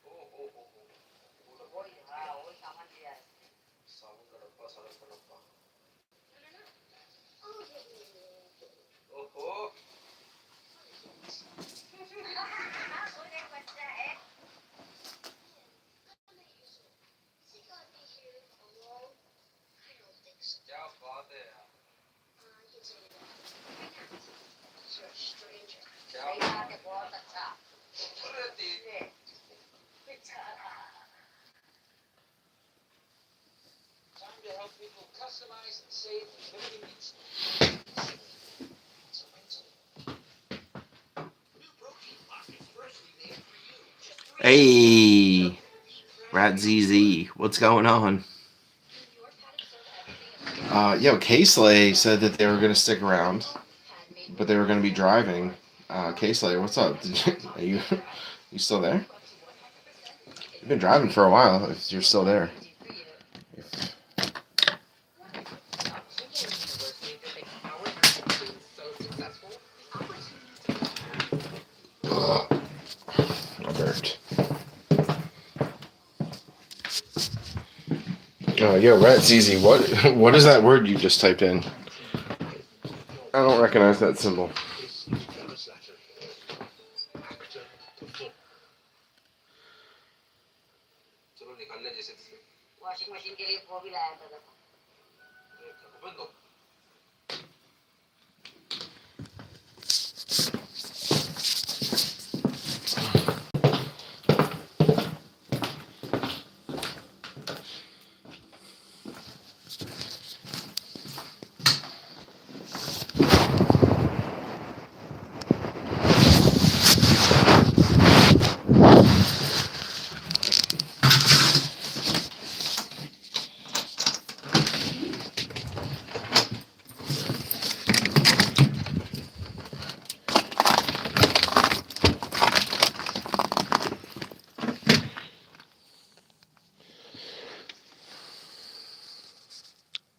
ओ वही हाँ वही सामान दिया है साबुन का डब्बा सरफ का डब्बा Oh, ओहो हाँ कोई एक बच्चा है Is he gonna be here alone? I don't think so. क्या बात है यार You can say that. I can't. You're a stranger. क्या सही बात है बहुत अच्छा रहती ये बेचारा Time to help people customize and save limited needs. So mental. New protein pocket freshly made for you. Just Hey, Rat ZZ, what's going on? Your padded soda, everything is Yo, K-Slay said that they were gonna stick around, handmade. but they were gonna be driving. K-Slay, what's up? Are you still there? You've been driving for a while. If you're still there. I burped. Yo, Rat ZZ, what is that word you just typed in? I don't recognize that symbol. चलो निकाल ले जैसे washing machine के लिए वो भी लाया था बंद हो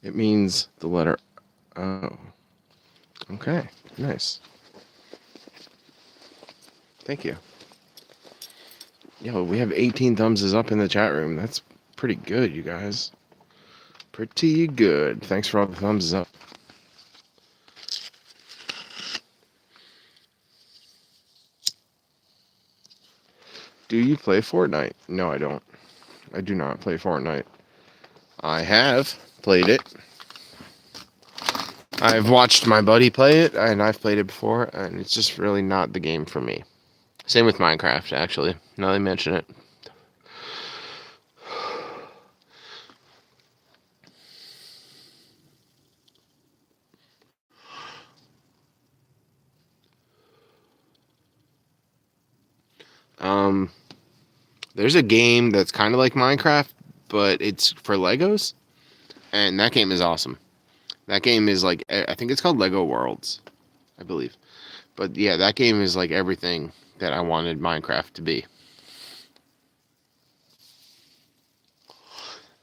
It means the letter O. Okay, nice. Thank you. Yo, we have 18 thumbs up in the chat room. That's pretty good, you guys. Pretty good. Thanks for all the thumbs up. Do you play Fortnite? No, I don't. I do not play Fortnite. I have played it. I've watched my buddy play it, and I've played it before, and it's just really not the game for me. Same with Minecraft, actually. Now they mention it. Um, there's a game that's kind of like Minecraft, but it's for Legos, and that game is awesome. That game is like, I think it's called Lego Worlds, I believe. But yeah, that game is like everything that I wanted Minecraft to be.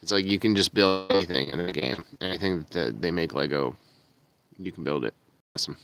It's like you can just build anything in the game. Anything that they make Lego, you can build it. Awesome.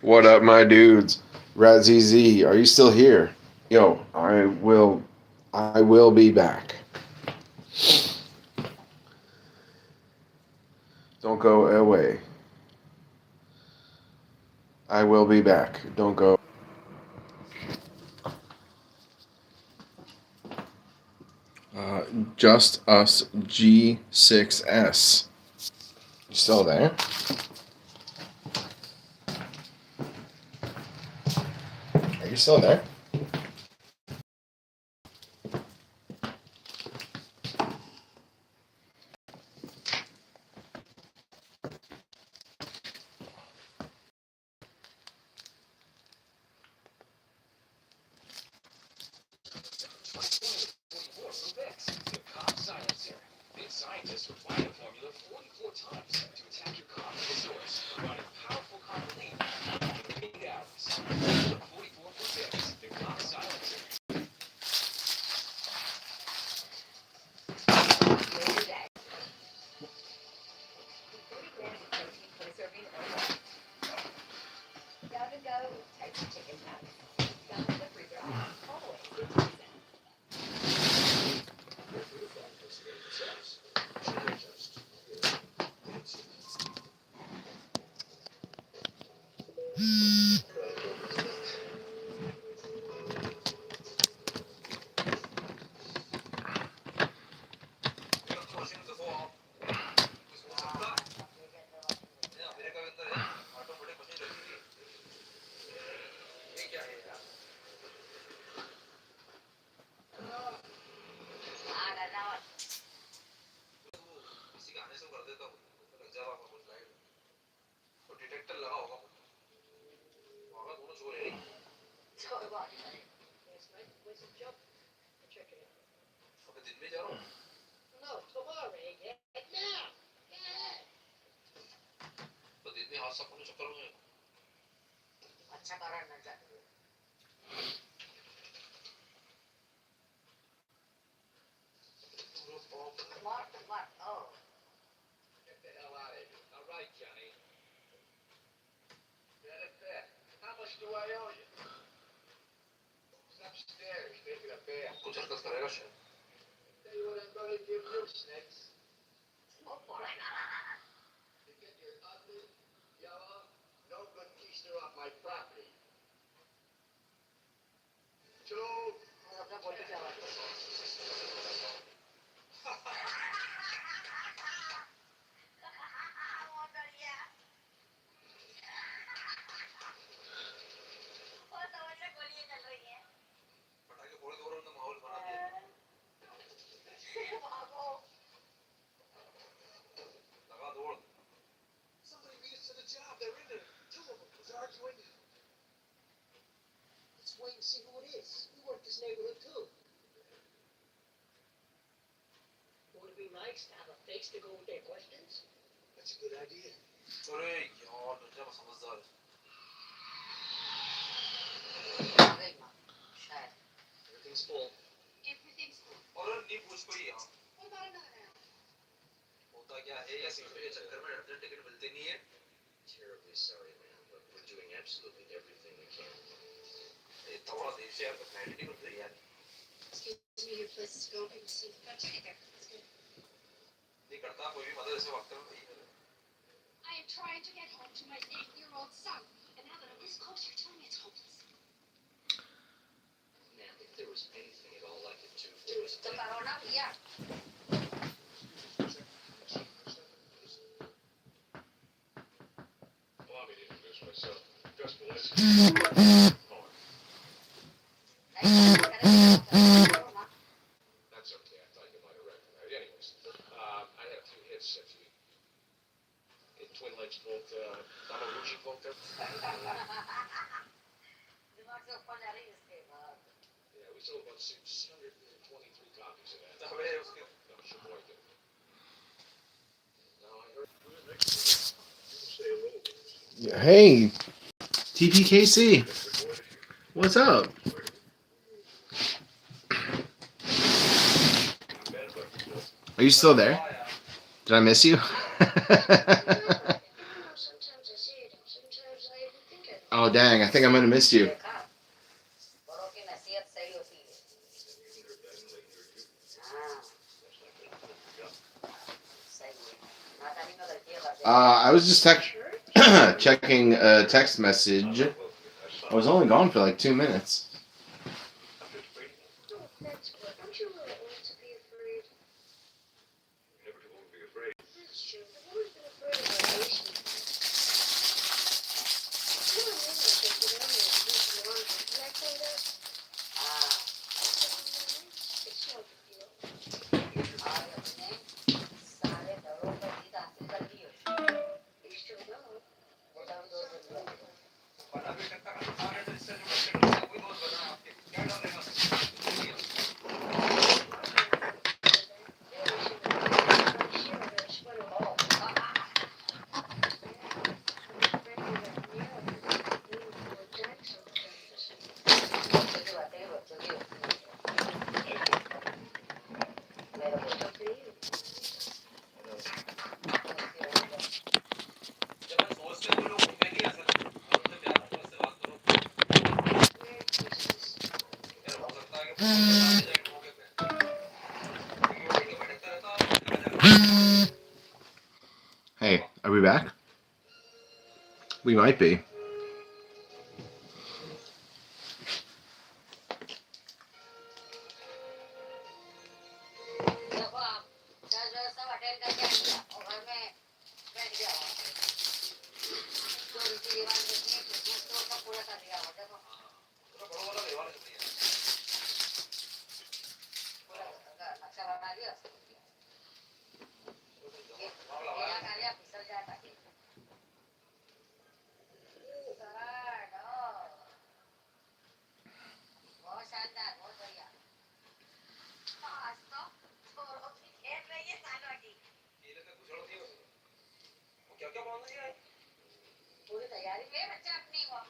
What up, my dudes? RatZZ, are you still here? Yo, I will be back. Don't go away. I will be back. Don't go. Uh, just us G6S. You still there? Are you still there? Scientists refined the formula 44 times to attack your car at the source, providing powerful car relief in 8 hours. 44 for fix, the car silencer. Get the hell out of here. All right, Johnny. Get it back. How much do I owe you? It's upstairs, taking a bath. Tell you what I'm gonna give you, snakes. To get your ugly, yellow, no good keister off my property. 2, see who it is. We work this neighborhood too. Would it be nice to have a face to go with their questions? That's a good idea. अरे यार रजा समझदार है Everything's full. और नहीं पूछ कोई यार होता क्या है ऐसे के चक्कर में अर्जेंट टिकट मिलते नहीं है Terribly sorry, man, but we're doing absolutely everything we can. ये थोड़ा देर से यार फ्लाइट टिकट मिल रही है Excuse me, your place is to go. Can you see the front ticket? It's good. नहीं करता कोई भी मदद ऐसे वक्त में I am trying to get home to my 8-year-old son, and now that I'm this close, you're telling me it's hopeless. Man, if there was anything at all I could do, Dude, it was the corona, yeah. Allow me to introduce myself. Gus Gillespie. That's okay. I thought you might have recognized. Anyways, I had a few hits if you. Twin Lakes both, Damaruji both there. Yeah, we sold about 623 copies of that. अबे उसके That was your boy did. Now I heard. Say hello. Hey, TPKC. What's up? Are you still there? Did I miss you? Sometimes I see it, and sometimes I even think it. Oh, dang. I think I might have missed you. I was just checking a text message. I was only gone for like 2 minutes. Oh, that's good. Aren't you a little old to be afraid? Never too old to be afraid. That's true. I've always been afraid of my basement. You know, I think that I'm going to do some laundry. Can I play that? It's no big deal. You still know. पर अभी तक का सारे तो इससे जो बच्चे कोई दोस्त बना आपके क्या डालेगा जब मैं सोचते हूँ लोग घूमने नहीं आ सकते उनसे प्यार मोहब्बत से बात करो फिर हो सकता है कि सामने जाके मौके पे क्योंकि वो भटकता रहता है Hey, are we back? We might be. पूरा बड़ा वाला व्यवहार करती है ये लेकर घुसड़ थी उसमें वो क्या क्या बोल रही है पूरी तैयारी में बच्चा अपनी हुआ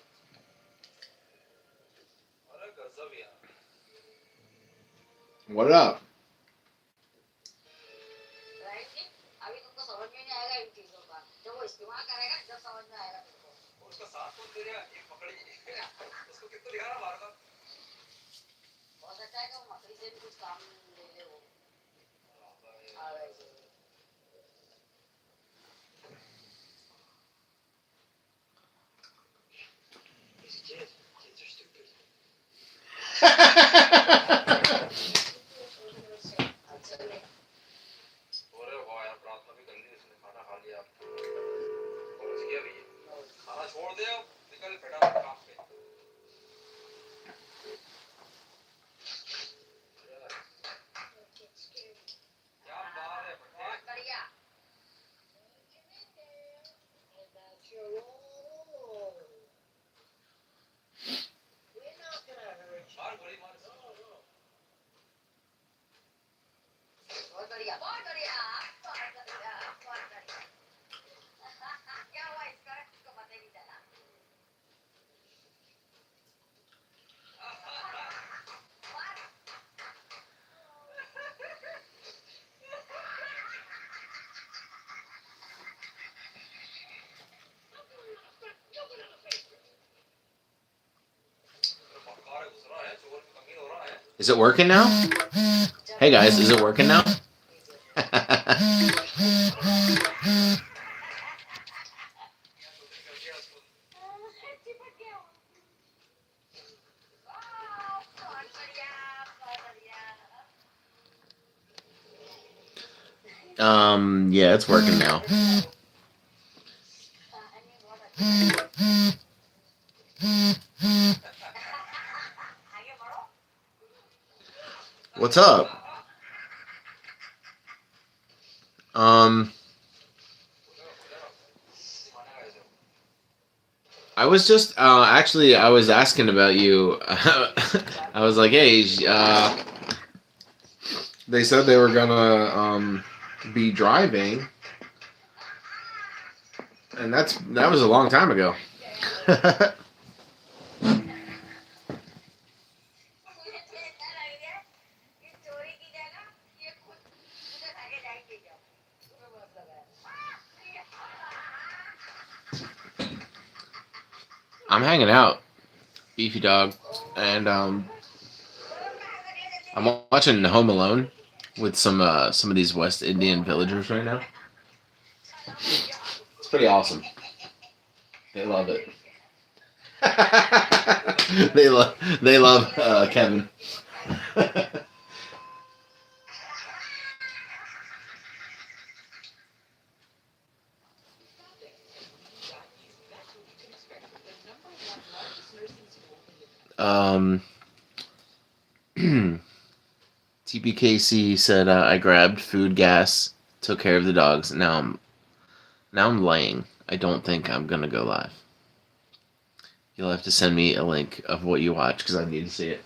अरे गजब यार What up? अभी तुमको समझ में नहीं आएगा इन चीजों का जब वो इस्तेमाल करेगा जब समझ में आएगा तुमको और उसका साथ कौन दे रहा है एक पकड़ी उसको कितना दिखा रहा बार बार हो सकता है कि वो मकड़ी से भी कुछ काम ले ले वो आ गए जी। He's a kid. Kids are stupid. अरे वाह यार प्रार्थना भी कर ली उसने खाना खा लिया और किया भी खाना छोड़ दे अब निकल फटाफट काम पे क्या बात है बढ़िया बहुत बढ़िया बहुत बढ़िया क्या हुआ इसका इसको पता ही नहीं चला Is it working now? Hey guys, is it working now? Yeah, it's working now. What's up? I was just actually I was asking about you. I was like, hey, they said they were gonna be driving, and that was a long time ago. I'm hanging out, Beefy Dog, and I'm watching Home Alone with some of these West Indian villagers right now. It's pretty awesome. They love it. they love Kevin. um, TPKC said I grabbed food, gas, took care of the dogs. Now I'm laying. I don't think I'm gonna go live. You'll have to send me a link of what you watch because I need to see it.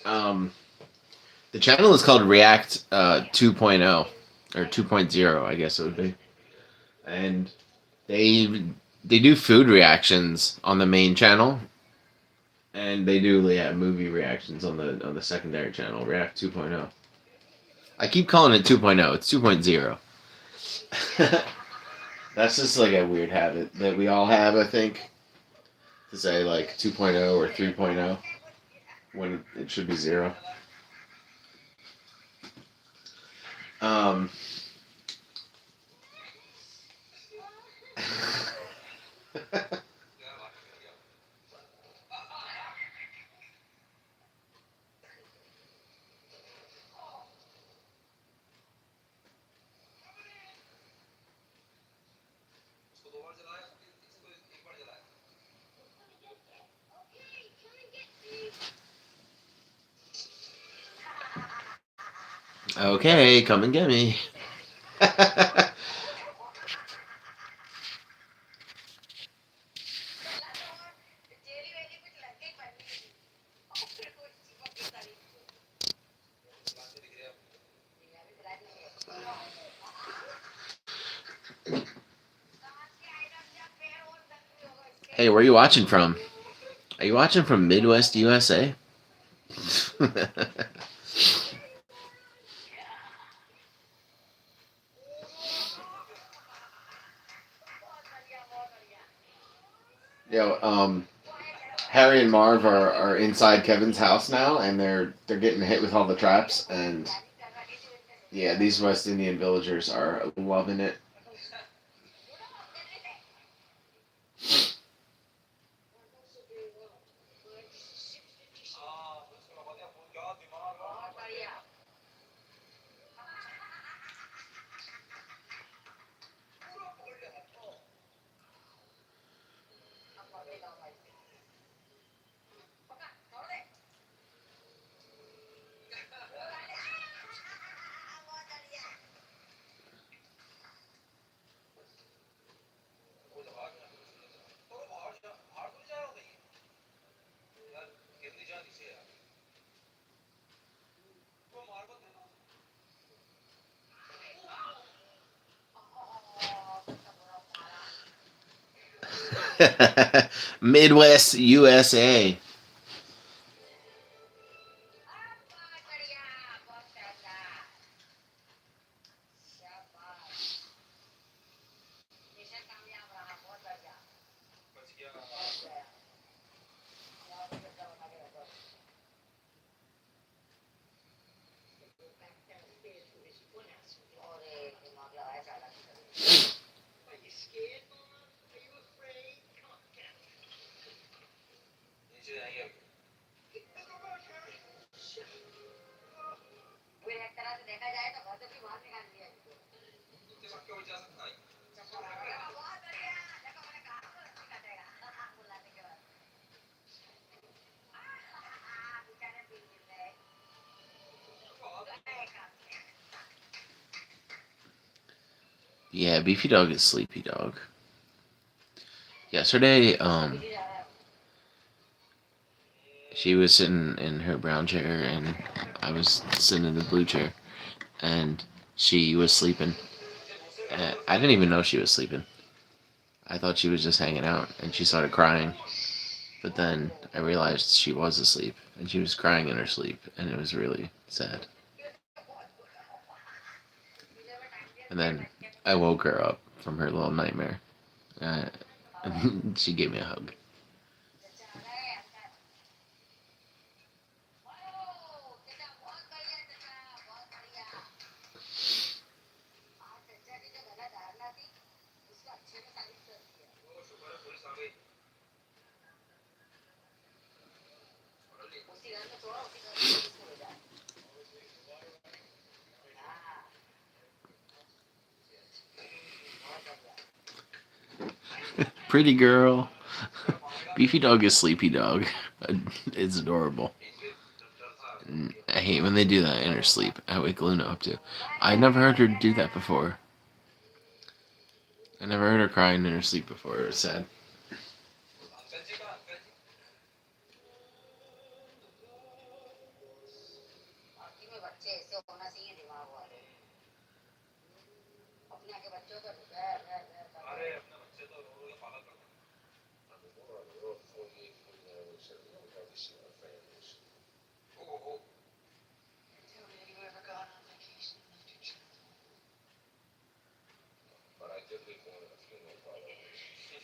The channel is called React 2.0 or 2.0, I guess it would be, and they do food reactions on the main channel, and they do movie reactions on the secondary channel, React 2.0. I keep calling it 2.0. It's 2.0. That's just like a weird habit that we all have, I think, to say like 2.0 or 3.0 when it should be 0. Um, okay, come and get me. Hey, where are you watching from? Are you watching from Midwest USA? Yo, Harry and Marv are inside Kevin's house now, and they're getting hit with all the traps, and yeah, these West Indian villagers are loving it. Midwest USA. Are you scared, Mama? Are you afraid? Come on, get up. Get the road, Harry. Yeah, Beefy Dog is Sleepy Dog. Yesterday, she was sitting in her brown chair and I was sitting in the blue chair, and she was sleeping. I didn't even know she was sleeping. I thought she was just hanging out, and she started crying. But then I realized she was asleep, and she was crying in her sleep, and it was really sad. And then I woke her up from her little nightmare. And she gave me a hug. Pretty girl. Beefy Dog is Sleepy Dog. It's adorable. And I hate when they do that in her sleep. I wake Luna up too. I never heard her do that before. I never heard her crying in her sleep before. It was sad. We're on the road 48, 49 weeks every year. We hardly see our families. But I did leave one in a funeral parlor. They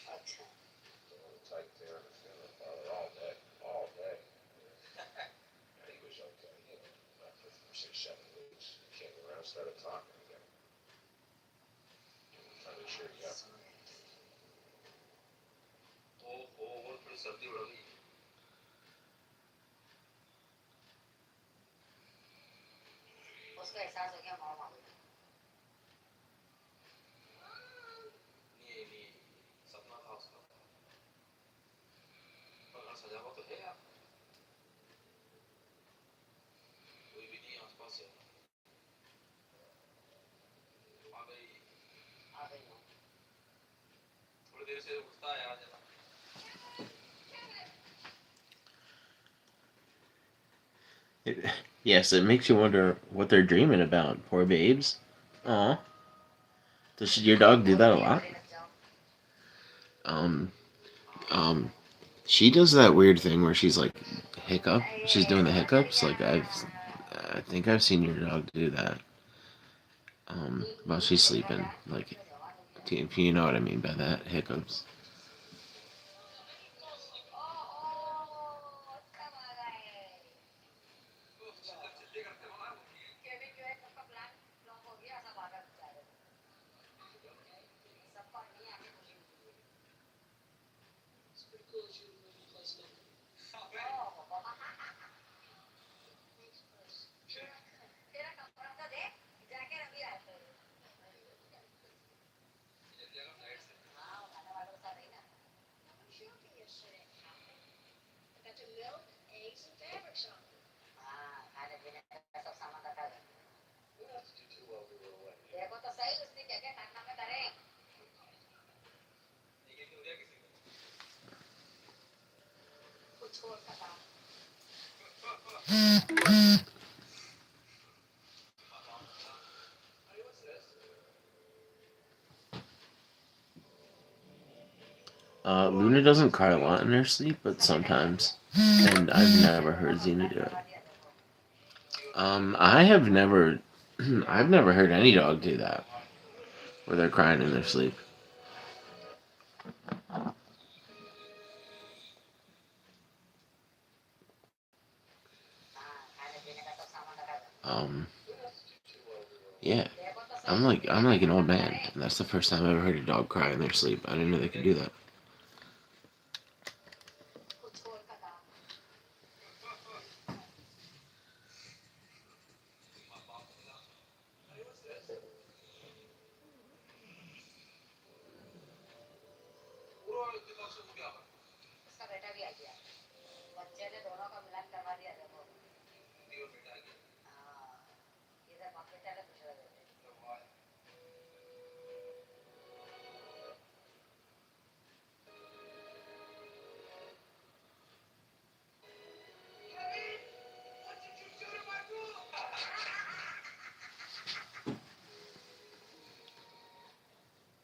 were tight there in the funeral parlor all day. All day. And he was okay, you know, not for 6, 7 weeks. He came around, started talking again. Trying to cheer you up. उसका एहसास हो गया मामा को। आ गई हूँ। Yes, it makes you wonder what they're dreaming about. Poor babes. Aw. Does your dog do that a lot? Um, um, she does that weird thing where she's like hiccup. She's doing the hiccups. Like I think I've seen your dog do that. While she's sleeping. Like, if you know what I mean by that, hiccups. Luna doesn't cry a lot in her sleep, but sometimes. And I've never heard Xena do it. I have never, I've never heard any dog do that, where they're crying in their sleep. Yeah, I'm like an old man, and that's the first time I ever heard a dog cry in their sleep. I didn't know they could do that. पूरा दिमाग से उठ गया उसका बेटा भी आ गया, बच्चे ने दोनों का मिलान करवा दिया देखो। दियो बेटा आ गया हाँ, इधर बाप बेटा ने पूछ रहे थे। तो वाह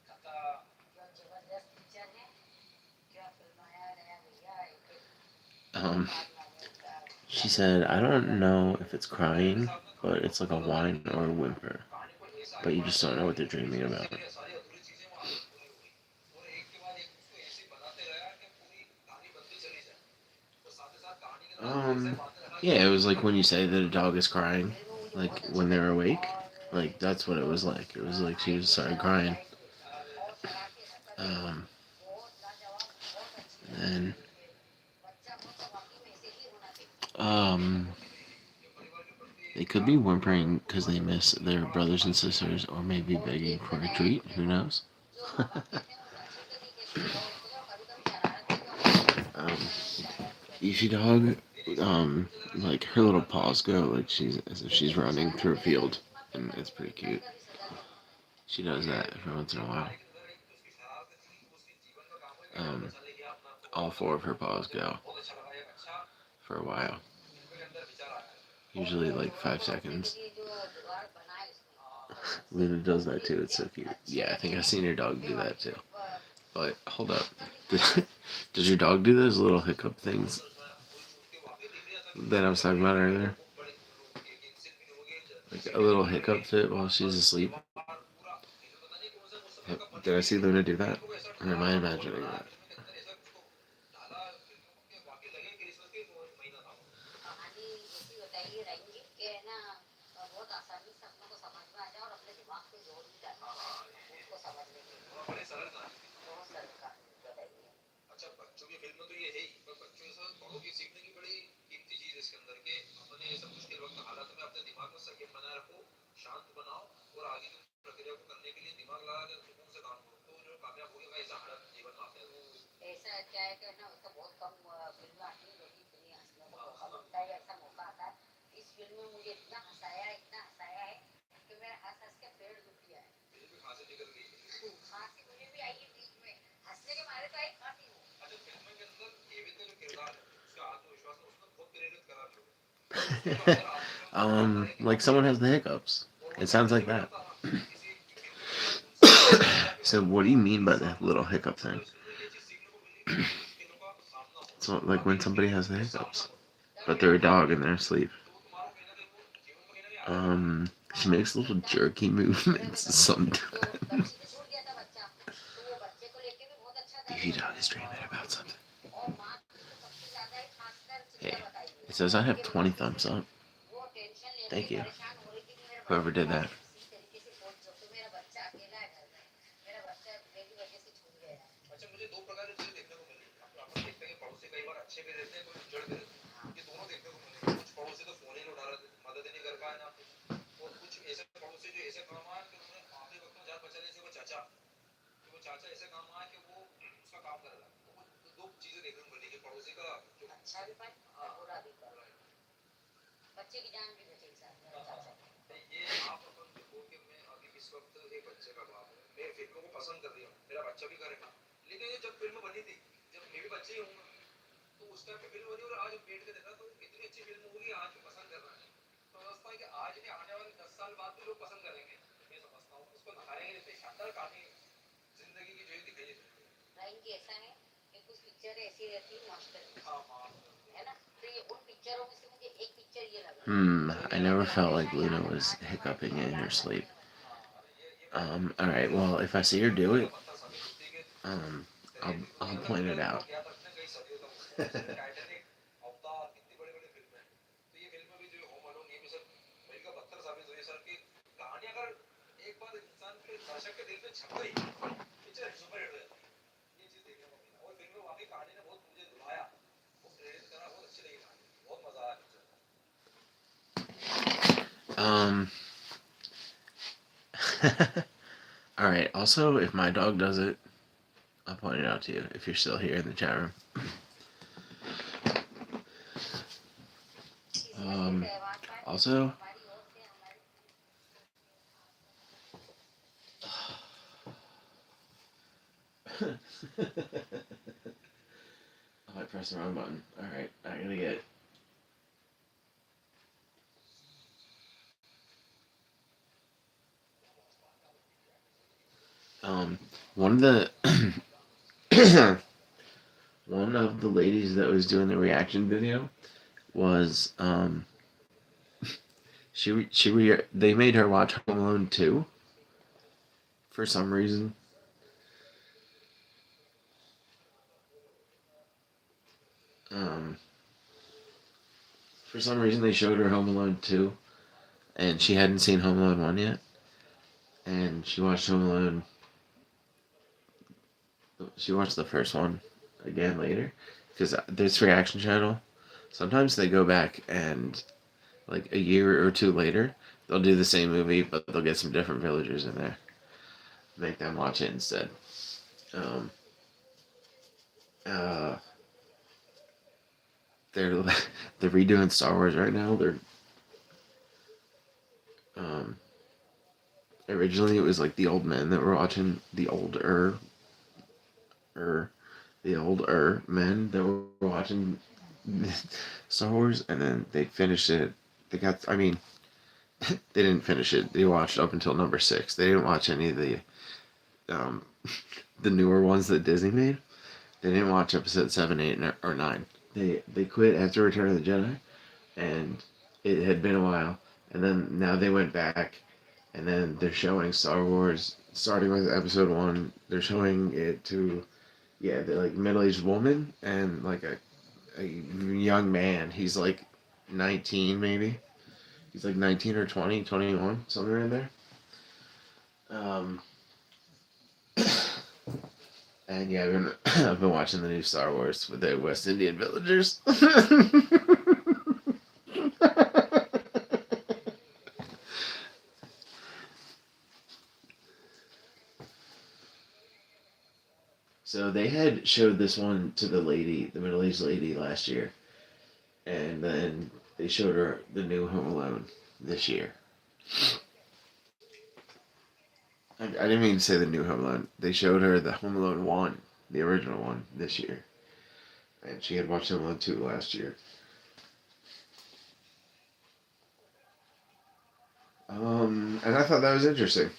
कता क्या जबरदस्त पिक्चर है, क्या फिल्माया गया भैया, एक She said, I don't know if it's crying, but it's like a whine or a whimper. But you just don't know what they're dreaming about. सारी अधूरी चीजें वहां पे पूरी हो गई और एक के बाद एक उसको ऐसे बनाते रहा कि पूरी कहानी बनती चली जाए तो साथ ही साथ कहानी के साथ ऐसे बातें रखा Yeah, it was like when you say that a dog is crying, like when they're awake. Like, that's what it was like. It was like she just started crying. Um, and um, they could be whimpering because they miss their brothers and sisters, or maybe begging for a treat. Who knows? Beefy Dog, like her little paws go like she's as if she's running through a field, and it's pretty cute. She does that every once in a while. Um, all four of her paws go for a while. Usually like 5 seconds. Luna does that too. It's so cute. Yeah, I think I've seen your dog do that too. But hold up, does your dog do those little hiccup things that I was talking about earlier? Like a little hiccup fit while she's asleep. Did I see Luna do that? Or am I imagining that? कहानी ऐसी बताइए रहेंगी कि ना बहुत आसानी से अपनों को समझ में आ जाए और अपने दिमाग पे जोर भी डालना है उसको समझने के लिए। बड़े सरल कहानी बहुत सरल कहानी बताइए। अच्छा बच्चों की फिल्म में तो ये है ही पर बच्चों से बड़ों की सीखने की बड़ी कीमती चीज है इसके अंदर के अपने ऐसे मुश्किल वक्त हालात में अपने दिमाग को संयम बनाए रखो शांत बनाओ और आगे की प्रक्रिया को करने के लिए दिमाग लगा के सुकून से काम करो तो जो कामयाब होगा ऐसा हालात जीवन में आते हैं। ऐसा क्या है कि ना उसका बहुत कम फिल्म आती है जो कि इतनी हंसने का मौका मिलता है, ऐसा मौका आता है। इस फिल्म में मुझे इतना हंसाया है कि मेरा हंस हंस के पेट दुख गया है। मुझे भी खांसी निकल गई खांसी मुझे भी आई है बीच में, हंसने के मारे तो आई खांसी हूँ। अच्छा फिल्म के अंदर केविन का जो किरदार है उसका आत्मविश्वास ने उसने बहुत प्रेरित करा जो Like someone has the hiccups. It sounds like that. So what do you mean by the little hiccup thing? So like when somebody has the hiccups, but they're a dog and they're asleep. She makes little jerky movements sometimes. Beefy Dog is dreaming about something. Hey, it says I have 20 thumbs up. Thank you. Whoever did that. अच्छा मुझे दो प्रकार की चीजें देखने को मिली अपन देखते हैं कि पड़ोसी कई बार अच्छे भी रहते हैं कोई उजड़ भी रहते हैं ये दोनों देखने को मिले कुछ पड़ोसी तो फोन ही नहीं उठा रहे थे मदद ही नहीं कर पाए ना और कुछ ऐसे पड़ोसी जो ऐसे काम आए कि उन्होंने आखिरी वक्त में जान बचाने से वो चाचा ऐसे काम आए कि वो उसका काम कर रहा है तो कुछ दो चीजें देखने को मिली कि पड़ोसी का जो अच्छा भी पर बुरा भी पर बच्चे की जान भी बचेगी साथ ये आप अपन देखो कि मैं अभी इस वक्त एक बच्चे का बाप हूँ मैं फिल्मों को पसंद कर रही हूँ मेरा बच्चा भी करेगा लेकिन ये जब फिल्म बनी थी जब मैं भी बच्चे ही हूँ तो उस टाइम पे फिल्म बनी और आज बैठ के देखा तो इतनी अच्छी फिल्म होगी आज भी पसंद कर रहा है तो समझता है कि आज नहीं आने वाले 10 साल बाद भी लोग पसंद करेंगे मैं समझता हूँ उसको दिखाएंगे इतनी शानदार कहानी जिंदगी की जो दिखाई रहेंगी। ऐसा है कि कुछ पिक्चर ऐसी रहती है मस्त है ना, तो ये उन पिक्चरों में से मुझे एक पिक्चर ये लगा। I never felt like Luna was hiccuping in her sleep. Alright, well, if I see her do it, I'll point it out. Alright, also, if my dog does it, I'll point it out to you if you're still here in the chat room. Also, oh, I pressed the wrong button. Alright, I gotta get. One of the one of the ladies that was doing the reaction video was they made her watch Home Alone 2 for some reason. For some reason they showed her Home Alone 2 and she hadn't seen Home Alone 1 yet. And she watched Home Alone. She watched the first one again later because this reaction channel, sometimes they go back and like a year or two later they'll do the same movie but they'll get some different villagers in there, make them watch it instead. They're they're redoing Star Wars right now. They're originally it was like the old men that were watching the older men that were watching Star Wars, and then they finished it. They got, I mean, they didn't finish it. They watched up until number 6. They didn't watch any of the the newer ones that Disney made. They didn't watch episode 7, 8, or 9. They quit after Return of the Jedi, and it had been a while. And then now they went back, and then they're showing Star Wars starting with episode 1. They're showing it to they're like middle-aged woman and like a young man. He's like 19 maybe. He's like 19 or 20, 21, somewhere in there. And yeah, I've been watching the new Star Wars with the West Indian villagers. So they had showed this one to the lady, the middle-aged lady, last year, and then they showed her the new Home Alone this year. I didn't mean to say the new Home Alone. They showed her the Home Alone 1, the original one, this year. And she had watched Home Alone 2 last year. And I thought that was interesting.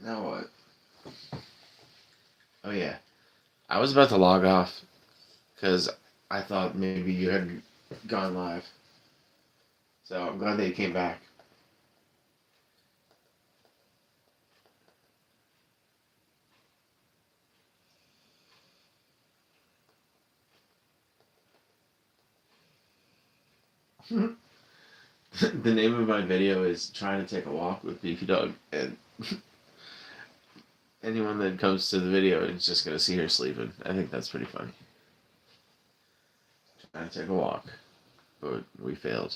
Now what? Oh yeah, I was about to log off because I thought maybe you had gone live. So I'm glad that you came back. The name of my video is Trying to Take a Walk with Beefy Dog, and anyone that comes to the video is just going to see her sleeping. I think that's pretty funny. Trying to take a walk, but we failed.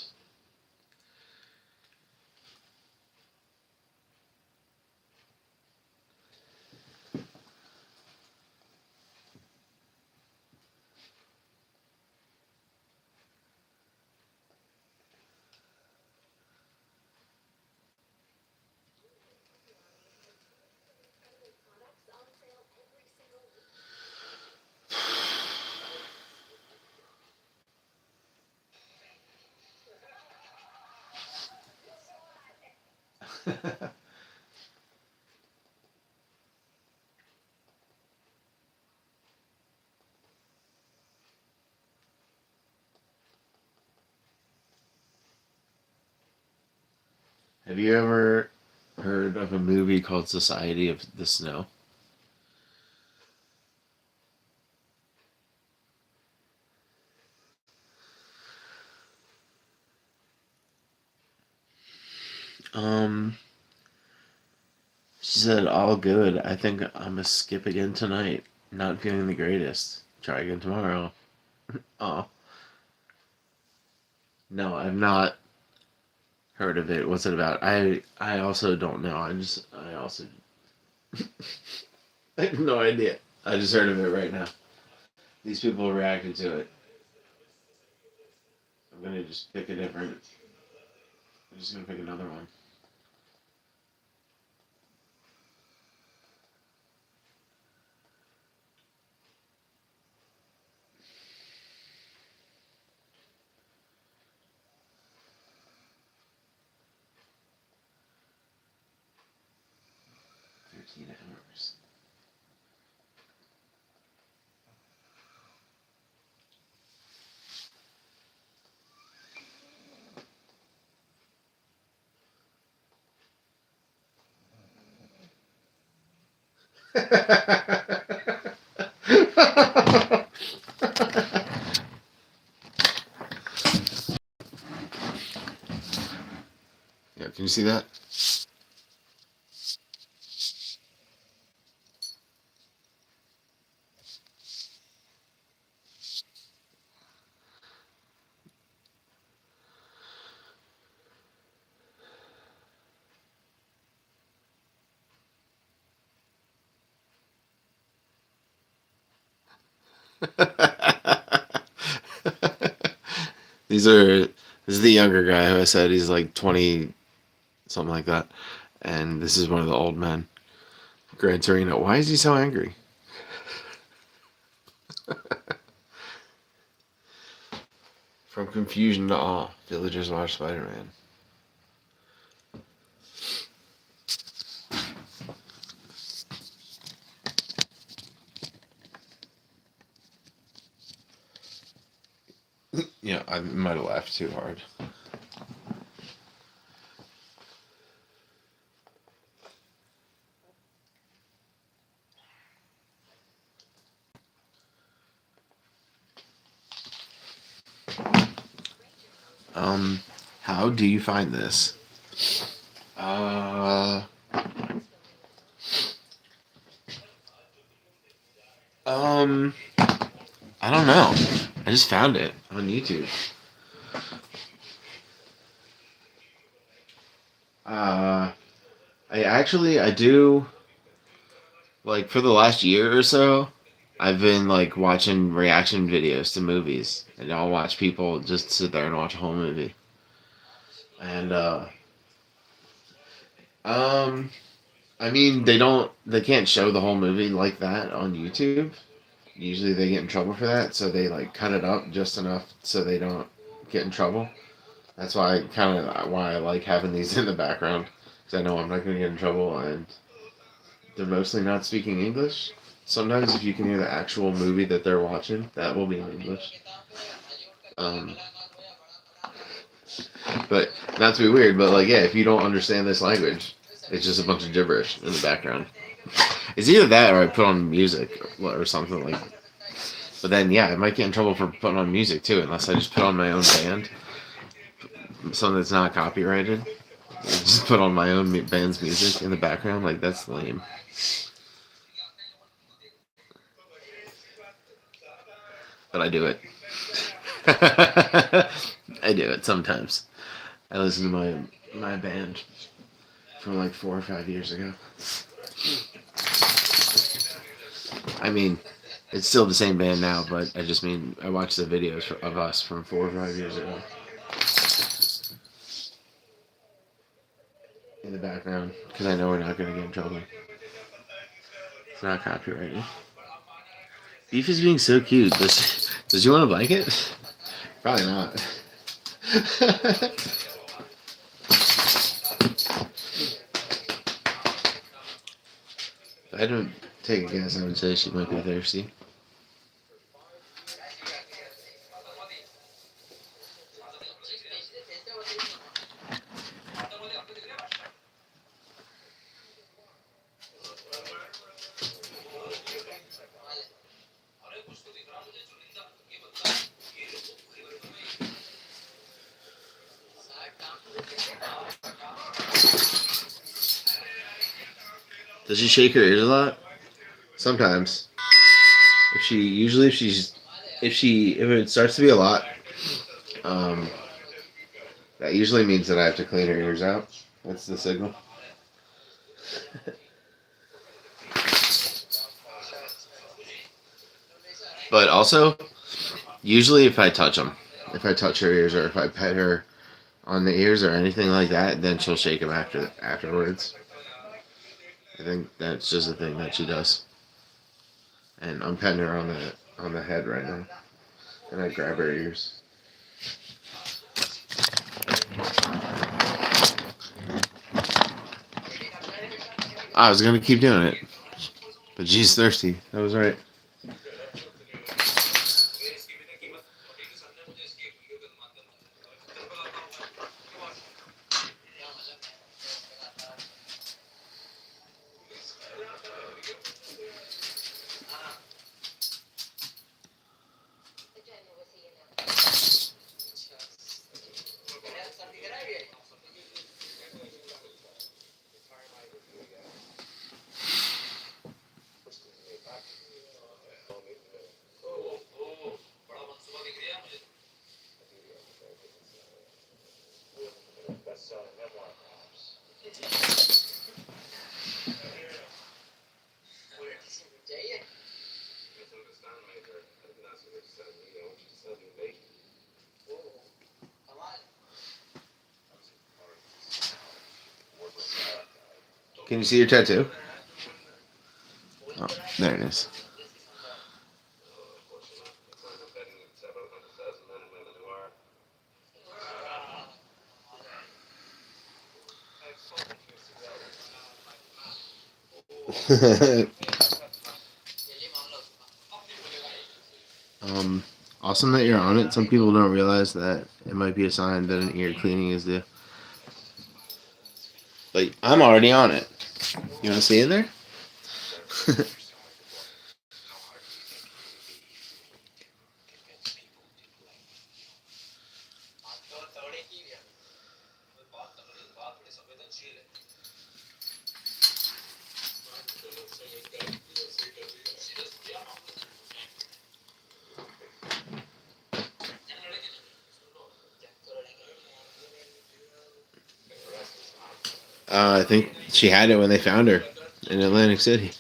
Have you ever heard of a movie called Society of the Snow? Um, she said, all good. I think I'm gonna skip again tonight. Not feeling the greatest. Try again tomorrow. Oh. No, I've not heard of it. What's it about? I also don't know. I also I have no idea. I just heard of it right now. These people reacted to it. I'm gonna just pick a different. I'm just gonna pick another one. $13. Yeah, can you see that? This is the younger guy who I said he's like 20 something like that. And this is one of the old men. Gran Torino. Why is he so angry? From confusion to awe, villagers watch Spider-Man. Yeah, I might have laughed too hard. How do you find this? Uh, I don't know. I just found it on YouTube. I do, like, for the last year or so, I've been, like, watching reaction videos to movies. And I'll watch people just sit there and watch a whole movie. And, um, I mean, they can't show the whole movie like that on YouTube. Usually they get in trouble for that, so they, like, cut it up just enough so they don't get in trouble. That's why I like having these in the background, because I know I'm not going to get in trouble, and they're mostly not speaking English. Sometimes if you can hear the actual movie that they're watching, that will be in English. Um, but not to be weird, but like, yeah, if you don't understand this language, it's just a bunch of gibberish in the background. It's either that or I put on music or something like. But then, yeah, I might get in trouble for putting on music too, unless I just put on my own band, something that's not copyrighted. Just put on my own band's music in the background, like that's lame. But I do it. I do it sometimes. I listen to my band from like 4 or 5 years ago. I mean, it's still the same band now, but I just mean I watch the videos of us from 4 or 5 years ago in the background because I know we're not going to get in trouble. It's not copyrighted. Beef is being so cute. Does you want a blanket? Probably not. If I don't take a guess, I would say she might be thirsty. Does she shake her ears a lot? Sometimes. If it starts to be a lot, um, that usually means that I have to clean her ears out. That's the signal. But also, usually if I touch them, if I touch her ears or if I pet her on the ears or anything like that, then she'll shake them afterwards. I think that's just a thing that she does. And I'm petting her on the head right now, and I grab her ears. I was gonna keep doing it, but she's thirsty. That was right. Best-selling memoir, perhaps. Can you see your tattoo? Oh, there it is. Awesome that you're on it. Some people don't realize that it might be a sign that an ear cleaning is due. But I'm already on it. You want to see in there? I think she had it when they found her in Atlantic City.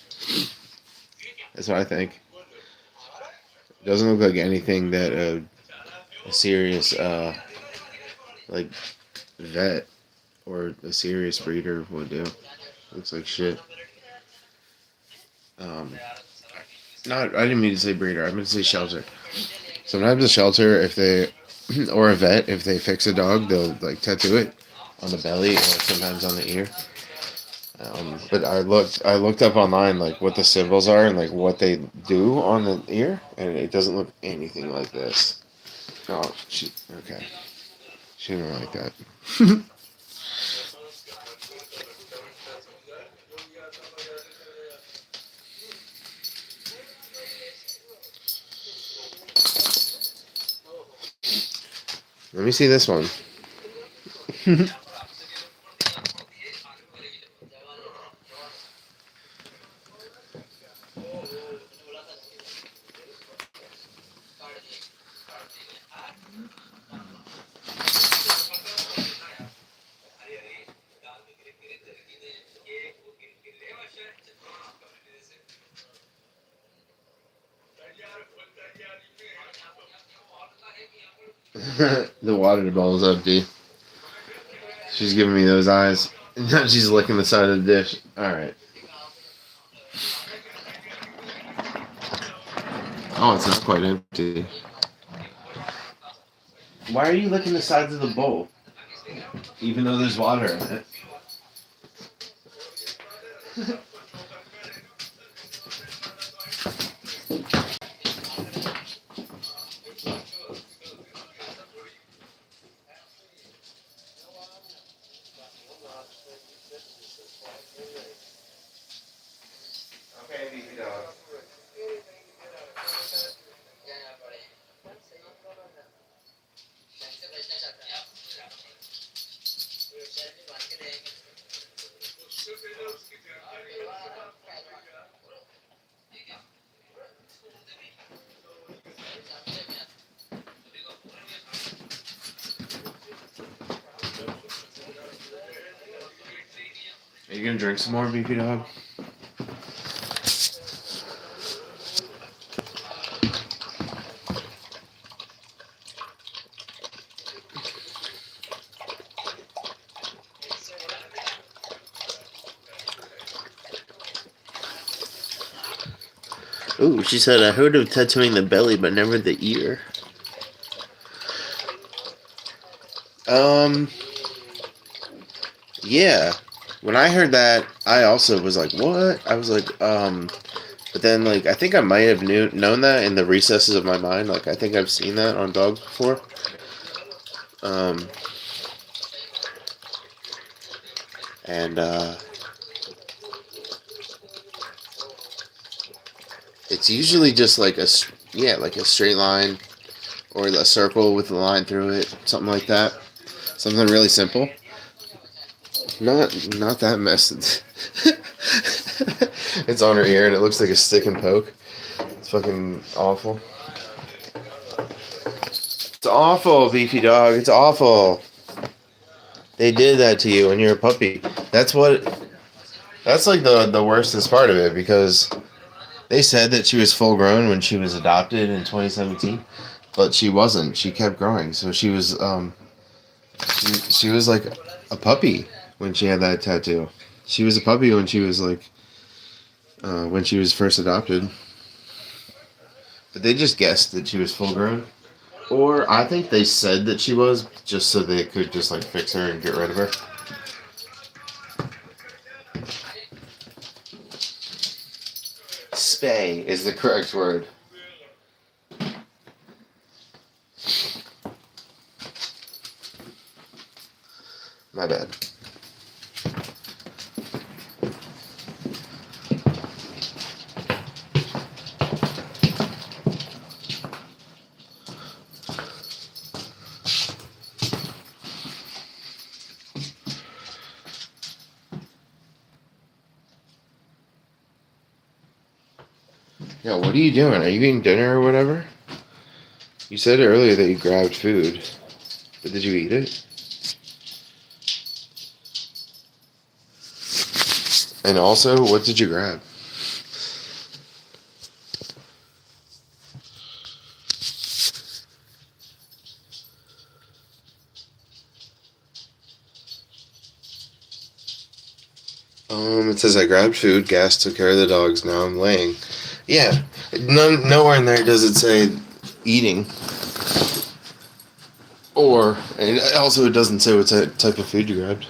That's what I think. It doesn't look like anything that a serious like vet or a serious breeder would do. Looks like shit. Not I didn't mean to say breeder. I meant to say shelter. Sometimes a shelter, if they or a vet, if they fix a dog, they'll like tattoo it on the belly or sometimes on the ear. But I looked up online like what the symbols are and like what they do on the ear, and it doesn't look anything like this. Oh, okay. She didn't like that. Let me see this one. The water bottle's empty. She's giving me those eyes. Now she's licking the side of the dish. Alright. Oh, it's not quite empty. Why are you licking the sides of the bowl? Even though there's water in it. Okay, Beefy Dog. Are you gonna drink some more, Beefy Dog? Ooh, she said, I heard of tattooing the belly, but never the ear. Yeah. When I heard that, I also was like, what? I was like, but then, like, I think I might have known that in the recesses of my mind. Like, I think I've seen that on dogs before. And, it's usually just like like a straight line or a circle with a line through it, something like that. Something really simple. Not that messy. It's on her ear and it looks like a stick and poke. It's fucking awful. It's awful, Beefy Dog. It's awful. They did that to you when you were a puppy. That's like the worstest part of it, because they said that she was full grown when she was adopted in 2017, but she wasn't. She kept growing. So she was she was like a puppy when she had that tattoo. She was a puppy when she was like when she was first adopted. But they just guessed that she was full grown. Or I think they said that she was, just so they could just like fix her and get rid of her. Spay is the correct word. My bad. Yeah, what are you doing? Are you eating dinner or whatever? You said earlier that you grabbed food, but did you eat it? And also, what did you grab? It says I grabbed food, gas took care of the dogs, now I'm laying. Yeah, nowhere in there does it say eating. And also it doesn't say what type of food you grabbed.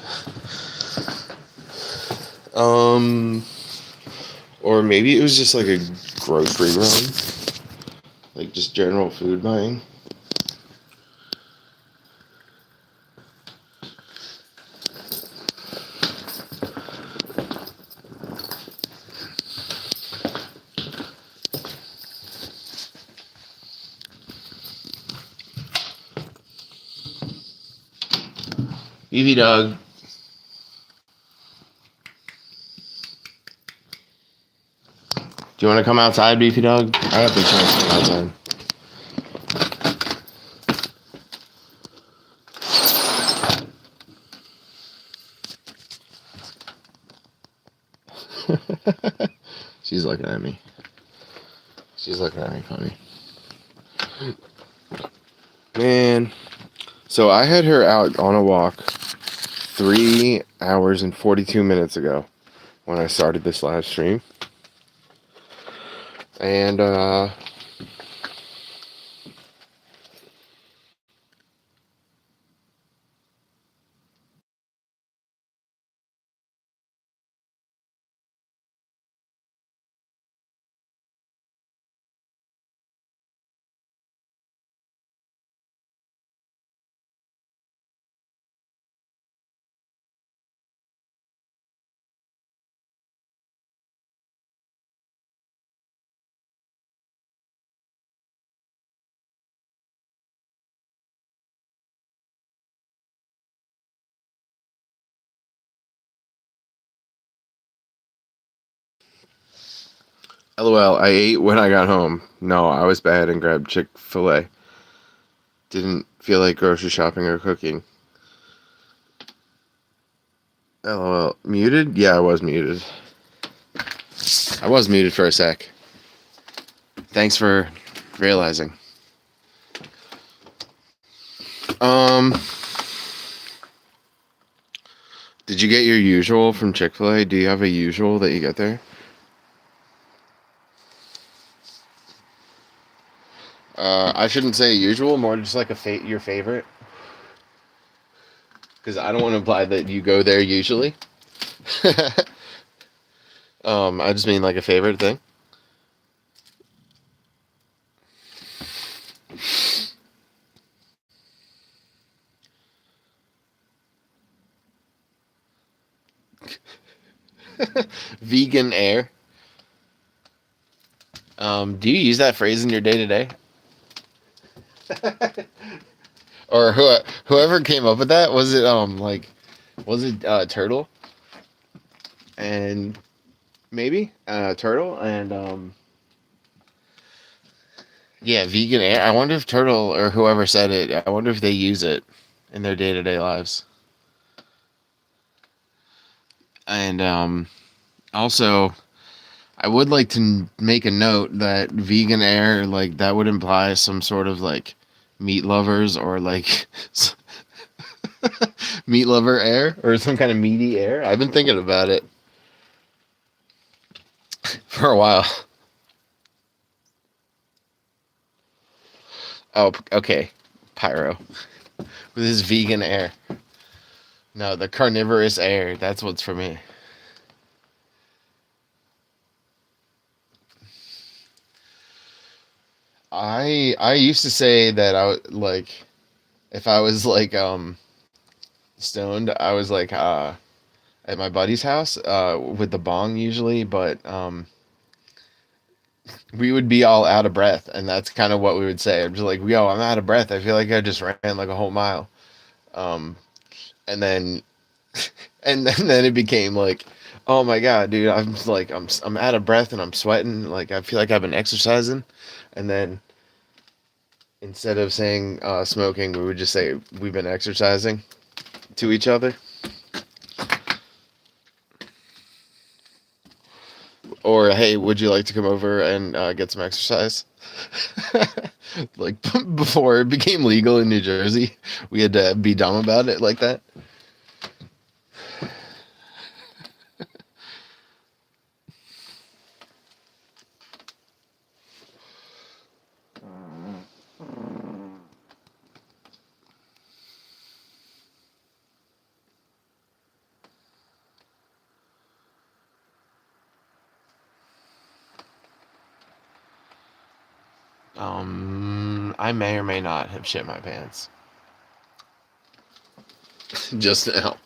Or maybe it was just like a grocery run. Like just general food buying. Beefy Dog. Do you want to come outside, Beefy Dog? I have the chance to come outside. She's looking at me. She's looking at me funny. Man. So I had her out on a walk 3 hours and 42 minutes ago when I started this live stream. And, LOL, I ate when I got home. No, I was bad and grabbed Chick-fil-A. Didn't feel like grocery shopping or cooking. LOL. Muted? Yeah, I was muted. I was muted for a sec. Thanks for realizing. Did you get your usual from Chick-fil-A? Do you have a usual that you get there? I shouldn't say usual, more just like your favorite. Because I don't want to imply that you go there usually. I just mean like a favorite thing. Vegan air. Do you use that phrase in your day to day? Or whoever came up with that, was it Turtle? And maybe Turtle and yeah, vegan air. I wonder if Turtle or whoever said it, I wonder if they use it in their day to day lives. And also, I would like to make a note that vegan air, like, that would imply some sort of, like, meat lovers or, like, meat lover air or some kind of meaty air. I've been thinking about it for a while. Oh, okay. Pyro. With his vegan air. No, the carnivorous air. That's what's for me. I used to say that I would, like, if I was like stoned, I was like at my buddy's house with the bong usually, but we would be all out of breath, and that's kind of what we would say. I'm just like, yo, I'm out of breath. I feel like I just ran like a whole mile. Um, and then and then it became like, oh my god, dude, I'm just like I'm out of breath and I'm sweating. Like I feel like I've been exercising, and then instead of saying smoking, we would just say we've been exercising to each other. Or, hey, would you like to come over and get some exercise? Like, before it became legal in New Jersey, we had to be dumb about it like that. I may or may not have shit my pants. Just now.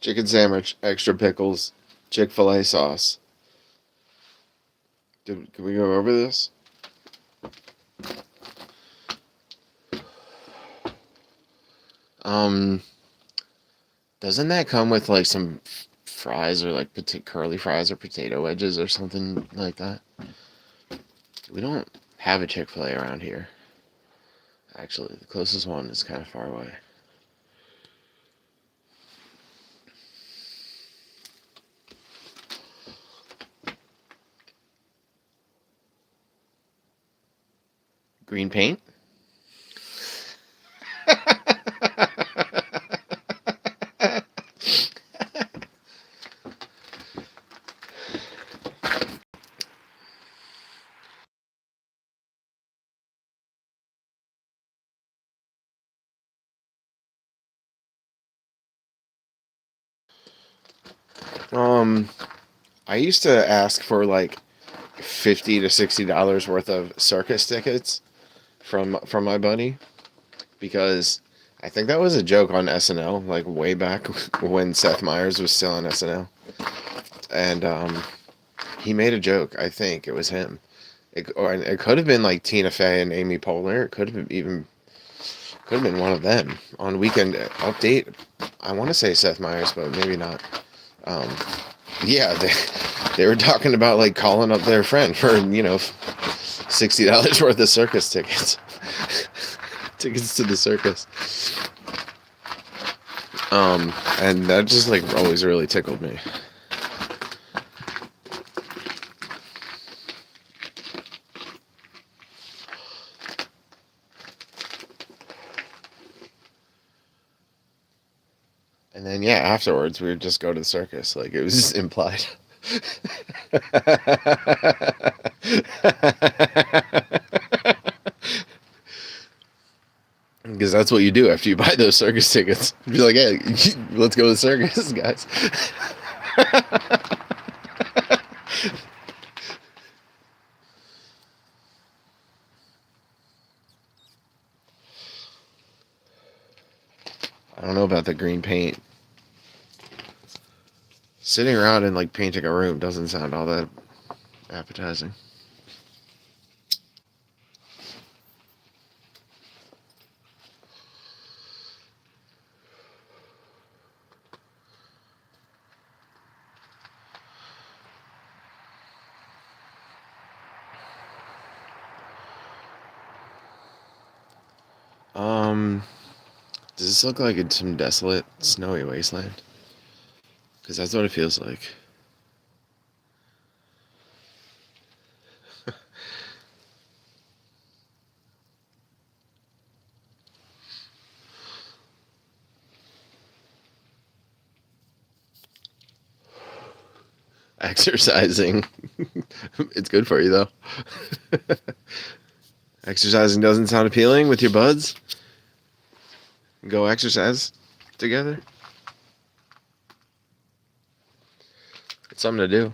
Chicken sandwich, extra pickles, Chick-fil-A sauce. Can we go over this? Um, doesn't that come with like some fries or like curly fries or potato wedges or something like that? We don't have a Chick-fil-A around here. Actually, the closest one is kind of far away. Green paint? I used to ask for like $50 to $60 worth of circus tickets from my buddy, because I think that was a joke on SNL, like way back when Seth Meyers was still on SNL, and he made a joke. I think it was him. Or it could have been like Tina Fey and Amy Poehler. It could have been one of them on Weekend Update. I want to say Seth Meyers, but maybe not. Um, yeah, they were talking about like calling up their friend for $60 worth of circus tickets, tickets to the circus. And that just like always really tickled me. And then yeah, afterwards we would just go to the circus. Like it was just implied. Because that's what you do after you buy those circus tickets. You'd be like, hey, let's go to the circus, guys. I don't know about the green paint. Sitting around and like painting a room doesn't sound all that appetizing. Does this look like it's some desolate, snowy wasteland? Because that's what it feels like. Exercising. It's good for you, though. Exercising doesn't sound appealing with your buds? Go exercise together? It's something to do.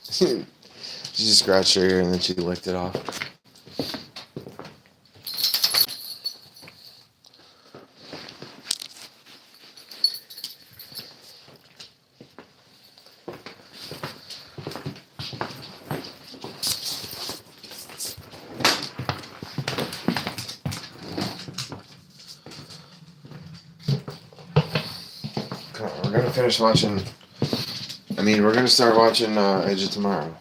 She just scratched her ear and then she licked it off. We're gonna finish watching. We're gonna start watching Edge of Tomorrow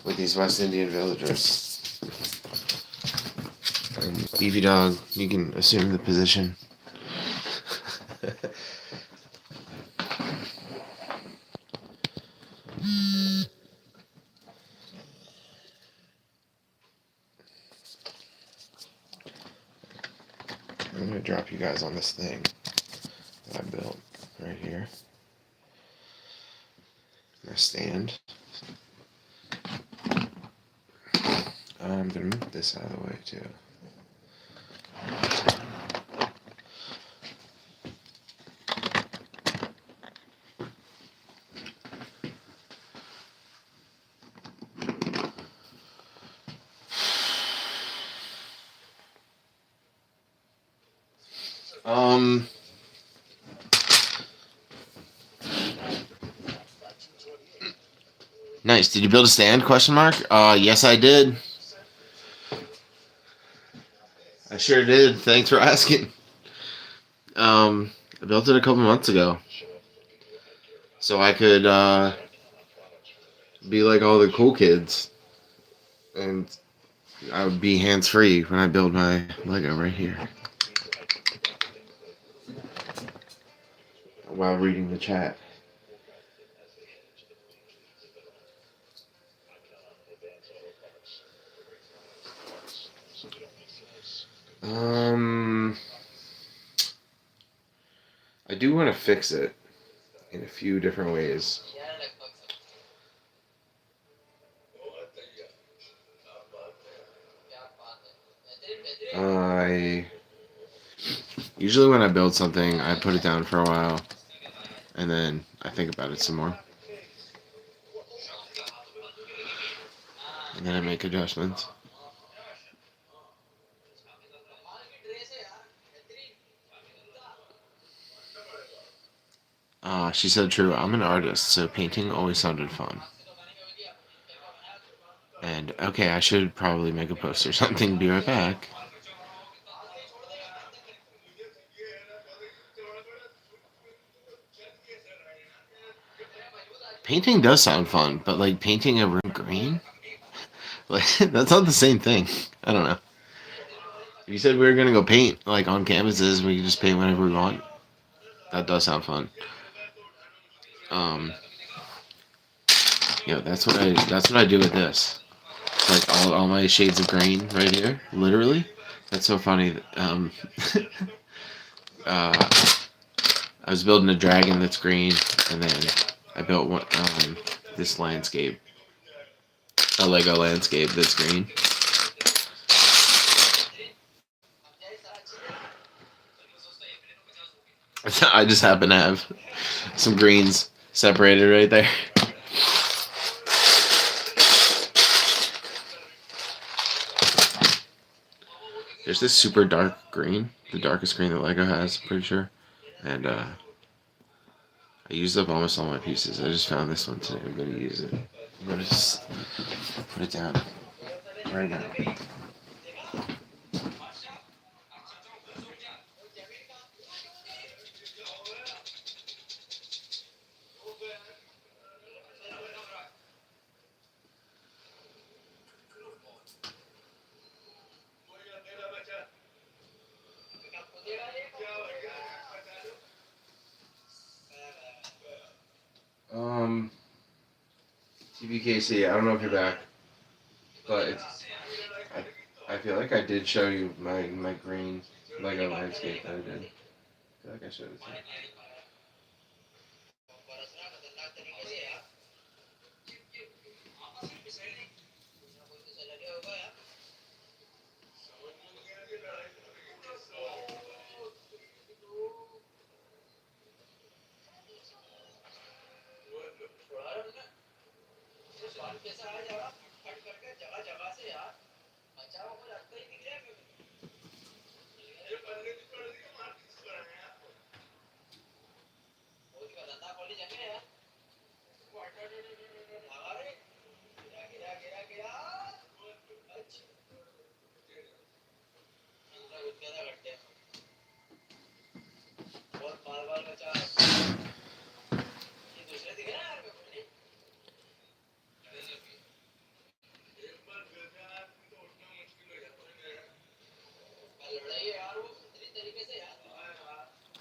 with these West Indian villagers. And Beefy Dog, you can assume the position. I'm gonna drop you guys on this thing that I built right here. My stand. I'm gonna move this out of the way too. Nice. Did you build a stand? Question mark. Yes, I did. I sure did. Thanks for asking. I built it a couple months ago, so I could be like all the cool kids, and I would be hands-free when I build my Lego right here while reading the chat. I do want to fix it in a few different ways. I usually when I build something, I put it down for a while, and then I think about it some more, and then I make adjustments. She said true. I'm an artist, so painting always sounded fun. And okay, I should probably make a post or something. Be right back. Painting does sound fun, but like painting a room green, like that's not the same thing. I don't know. You said we were gonna go paint like on canvases. We can just paint whenever we want. That does sound fun. Um, yeah, that's what I do with this. Like all my shades of green right here, literally. That's so funny. Uh, I was building a dragon that's green, and then I built one this landscape, a Lego landscape that's green. I just happen to have some greens separated right there. There's this super dark green, the darkest green that Lego has, I'm pretty sure. And I used up almost all my pieces. I just found this one today. I'm gonna use it. I'm gonna just put it down right now. TBKC, I don't know if you're back, but I feel like I did show you my green Lego landscape that I did. I feel like I showed it to you.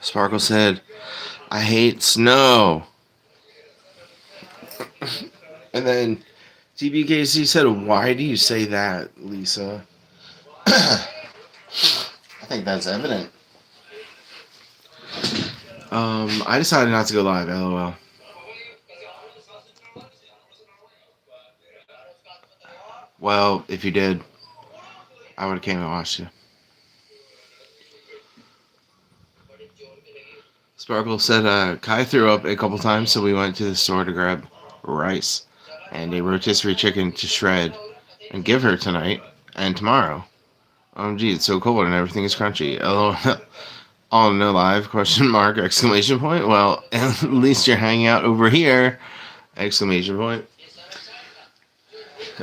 Sparkle said, I hate snow. And then TBKC said, why do you say that, Lisa? I think that's evident. I decided not to go live, lol. Well, if you did, I would have came and watched you. Sparkle said, Kai threw up a couple times, so we went to the store to grab rice and a rotisserie chicken to shred and give her tonight and tomorrow. OMG, it's so cold and everything is crunchy. LOL. All no live, question mark, exclamation point. Well, at least you're hanging out over here, exclamation point.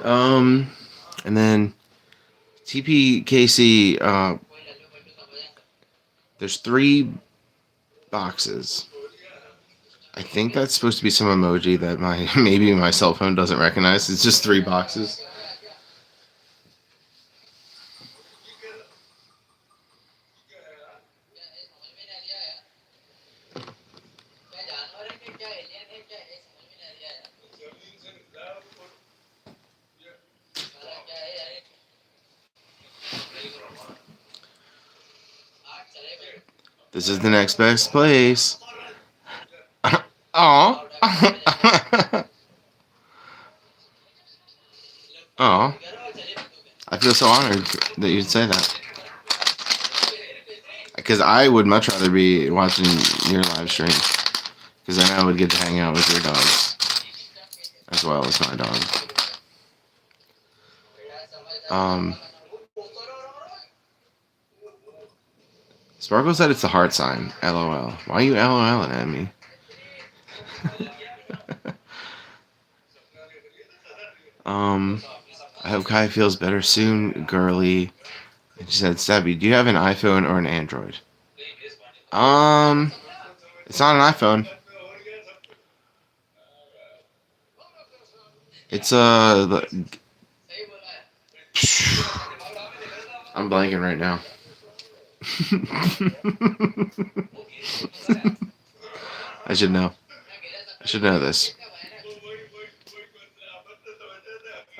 And then TPKC, there's 3 boxes. I think that's supposed to be some emoji that maybe my cell phone doesn't recognize. It's just 3 boxes. This is the next best place. Aw. Aw. I feel so honored that you'd say that. Because I would much rather be watching your live stream. Because then I would get to hang out with your dogs. As well as my dog. Sparkle said it's a heart sign. LOL. Why are you LOLing at me? I hope Kai feels better soon, girly. She said, Stabby, do you have an iPhone or an Android? It's not an iPhone. It's I'm blanking right now. I should know. I should know this.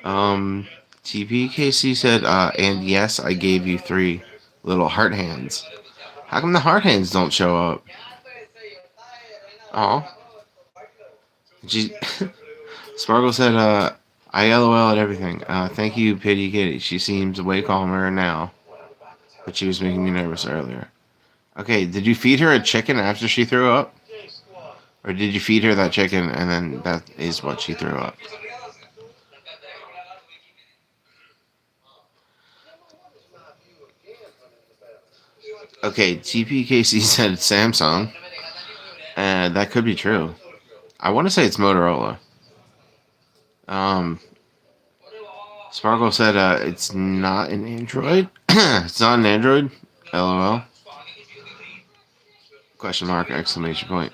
TPKC said, and yes, I gave you 3 little heart hands. How come the heart hands don't show up? Aw. Sparkle said, I LOL at everything. Thank you, Pity Kitty. She seems way calmer now, but she was making me nervous earlier. Okay, did you feed her a chicken after she threw up? Or did you feed her that chicken and then that is what she threw up? Okay, TPKC said Samsung. And that could be true. I want to say it's Motorola. Sparkle said it's not an Android. It's not an Android. LOL. Question mark, exclamation point.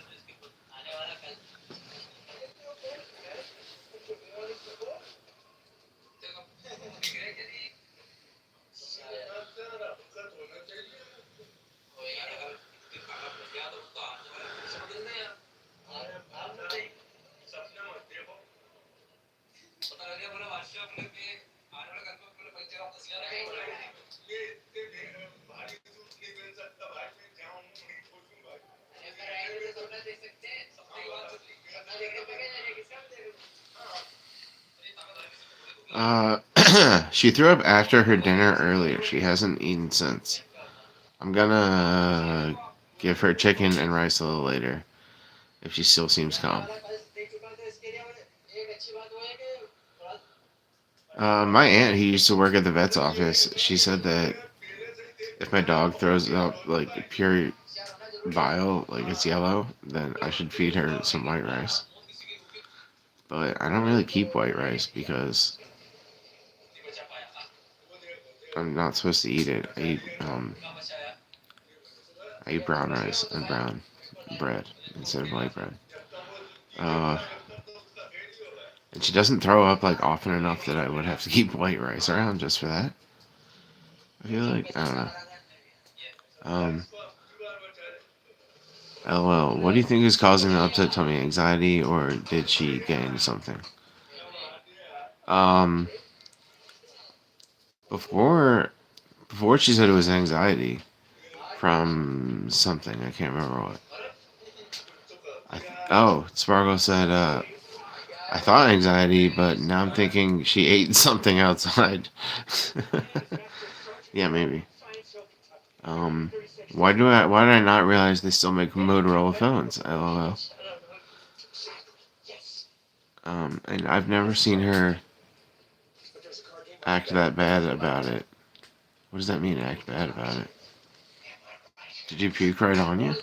She threw up after her dinner earlier. She hasn't eaten since. I'm gonna give her chicken and rice a little later if she still seems calm. My aunt, who used to work at the vet's office, she said that if my dog throws up like pure bile, like it's yellow, then I should feed her some white rice. But I don't really keep white rice because I'm not supposed to eat it. I eat brown rice and brown bread instead of white bread. And she doesn't throw up like often enough that I would have to keep white rice around just for that. I feel like I don't know. LOL. What do you think is causing the upset tummy? Anxiety, or did she get into something? Before she said it was anxiety from something. I can't remember what. Spargo said, I thought anxiety, but now I'm thinking she ate something outside. Yeah, maybe. Why did I not realize they still make Motorola phones? LOL. And I've never seen her act that bad about it. What does that mean, act bad about it? Did you puke right on you?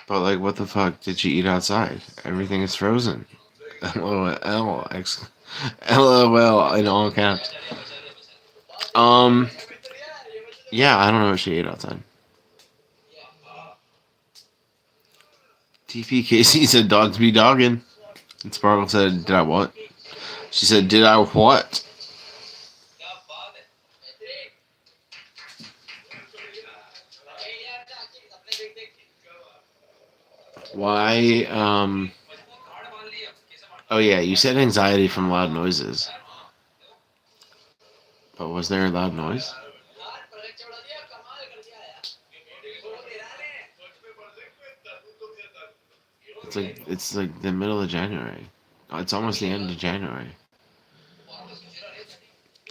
But like, what the fuck did she eat outside? Everything is frozen. LOL, LOL in all caps. Yeah, I don't know what she ate outside. TPKC said dogs be dogging. And Sparkle said, did I what? She said, did I what? Why, oh yeah, you said anxiety from loud noises. But was there a loud noise? It's like the middle of January. Oh, it's almost the end of January.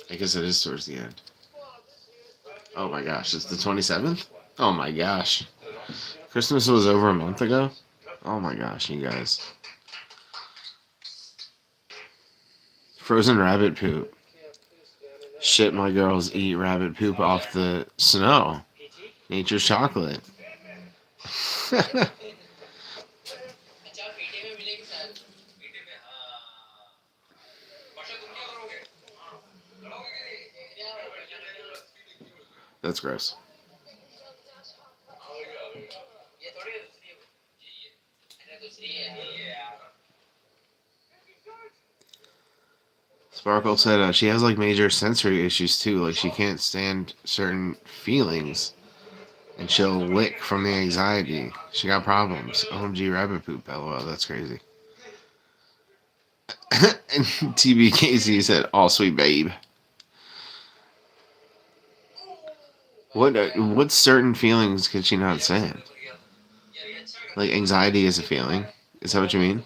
I guess it is towards the end. Oh my gosh, it's the 27th? Oh my gosh. Christmas was over a month ago? Oh my gosh, you guys. Frozen rabbit poop. Shit, my girls eat rabbit poop off the snow. Nature's chocolate. That's gross. Sparkle said she has like major sensory issues too. Like she can't stand certain feelings, and she'll lick from the anxiety. She got problems. OMG rabbit poop. LOL. That's crazy. And TBKC said, "All sweet babe." What certain feelings can she not stand? Like anxiety is a feeling. Is that what you mean?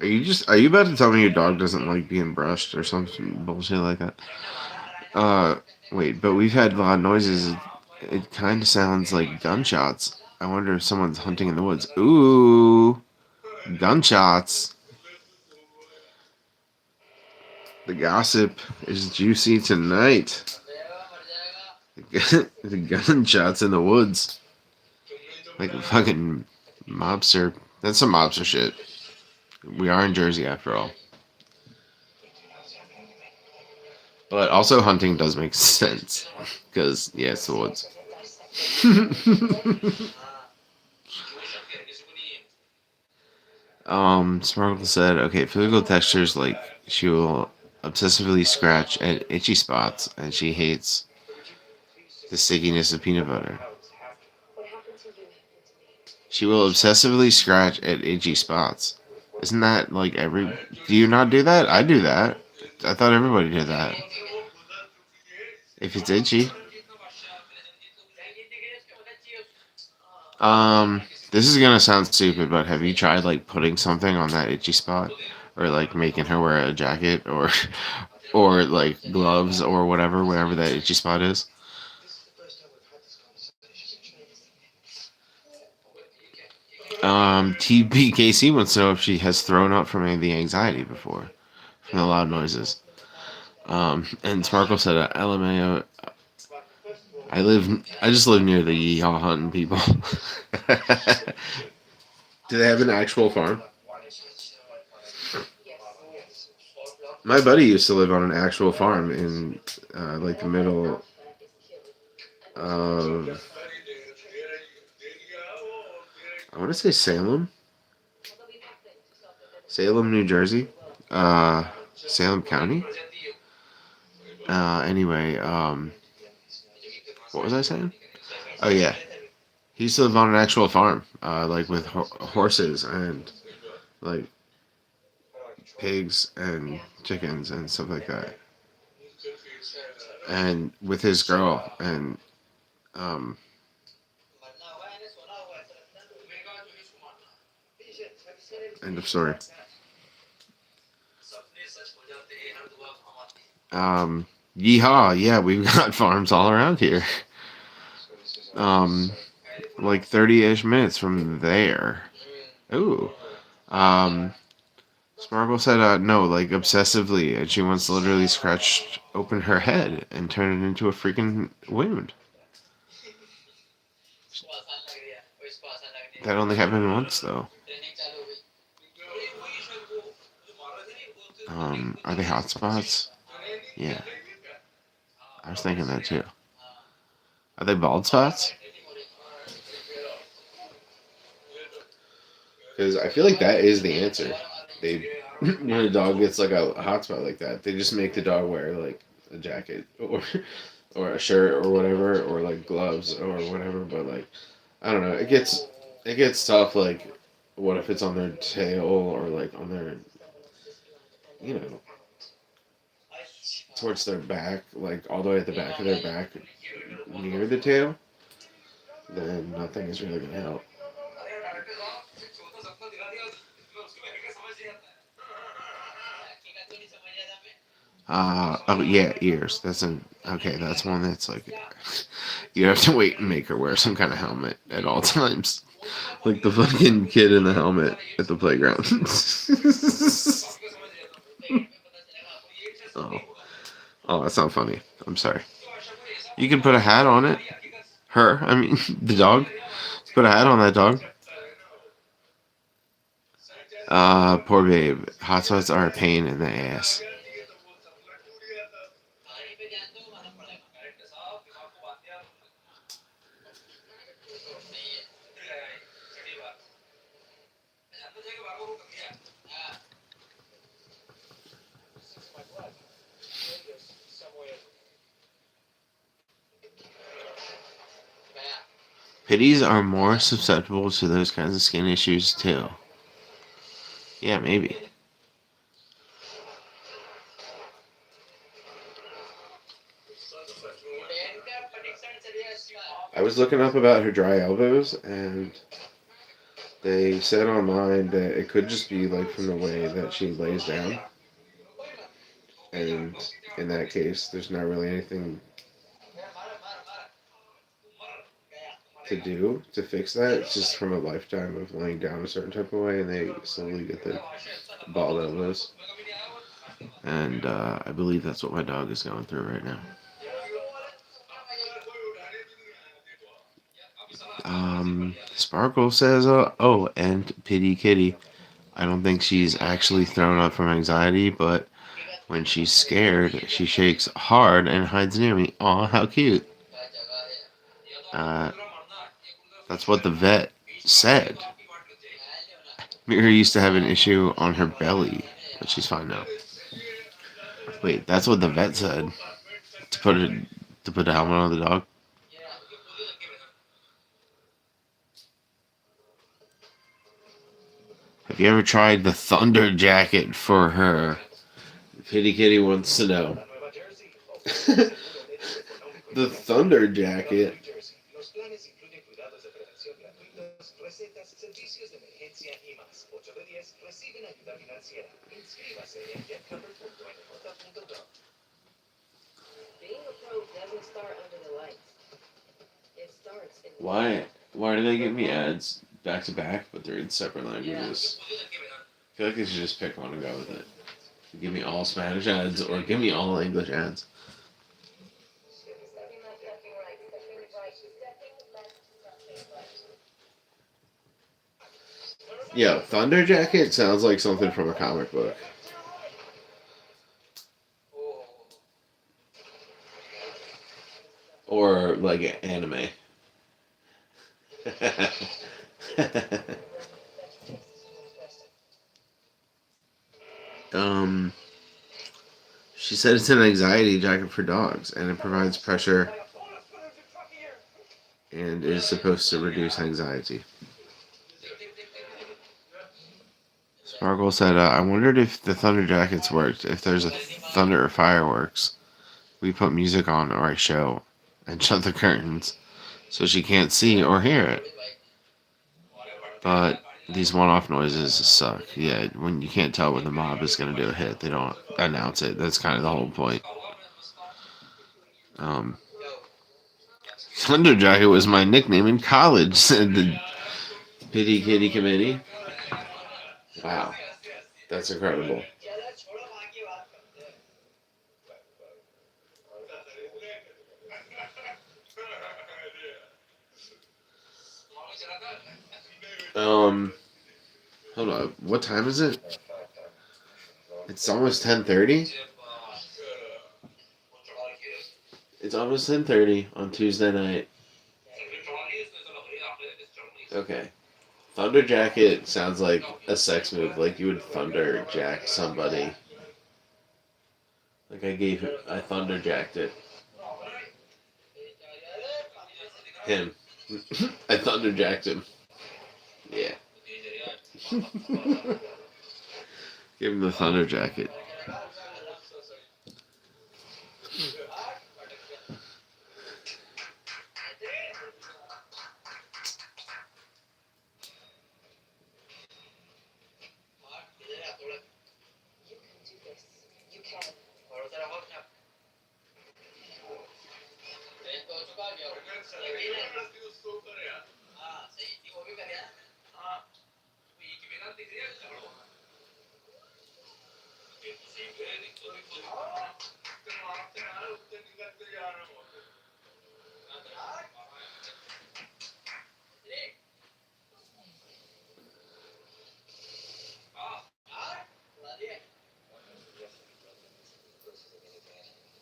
Are you about to tell me your dog doesn't like being brushed or something bullshit like that? Wait, but we've had loud noises. It kind of sounds like gunshots. I wonder if someone's hunting in the woods. Ooh, gunshots. The gossip is juicy tonight. The gunshots in the woods. Like a fucking mobster. That's some mobster shit. We are in Jersey after all. But also hunting does make sense. Because, yeah, it's the woods. Sparkle said, okay, physical textures, like, she will obsessively scratch at itchy spots, and she hates the stickiness of peanut butter. She will obsessively scratch at itchy spots. Isn't that, like, do you not do that? I do that. I thought everybody did that. If it's itchy. This is gonna sound stupid, but have you tried like putting something on that itchy spot, or like making her wear a jacket, or like gloves or whatever that itchy spot is? TBKC wants to know if she has thrown up from any of the anxiety before, from the loud noises. And Sparkle said, "LMAO, I just live near the yeehaw hunting people." Do they have an actual farm? My buddy used to live on an actual farm in like the middle of, I want to say Salem, New Jersey, Salem County. Anyway, what was I saying? Oh yeah, he used to live on an actual farm, like with horses and like pigs and chickens and stuff like that, and with his girl, and end of story. Yeehaw, yeah, we've got farms all around here. Like 30-ish minutes from there. Ooh. Sparkle said, no, like obsessively, and she once literally scratched open her head and turned it into a freaking wound. That only happened once, though. Are they hot spots? Yeah. I was thinking that too. Are they bald spots? Because I feel like that is the answer. They when a dog gets like a hot spot like that, they just make the dog wear like a jacket or a shirt or whatever, or like gloves or whatever. But like I don't know, it gets tough. Like what if it's on their tail or like on their towards their back, like all the way at the back of their back near the tail, then nothing is really gonna help. Oh yeah, ears. That's one that's like you have to wait and make her wear some kind of helmet at all times. Like the fucking kid in the helmet at the playground. oh. Oh, that's not funny. I'm sorry. You can put a hat on it. I mean the dog. Put a hat on that dog. Poor babe. Hot spots are a pain in the ass. Pitties are more susceptible to those kinds of skin issues too. Yeah, maybe. I was looking up about her dry elbows, and they said online that it could just be like from the way that she lays down. And in that case, there's not really anything to do to fix that. It's just from a lifetime of laying down a certain type of way, and they slowly get the bald elbows. And I believe that's what my dog is going through right now. Sparkle says, oh, and Pity Kitty. I don't think she's actually thrown up from anxiety, but when she's scared, she shakes hard and hides near me. Aw, how cute. That's what the vet said. Mira used to have an issue on her belly, but she's fine now. Wait, that's what the vet said. To put a helmet on the dog? Have you ever tried the thunder jacket for her? Kitty Kitty wants to know. The thunder jacket. Why do they give me ads back to back, but they're in separate languages? I feel like they should just pick one and go with it. Give me all Spanish ads or give me all English ads. Yeah, Thunder Jacket sounds like something from a comic book. Or like anime. She said it's an anxiety jacket for dogs, and it provides pressure and is supposed to reduce anxiety. Sparkle said, I wondered if the thunder jackets worked. If there's a thunder or fireworks, we put music on or a show and shut the curtains so she can't see or hear it. But these one-off noises suck. Yeah, when you can't tell when the mob is going to do a hit, they don't announce it. That's kind of the whole point. Thunder Jacket was my nickname in college, said the Pity Kitty Committee. Wow, that's incredible. Hold on. What time is it? It's almost 10:30. It's almost 10:30 on Tuesday night. Okay. Thunder jacket sounds like a sex move. Like you would thunder jack somebody. Like I thunder jacked it. Him. I thunder jacked him. Yeah. Give him the thunder jacket. You can do this. You can.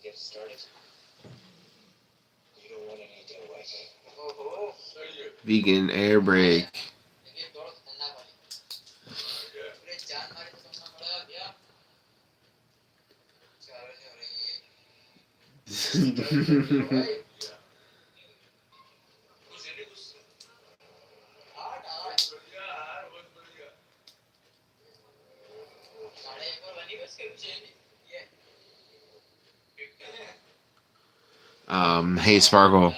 Get started. You don't want any delay. Vegan air brake. Hey Sparkle.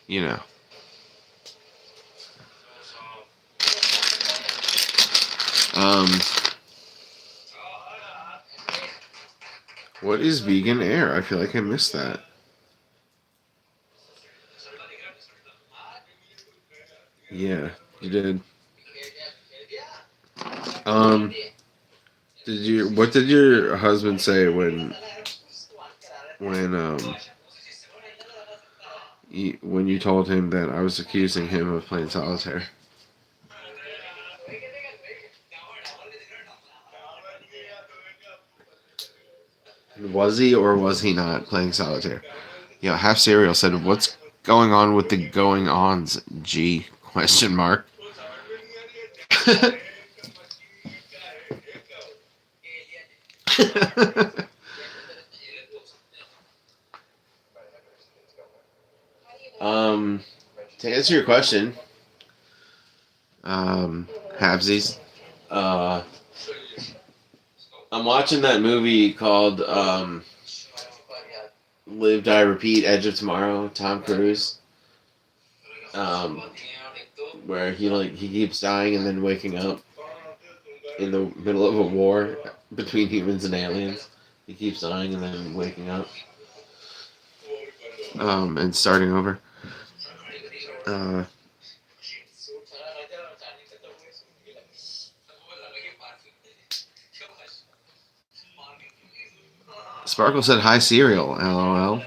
You know. What is vegan air? I feel like I missed that. Yeah, you did. What did your husband say when you told him that I was accusing him of playing solitaire? Was he or was he not playing solitaire? Yeah, Half Cereal said, "What's going on with the going ons, G?" Question mark. To answer your question, Habsies, I'm watching that movie called Live, Die, Repeat, Edge of Tomorrow, Tom Cruise, where he keeps dying and then waking up in the middle of a war between humans and aliens. He keeps dying and then waking up, and starting over. Sparkle said, "Hi, Cereal, LOL."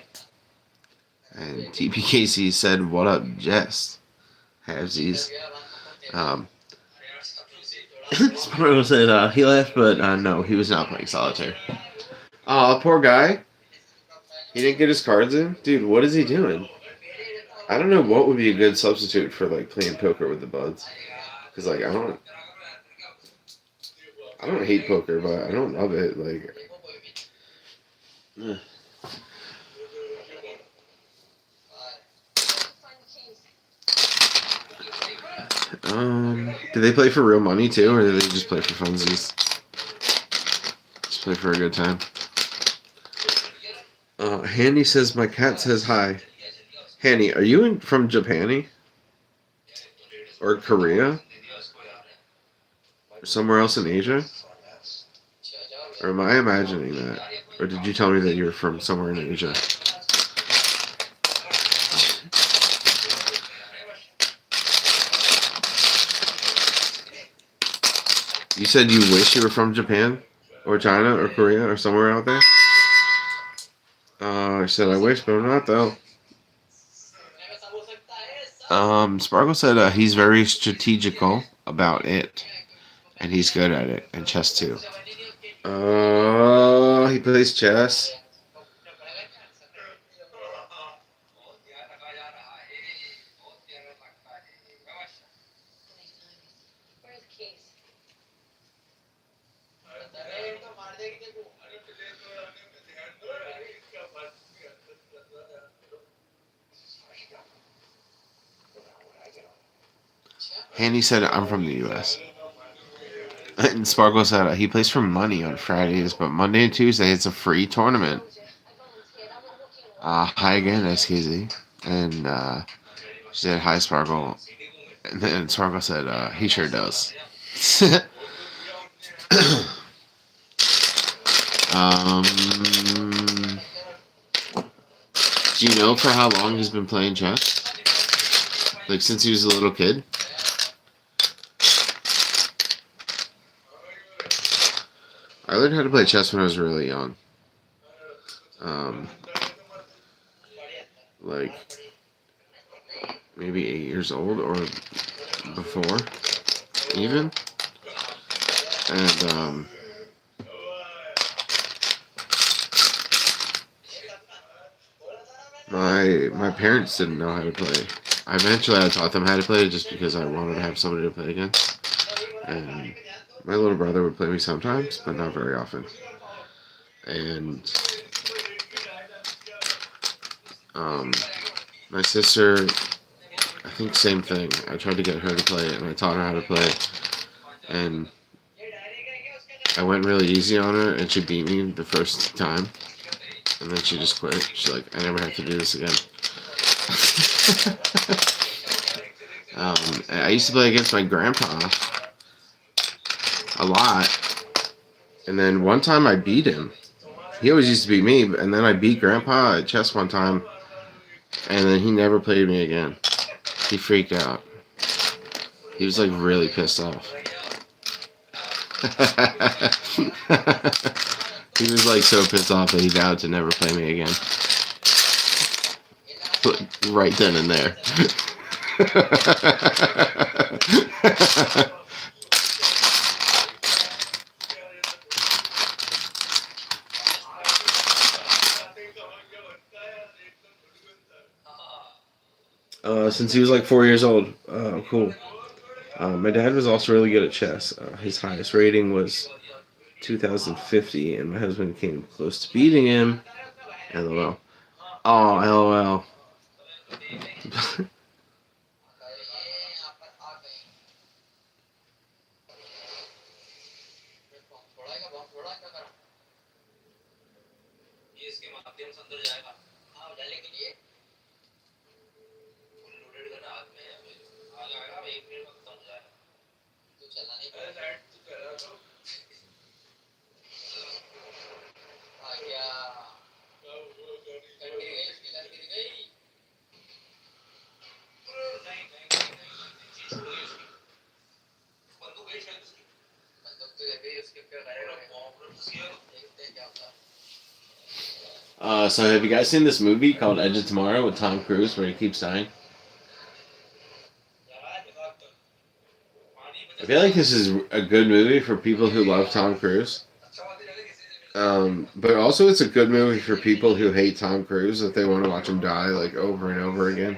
And TPKC said, "What up, Jess?" Havesies. Sparkle said, he left, but no, he was not playing solitaire. Aw, poor guy. He didn't get his cards in? Dude, what is he doing? I don't know what would be a good substitute for, like, playing poker with the buds. Because, like, I don't hate poker, but I don't love it. Like, do they play for real money too, or do they just play for funsies? Just play for a good time. Handy says, "My cat says hi." Handy, are you from Japan? Or Korea? Or somewhere else in Asia? Or am I imagining that? Or did you tell me that you're from somewhere in Asia? You said you wish you were from Japan? Or China? Or Korea? Or somewhere out there? I said I wish, but I'm not though. Sparkle said he's very strategical about it. and he's good at it, and chess too. Oh, he plays chess. Where's the keys? Handy said, I'm from the U.S. And Sparkle said he plays for money on Fridays, but Monday and Tuesday it's a free tournament. Hi again, SKZ. And she said, hi, Sparkle. And then Sparkle said, he sure does. um, do you know for how long he's been playing chess? Like since he was a little kid? I learned how to play chess when I was really young. Like maybe 8 years old or before, even. And my parents didn't know how to play. Eventually, I taught them how to play just because I wanted to have somebody to play against. And my little brother would play me sometimes, but not very often. And my sister, I think same thing. I tried to get her to play it, and I taught her how to play it. And I went really easy on her, and she beat me the first time. And then she just quit. She's like, I never have to do this again. I used to play against my grandpa a lot. And then one time I beat him. He always used to beat me, and then I beat grandpa at chess one time. And then he never played me again. He freaked out. He was like really pissed off. He was like so pissed off that he vowed to never play me again. Right then and there. Since he was like 4 years old. Oh, cool. My dad was also really good at chess. His highest rating was 2050, and my husband came close to beating him. LOL. Oh, LOL. So have you guys seen this movie called Edge of Tomorrow with Tom Cruise where he keeps dying? I feel like this is a good movie for people who love Tom Cruise. But also it's a good movie for people who hate Tom Cruise if they want to watch him die like over and over again.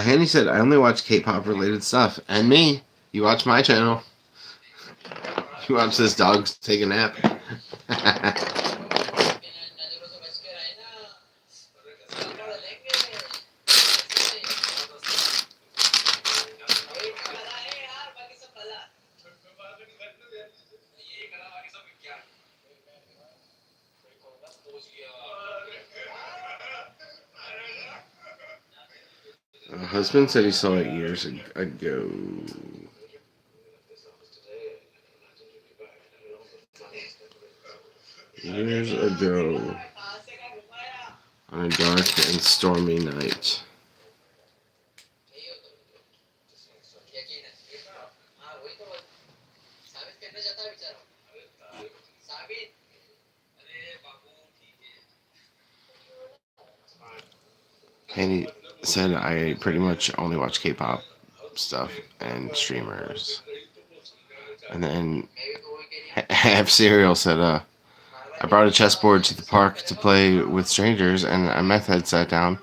Hanny said, I only watch K-pop related stuff. And me. You watch my channel. You watch this dog take a nap. My husband said he saw it years ago. Years ago. On a dark and stormy night. And he said I pretty much only watch K-pop stuff and streamers. And then Half Cereal said, I brought a chessboard to the park to play with strangers, and a meth head sat down,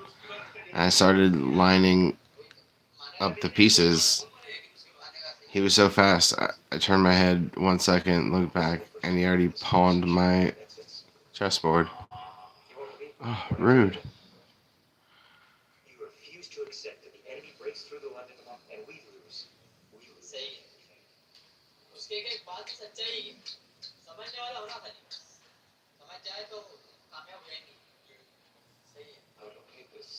and I started lining up the pieces. He was so fast, I turned my head 1 second, looked back, and he already pawned my chessboard. Oh, rude. You refuse to accept that the enemy breaks through the London and we lose. We lose. उसके एक बात सच्चाई समझने वाला होना था समझ जाए तो कामयाब रहेंगे सही है I don't hate this.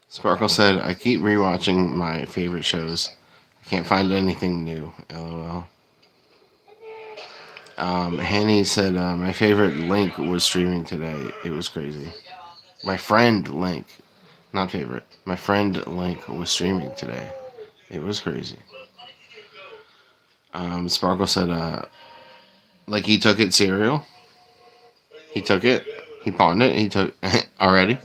Sparkle said, I keep rewatching my favorite shows. I can't find anything new. LOL. Hanny said, my favorite Link was streaming today. It was crazy. My friend Link, not favorite. My friend Link was streaming today. It was crazy. Sparkle said, like he took it cereal. He took it. He pawned it. He took already.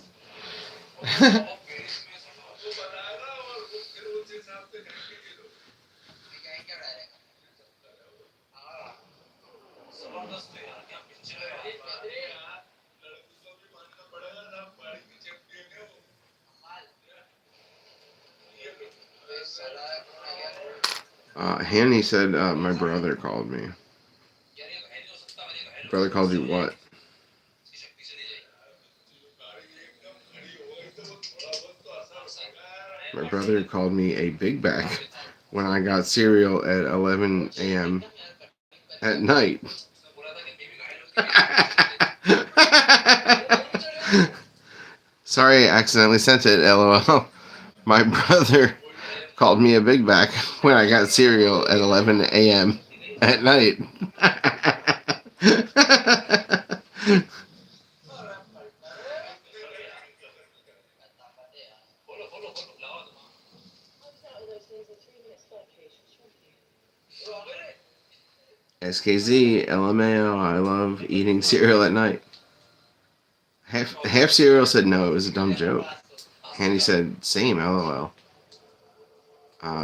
Hanny said, my brother called me. Brother called you what? My brother called me a big back when I got cereal at 11 a.m. at night. Sorry, I accidentally sent it, LOL. My brother called me a big back when I got cereal at 11 a.m. at night. SKZ, LMAO, I love eating cereal at night. Half Cereal said no, it was a dumb joke. Handy said, same, LOL.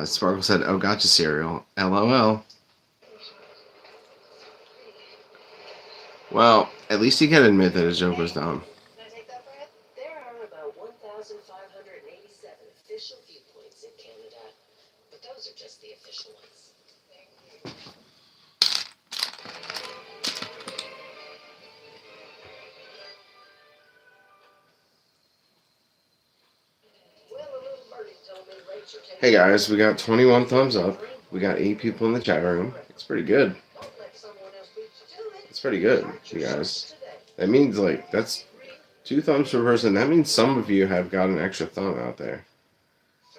Sparkle said, oh, gotcha, cereal. LOL. Well, at least he can admit that his joke was dumb. Can I take that, Brad? There are about 1,587 official viewpoints in Canada, but those are just the official ones. Well, a little birdie told me Rachel takes Hey guys, we got 21 thumbs up. We got 8 people in the chat room. It's pretty good. Don't let someone else beat you to it. It's pretty good, you guys. That means, like, that's 2 thumbs per person. That means some of you have got an extra thumb out there.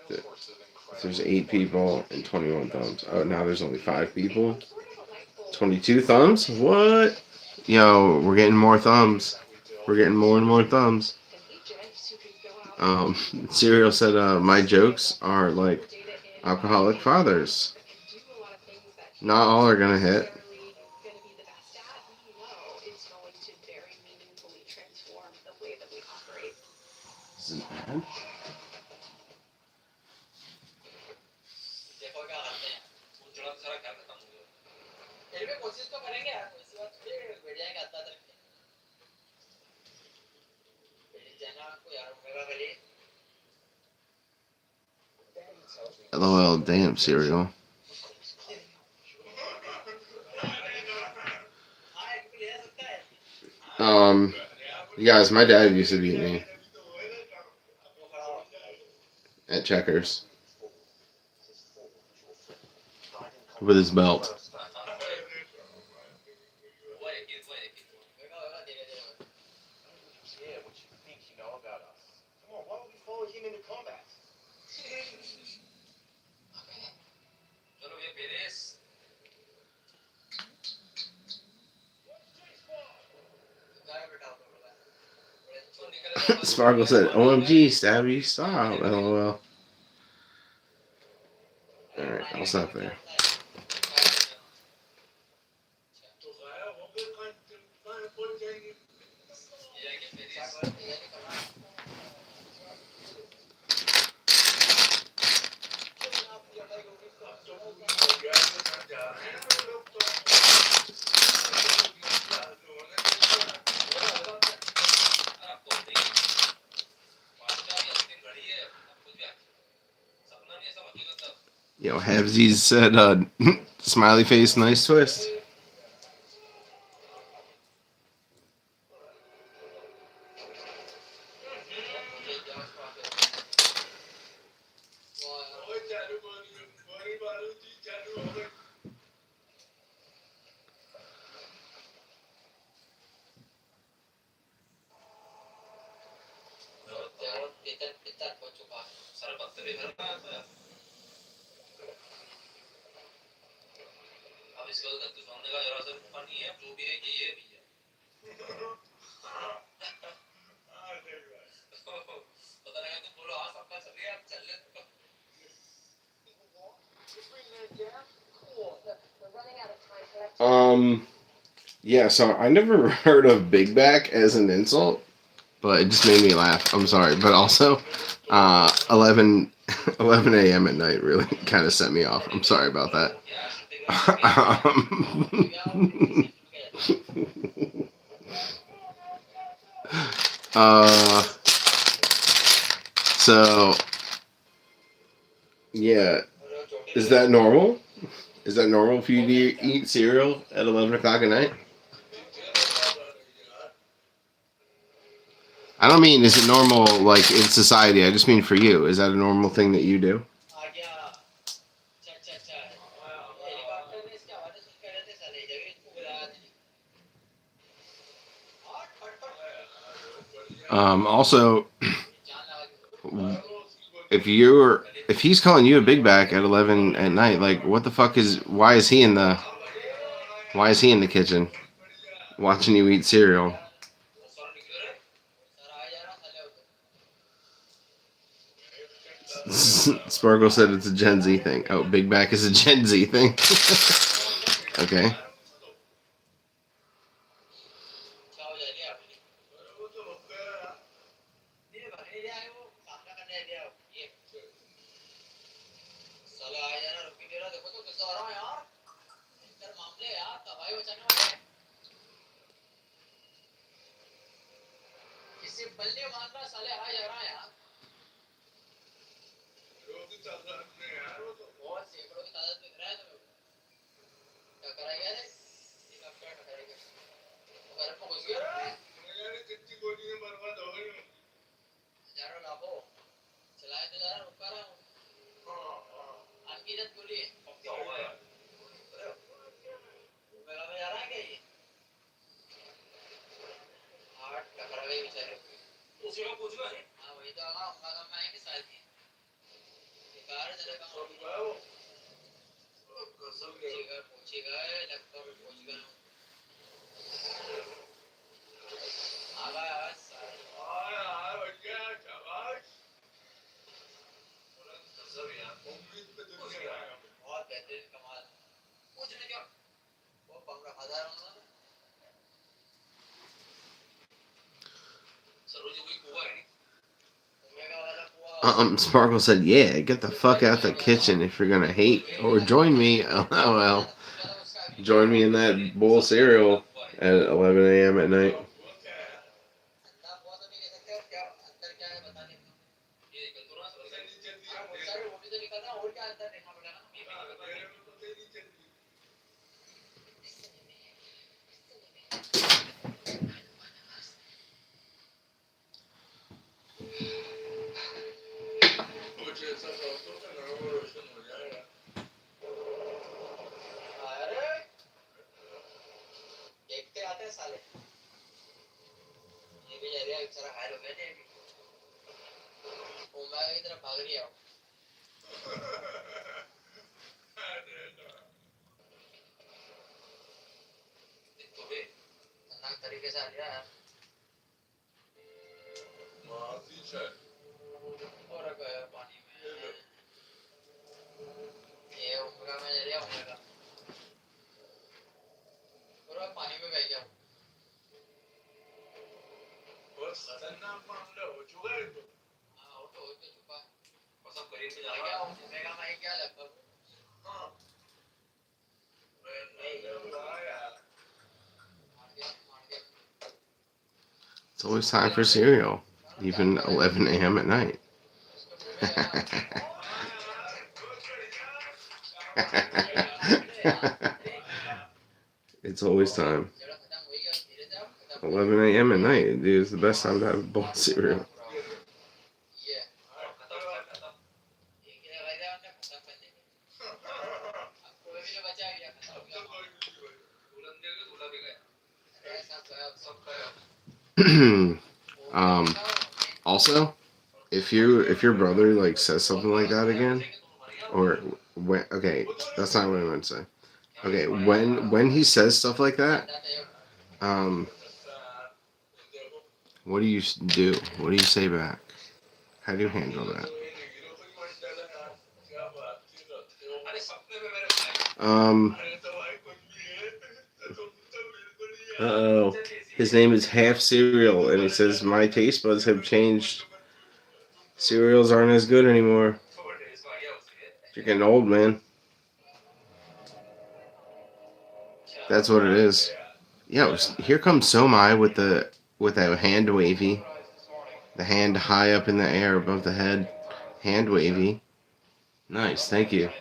If there's 8 people and 21 thumbs. Oh, now there's only 5 people. 22 thumbs? What? Yo, we're getting more thumbs. We're getting more and more thumbs. Serial said, my jokes are like alcoholic fathers. Not all are gonna hit. Is it bad? LOL, damn, cereal. You guys, my dad used to beat me at checkers with his belt. Yeah, what you think you know about us? Come on, why would we follow him into combat? चलो ये Perez गाय बेटा तो निकल Sparkle said, OMG, Stabby, stop. LOL. Alright, I'll stop there. तो गायब होकर कहाँ पहुंच जाएंगे? ये कि Perez Yo, Habsies said, smiley face, nice twist. अब इसका तो सुनने का जरा सा फनी है जो भी है कि ये भी है पता लगा तो बोलो हाँ सबका चल गया चल ले Yeah, so I never heard of Big Back as an insult, but it just made me laugh. I'm sorry, but also, 11 a.m. at night really kind of set me off. I'm sorry about that. So yeah, is that normal? Is that normal for you to eat cereal at 11 o'clock at night? I don't mean is it normal like in society. I just mean for you. Is that a normal thing that you do? Also, if he's calling you a big back at 11 at night, like what the fuck is why is he in the kitchen watching you eat cereal? Sparkle said it's a Gen Z thing. Oh, Big Back is a Gen Z thing. Okay. Sparkle said, "Yeah, get the fuck out the kitchen if you're gonna hate, or join me." LOL. Join me in that bowl of cereal at 11 a.m. at night. तो भी tenang तरीके से आ लिया यार और गया पानी में ये ओमेगा में जा रहा ओमेगा और पानी में बह गया हाँ वो तो चुका सब करीब में जा गया ओमेगा में क्या लगभग It's always time for cereal, even 11 a.m. at night. It's always time. 11 a.m. at night, dude, is the best time to have a bowl of cereal. Also, if your brother like says something like that again, or when that's not what I meant to say. Okay, when he says stuff like that, what do you do? What do you say back? How do you handle that? Uh-oh. His name is Half Cereal, and he says, my taste buds have changed. Cereals aren't as good anymore. You're getting old, man. That's what it is. Yeah, here comes Somai with a hand wavy. The hand high up in the air above the head. Hand wavy. Nice, thank you.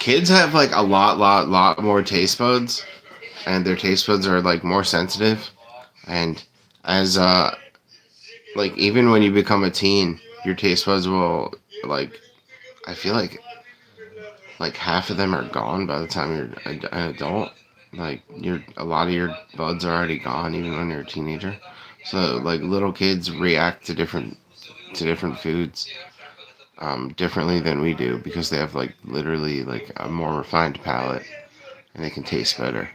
Kids have like a lot more taste buds, and their taste buds are like more sensitive. And as like even when you become a teen, your taste buds will like. I feel like half of them are gone by the time you're an adult. Like a lot of your buds are already gone even when you're a teenager. So like little kids react to different foods differently than we do because they have like literally like a more refined palate and they can taste better.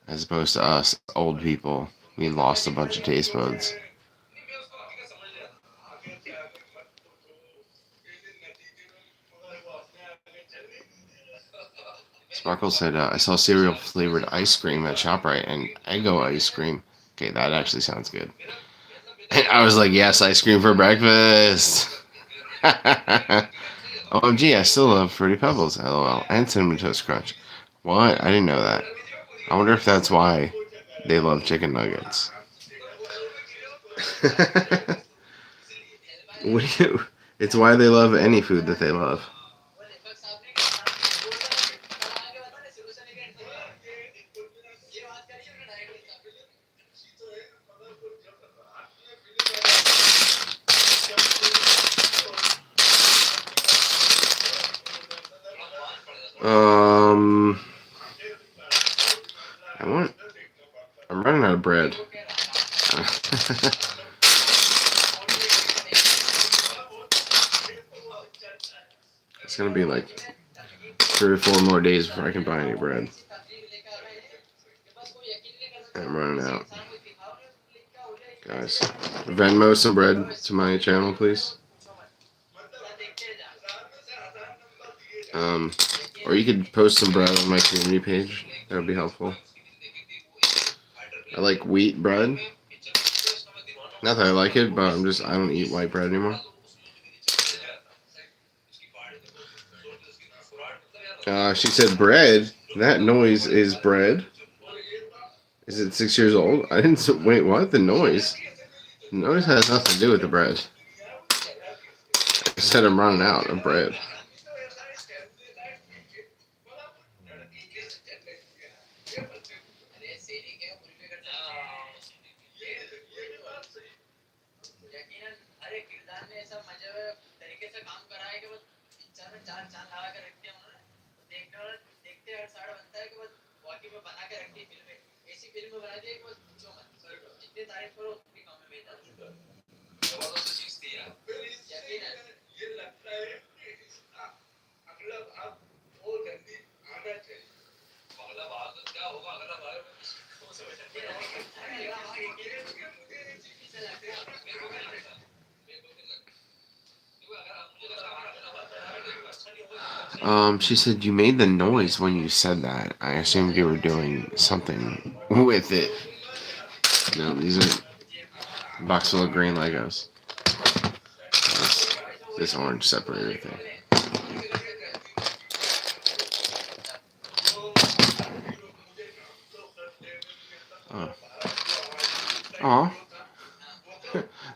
As opposed to us old people, we lost a bunch of taste buds. Sparkle said, I saw cereal flavored ice cream at ShopRite and Eggo ice cream. Okay, that actually sounds good. And I was like, yes, ice cream for breakfast. OMG, I still love Fruity Pebbles, LOL, and Cinnamon Toast Crunch. What? I didn't know that. I wonder if that's why they love chicken nuggets. It's why they love any food that they love. I'm running out of bread. It's gonna be like 3 or 4 more days before I can buy any bread. I'm running out. Guys, Venmo some bread to my channel, please. Or you could post some bread on my community page. That would be helpful. I like wheat bread. Not that I like it, but I don't eat white bread anymore. She said bread. That noise is bread. Is it 6 years old? I didn't. Wait, what? The noise? The noise has nothing to do with the bread. I said I'm running out of bread. She said you made the noise when you said that. I assumed you were doing something with it. No, these are a box full of green Legos. This orange separator thing. Oh. Aw.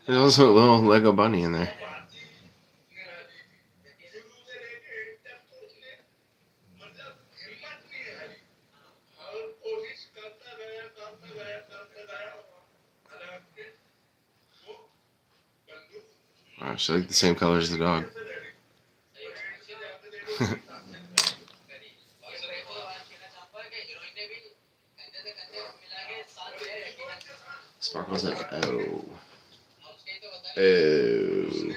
There's also a little Lego bunny in there. Wow, she like the same color as the dog. Sparkle's like, oh. Oh.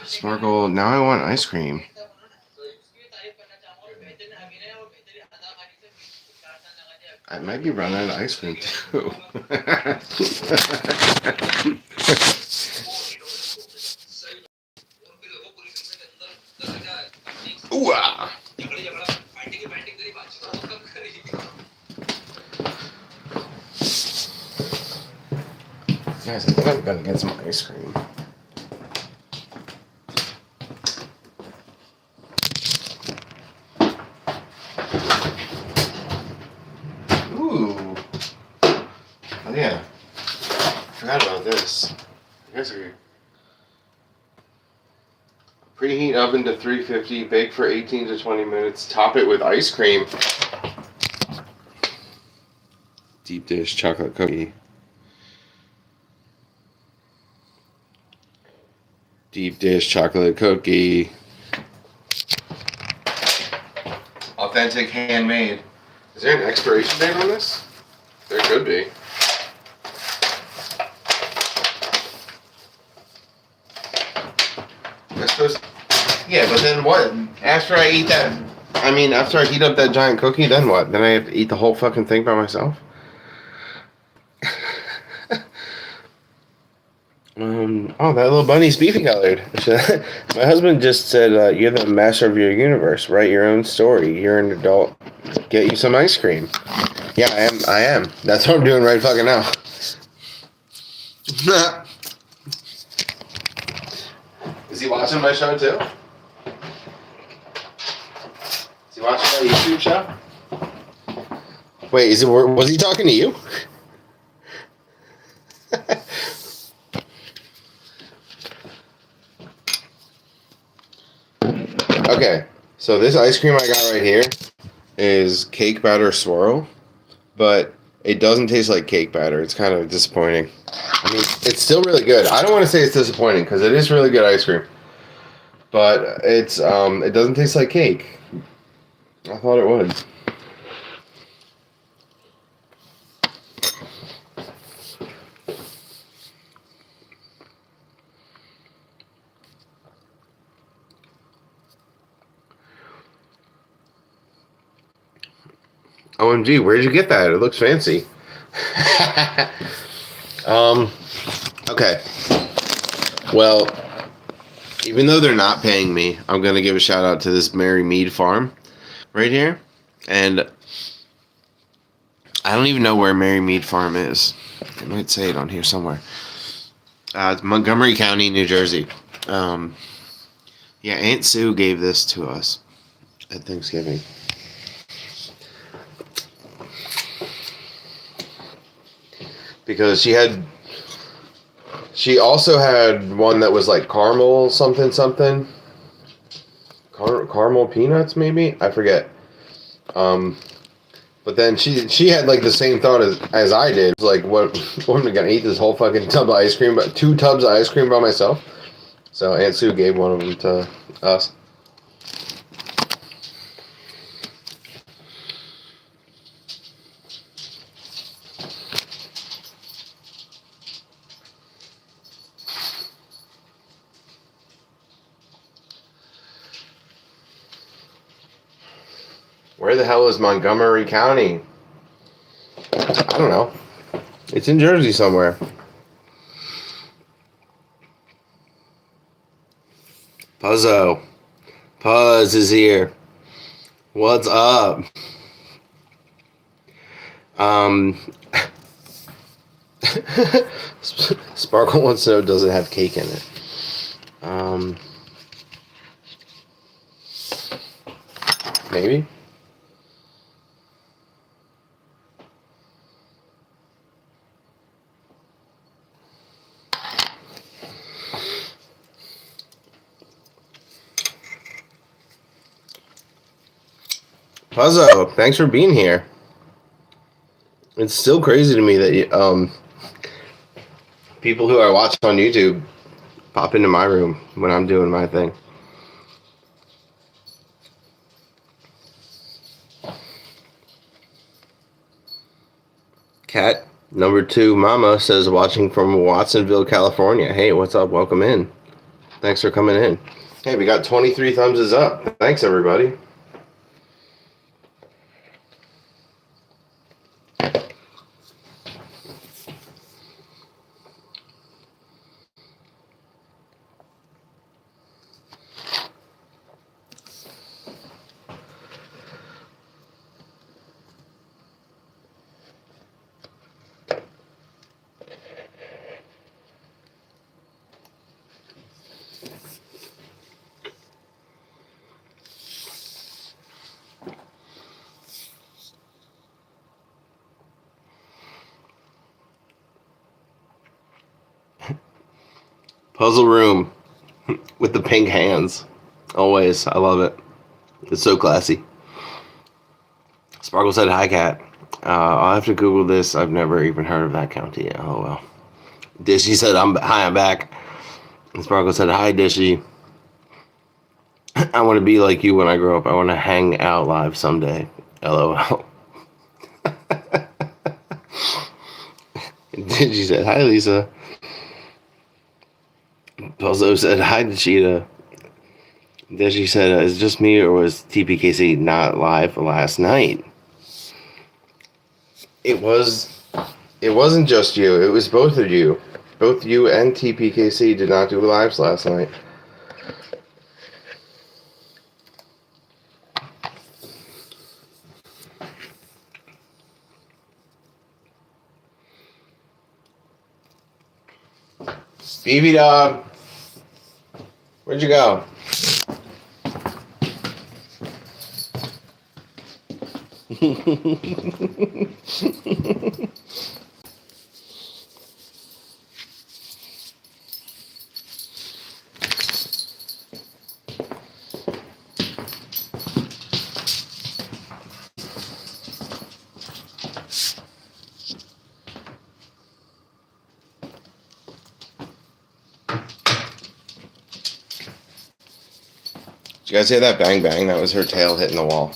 Sparkle, now I want ice cream. I might be running out of ice cream too. Ooh-ah. Guys, I think I'm gonna get some ice cream. Ooh. Oh yeah. Forgot about this. You guys are preheat oven to 350, bake for 18 to 20 minutes, top it with ice cream. Deep dish chocolate cookie. Deep dish chocolate cookie. Authentic handmade. Is there an expiration date on this? There could be. Yeah, but then what? After I eat that, after I heat up that giant cookie, then what? Then I have to eat the whole fucking thing by myself? Oh, that little bunny's beefy colored. My husband just said, you're the master of your universe. Write your own story. You're an adult. Get you some ice cream. Yeah, I am. That's what I'm doing right fucking now. Is he watching my show too? Is he watching my YouTube show? Wait, was he talking to you? Okay, so this ice cream I got right here is cake batter swirl, but it doesn't taste like cake batter. It's kind of disappointing. It's still really good. I don't want to say it's disappointing because it is really good ice cream, but it doesn't taste like cake. I thought it would. OMG, where'd you get that? It looks fancy. Okay. Well, even though they're not paying me, I'm going to give a shout out to this Mary Mead farm right here. And I don't even know where Mary Mead Farm is. I might say it on here somewhere. It's Montgomery County, New Jersey. Yeah, Aunt Sue gave this to us at Thanksgiving. Because she also had one that was like caramel something. Caramel peanuts, maybe? I forget. But then she had like the same thought as I did. Like, what am I gonna eat this whole fucking tub of ice cream? But 2 tubs of ice cream by myself. So Aunt Sue gave one of them to us. Where the hell is Montgomery County? I don't know. It's in Jersey somewhere. Puzzo. Puzz is here. What's up? Sparkle wants to know, does it have cake in it? Maybe. Puzzo, thanks for being here. It's still crazy to me that people who I watch on YouTube pop into my room when I'm doing my thing. Cat number 2, Mama, says watching from Watsonville, California. Hey, what's up? Welcome in. Thanks for coming in. Hey, we got 23 thumbs is up. Thanks, everybody. Puzzle room with the pink hands. Always. I love it. It's so classy. Sparkle said, hi, Cat. I'll have to Google this. I've never even heard of that county yet. Oh, well. Dishy said, I'm back. And Sparkle said, hi, Dishy. I want to be like you when I grow up. I want to hang out live someday. LOL. Dishy said, hi, Lisa. Puzzle said, hi, Cheetah. Dishy said, is it just me or was TPKC not live last night? It wasn't just you. It was both of you. Both you and TPKC did not do lives last night. Beefy Dog, where'd you go? Did you guys hear that bang bang? That was her tail hitting the wall.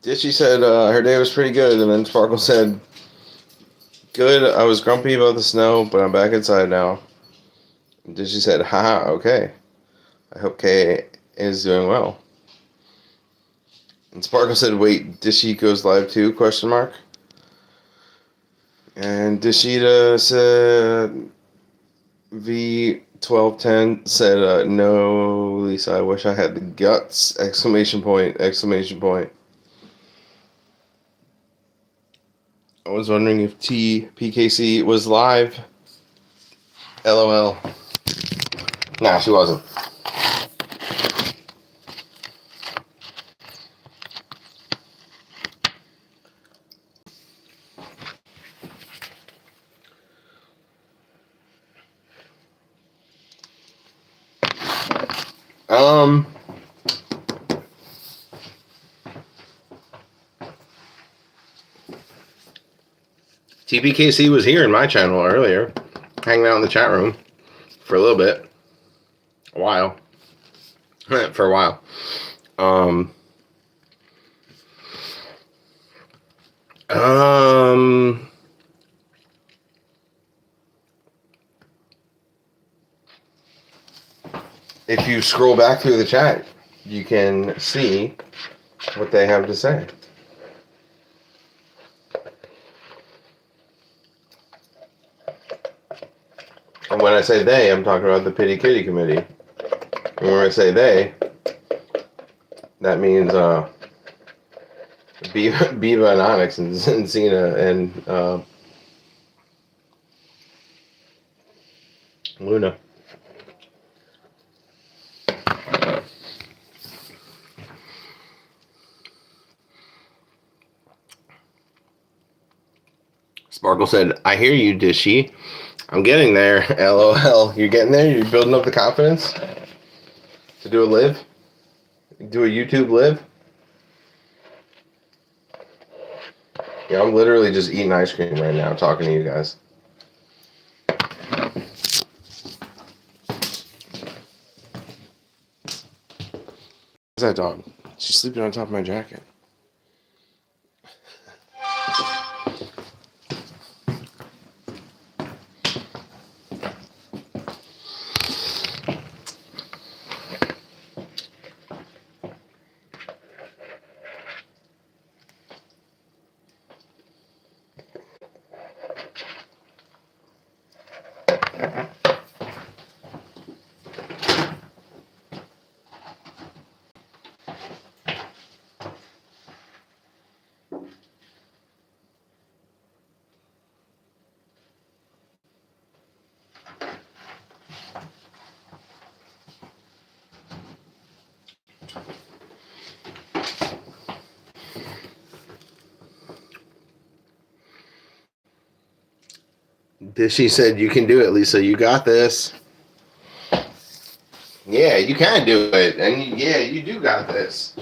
Dishy said her day was pretty good, and then Sparkle said, "Good. I was grumpy about the snow, but I'm back inside now." And Dishy said, "Haha, okay. I hope Kay is doing well." And Sparkle said, "Wait, Dishy goes live too?" Question mark. And Dishita said, V1210 said, "No, Lisa, I wish I had the guts!" Exclamation point! Exclamation point! I was wondering if TPKC was live. LOL. Nah, she wasn't. TPKC was here in my channel earlier, hanging out in the chat room for a little bit. A while. For a while. Um, if you scroll back through the chat, you can see what they have to say. And when I say they, I'm talking about the Pity Kitty Committee. And when I say they, that means Biva and Onyx and Xena and Luna. Sparkle said, "I hear you, Dishy. I'm getting there. LOL. You're getting there? You're building up the confidence to do a live? Do a YouTube live?" Yeah, I'm literally just eating ice cream right now, talking to you guys. Where's that dog? She's sleeping on top of my jacket. Dishy said, "You can do it, Lisa. You got this." Yeah, you can do it. And yeah, you do got this.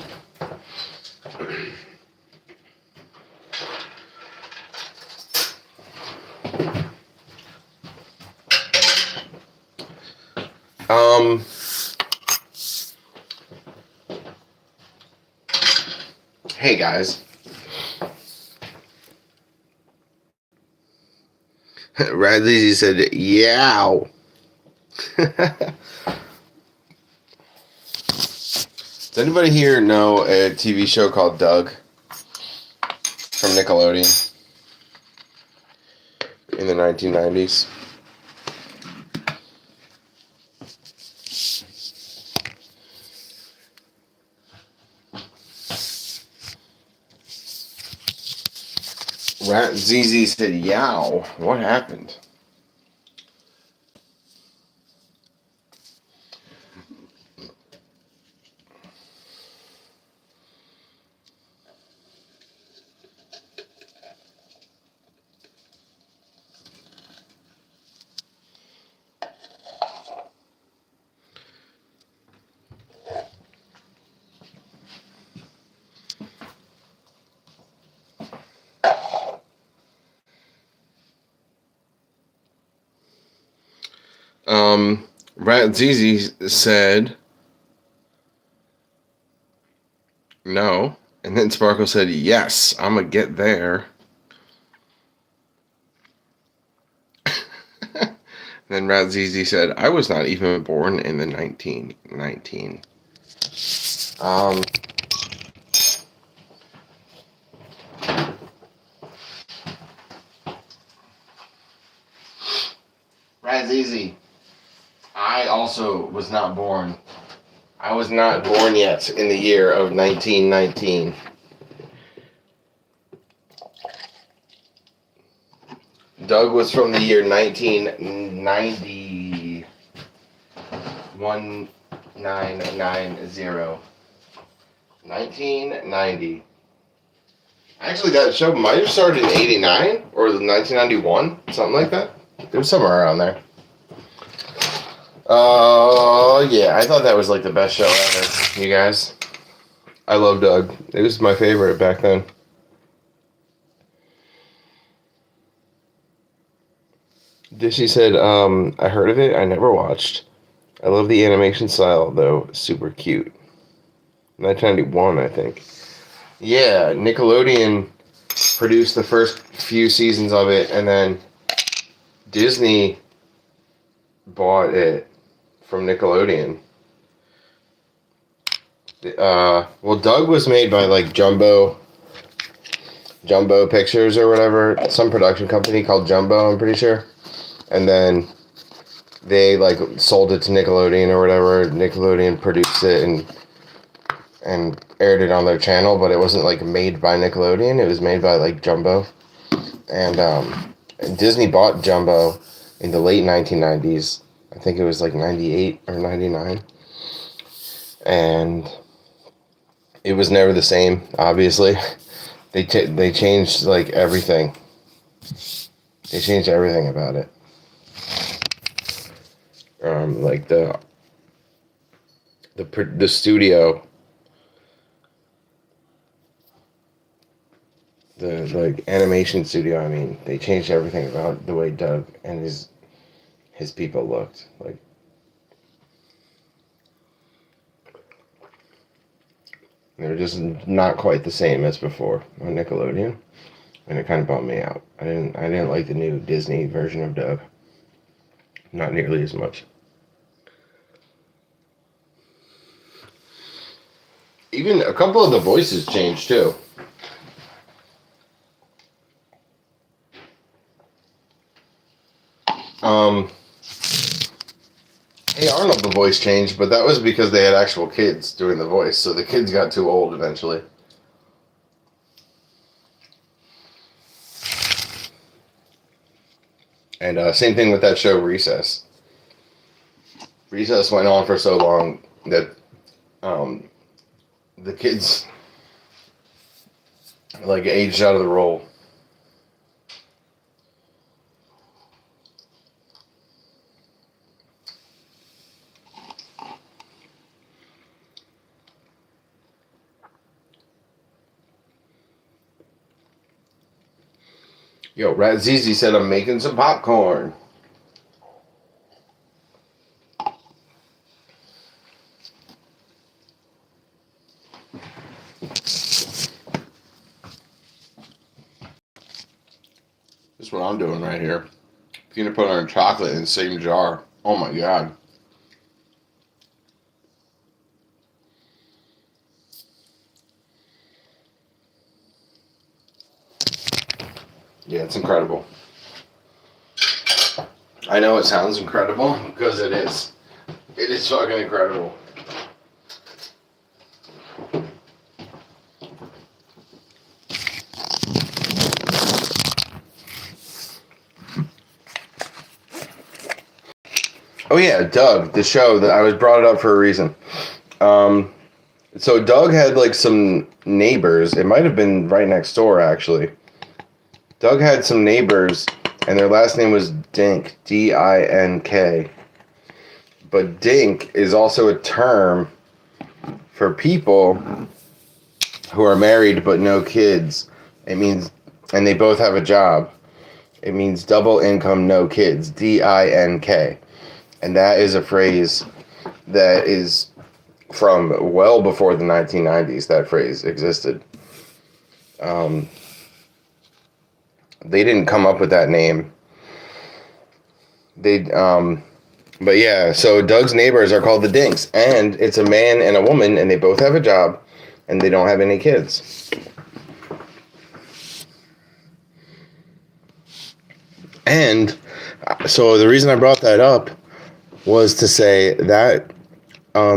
Hey guys. Radley said, "Yow." Does anybody here know a TV show called Doug from Nickelodeon in the 1990s? Rat ZZ said, "Yow." What happened? Rat ZZ said, "No." And then Sparkle said, yes, I'm going to get there. Then Radzizi said, I was not even born in the 1919. Radzizi, I also was not born. I was not born yet in the year of 1919. Doug was from the year 1990. 1990. 1990. Actually, that show might have started in 89 or 1991, something like that. It was somewhere around there. Yeah, I thought that was like the best show ever, you guys. I love Doug. It was my favorite back then. Dishy said, I heard of it, I never watched. I love the animation style, though. Super cute. 1991, I think. Yeah, Nickelodeon produced the first few seasons of it, and then Disney bought it from Nickelodeon. Well, Doug was made by, like, Jumbo Pictures or whatever. Some production company called Jumbo, I'm pretty sure. And then they like sold it to Nickelodeon or whatever. Nickelodeon produced it and aired it on their channel, but it wasn't like made by Nickelodeon. It was made by like Jumbo. And Disney bought Jumbo in the late 1990s. I think it was like 98 or 99. And it was never the same, obviously. They changed like everything. They changed everything about it. Like the studio, the like animation studio. I mean, they changed everything about the way Doug and his people looked. Like they were just not quite the same as before on Nickelodeon, and it kind of bummed me out. I didn't like the new Disney version of Doug. Not nearly as much. Even a couple of the voices changed too. Hey Arnold, the voice changed, but that was because they had actual kids doing the voice, so the kids got too old eventually. And same thing with that show, Recess. Recess went on for so long that the kids like aged out of the role. Yo, Radzizi said I'm making some popcorn. This is what I'm doing right here. Peanut butter and chocolate in the same jar. Oh my god. Yeah, it's incredible. I know it sounds incredible because it is. It is fucking incredible. Oh yeah, Doug, the show that I was brought it up for a reason. So Doug had like some neighbors. It might have been right next door actually. Doug had some neighbors, and their last name was Dink, D-I-N-K. But Dink is also a term for people who are married but no kids. It means, and they both have a job. It means double income, no kids, D-I-N-K. And that is a phrase that is from well before the 1990s. That phrase existed. They didn't come up with that name. But yeah, so Doug's neighbors are called the Dinks, and it's a man and a woman, and they both have a job, and they don't have any kids. And so the reason I brought that up was to say that,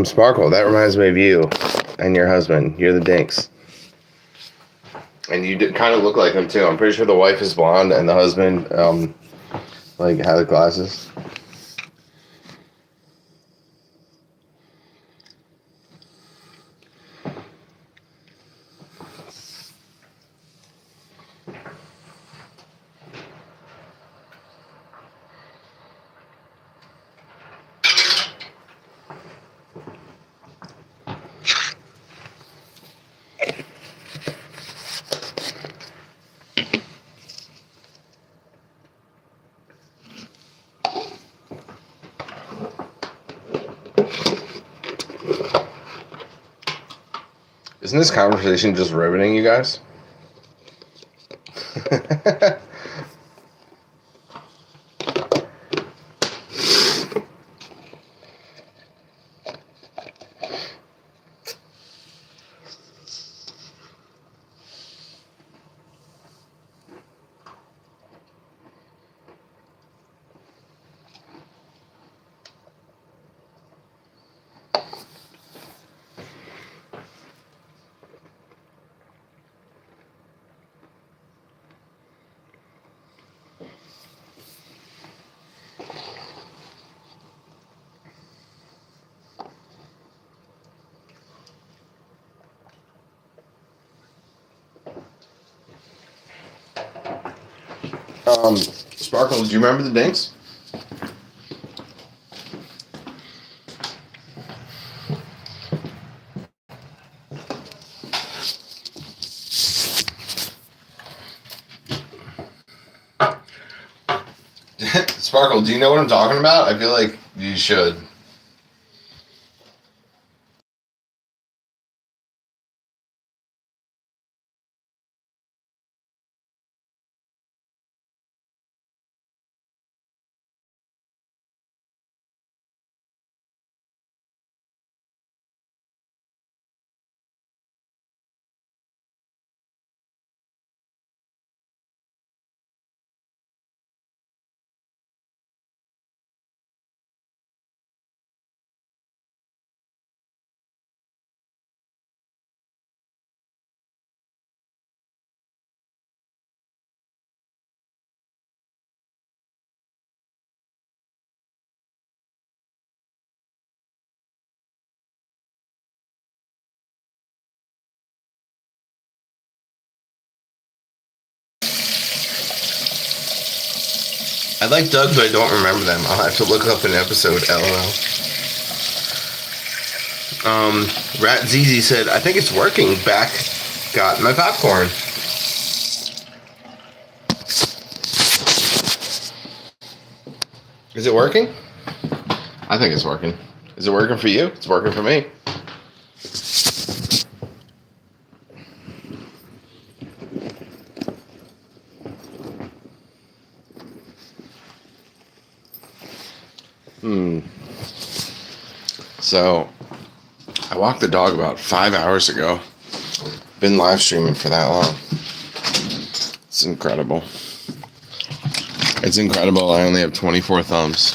Sparkle, that reminds me of you and your husband. You're the Dinks. And you kind of look like them too. I'm pretty sure the wife is blonde and the husband, like, had the glasses. Isn't this conversation just riveting, you guys? Sparkle, do you remember the Dinks? Sparkle, do you know what I'm talking about? I feel like you should. I like Doug, but I don't remember them. I'll have to look up an episode, LOL. Rat ZZ said, I think it's working. Back got my popcorn. Is it working? I think it's working. Is it working for you? It's working for me. So, I walked the dog about 5 hours ago. Been live streaming for that long. It's incredible. It's incredible. I only have 24 thumbs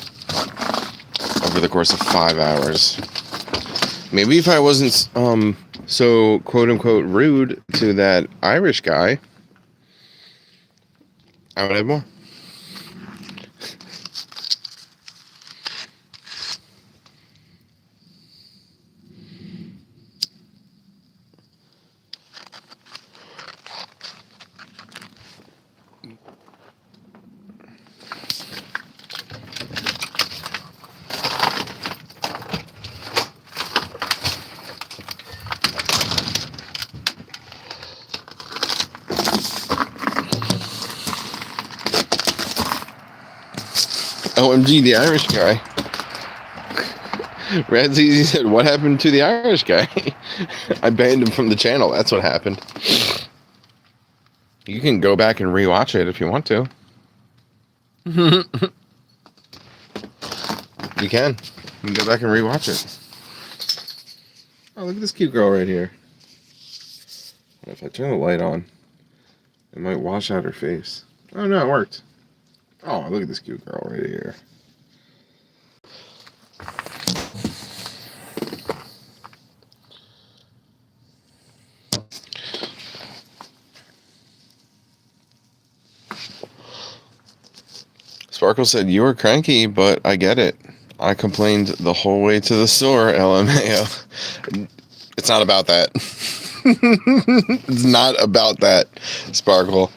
over the course of 5 hours. Maybe if I wasn't so quote unquote rude to that Irish guy, I would have more. OMG, the Irish guy. Radzeezy said, "What happened to the Irish guy?" I banned him from the channel. That's what happened. You can go back and rewatch it if you want to. You can. You can go back and rewatch it. Oh, look at this cute girl right here. If I turn the light on, it might wash out her face. Oh no, it worked. Oh, look at this cute girl right here. Sparkle said, "You were cranky, but I get it. I complained the whole way to the store, LMAO." It's not about that. It's not about that, Sparkle.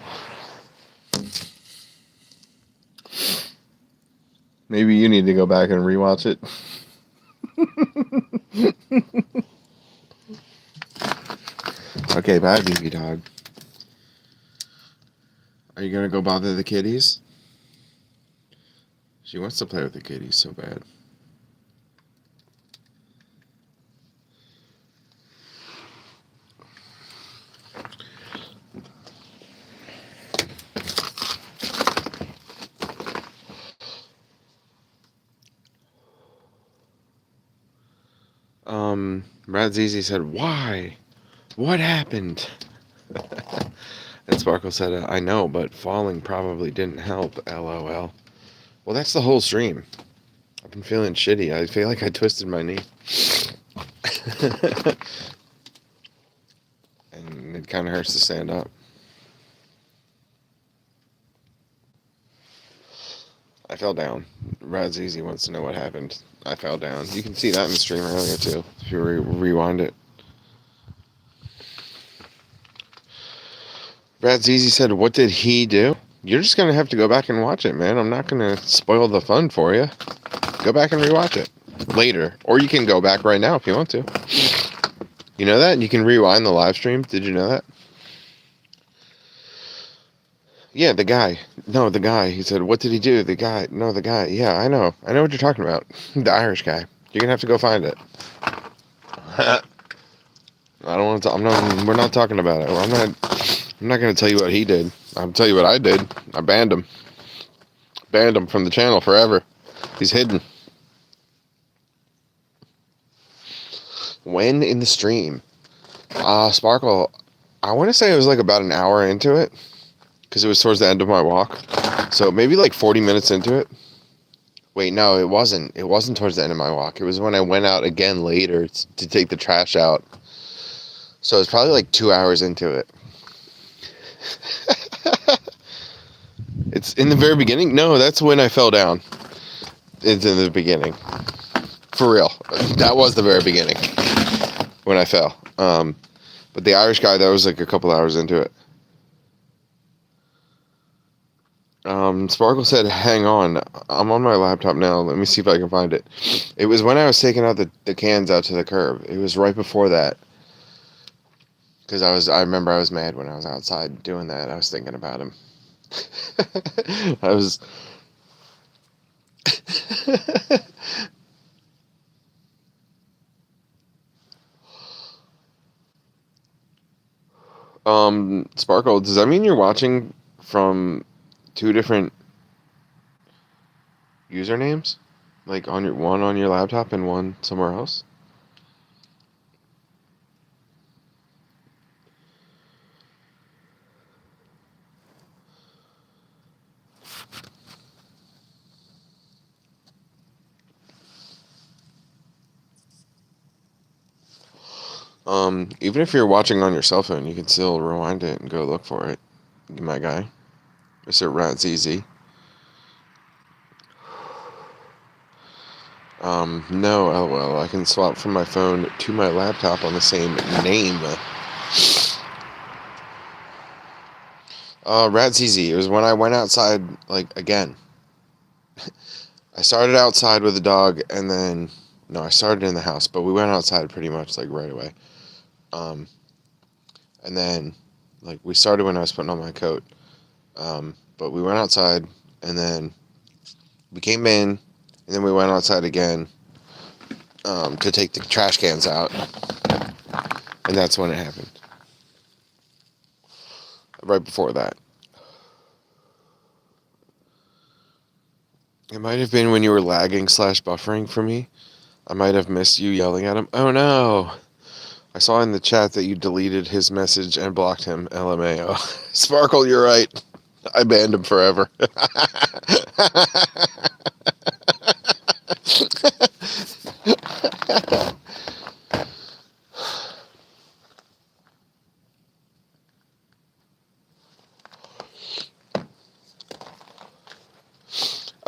Maybe you need to go back and rewatch it. Okay, bye, Beefy Dog. Are you gonna go bother the kitties? She wants to play with the kitties so bad. Radzeezy said, "Why? What happened?" And Sparkle said, "I know, but falling probably didn't help, LOL." Well, that's the whole stream. I've been feeling shitty. I feel like I twisted my knee. And it kind of hurts to stand up. I fell down. Radzeezy wants to know what happened. I fell down. You can see that in the stream earlier, too, if you rewind it. Radzeezy said, "What did he do?" You're just going to have to go back and watch it, man. I'm not going to spoil the fun for you. Go back and rewatch it later. Or you can go back right now if you want to. You know that? You can rewind the live stream. Did you know that? Yeah, the guy. No, the guy. He said, "What did he do?" The guy. No, the guy. Yeah, I know. I know what you're talking about. The Irish guy. You're going to have to go find it. I don't want to. We're not talking about it. I'm not going to tell you what he did. I'll tell you what I did. I banned him. Banned him from the channel forever. He's hidden. When in the stream? Sparkle, I want to say it was like about an hour into it. Because it was towards the end of my walk. So maybe like 40 minutes into it. Wait, no, it wasn't. It wasn't towards the end of my walk. It was when I went out again later to take the trash out. So it's probably like 2 hours into it. It's in the very beginning? No, that's when I fell down. It's in the beginning. For real. That was the very beginning. When I fell. But the Irish guy, that was like a couple hours into it. Sparkle said, "Hang on. I'm on my laptop now. Let me see if I can find it." It was when I was taking out the cans out to the curb. It was right before that. Because I remember I was mad when I was outside doing that. I was thinking about him. I was... Sparkle, does that mean you're watching from 2 different usernames? Like one on your laptop and one somewhere else? Even if you're watching on your cell phone, you can still rewind it and go look for it, my guy. Mr. Radzeezy. No, LOL. I can swap from my phone to my laptop on the same name. Radzeezy. It was when I went outside, like, again. I started outside with the dog, and then... No, I started in the house, but we went outside pretty much, like, right away. And then, like, we started when I was putting on my coat. But we went outside, and then we came in, and then we went outside again. to take the trash cans out. And that's when it happened. Right before that. It might have been when you were lagging / buffering for me. I might have missed you yelling at him. Oh no! I saw in the chat that you deleted his message and blocked him. LMAO. Sparkle, you're right. I banned him forever.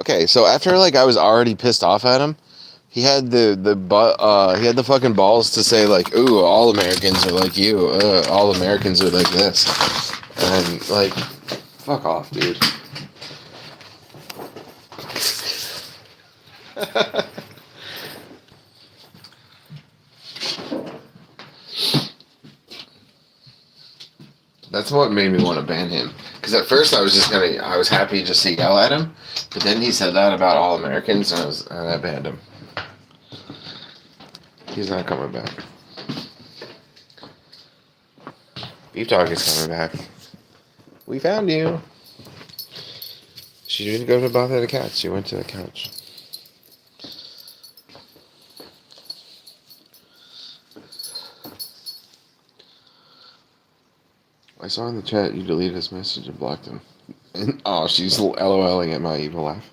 Okay, so after I was already pissed off at him, he had the fucking balls to say "Ooh, all Americans are like you. All Americans are like this," and fuck off, dude. That's what made me want to ban him. Because at first I was happy just to yell at him, but then he said that about all Americans, and I banned him. He's not coming back. Beef Dog is coming back. We found you. She didn't go to bother the cat. She went to the couch. I saw in the chat you deleted his message and blocked him. And, oh, she's LOLing at my evil laugh.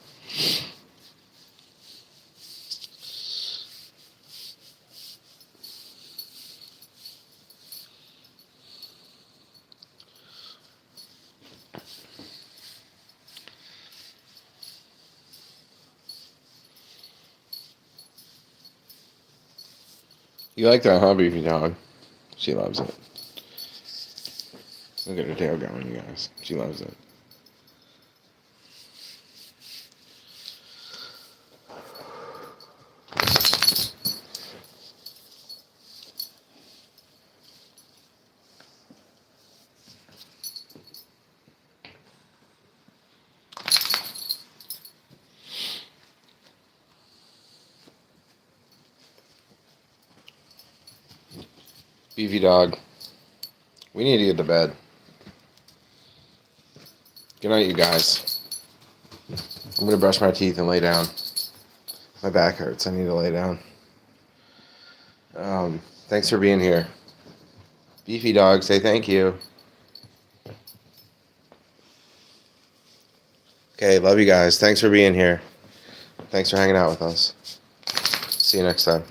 You like that, huh, Beefy Dog? She loves it. Look at her tail going, you guys. She loves it. Beefy Dog. We need to get to bed. Good night, you guys. I'm gonna brush my teeth and lay down. My back hurts. I need to lay down. Thanks for being here. Beefy Dog, say thank you. Okay, love you guys. Thanks for being here. Thanks for hanging out with us. See you next time.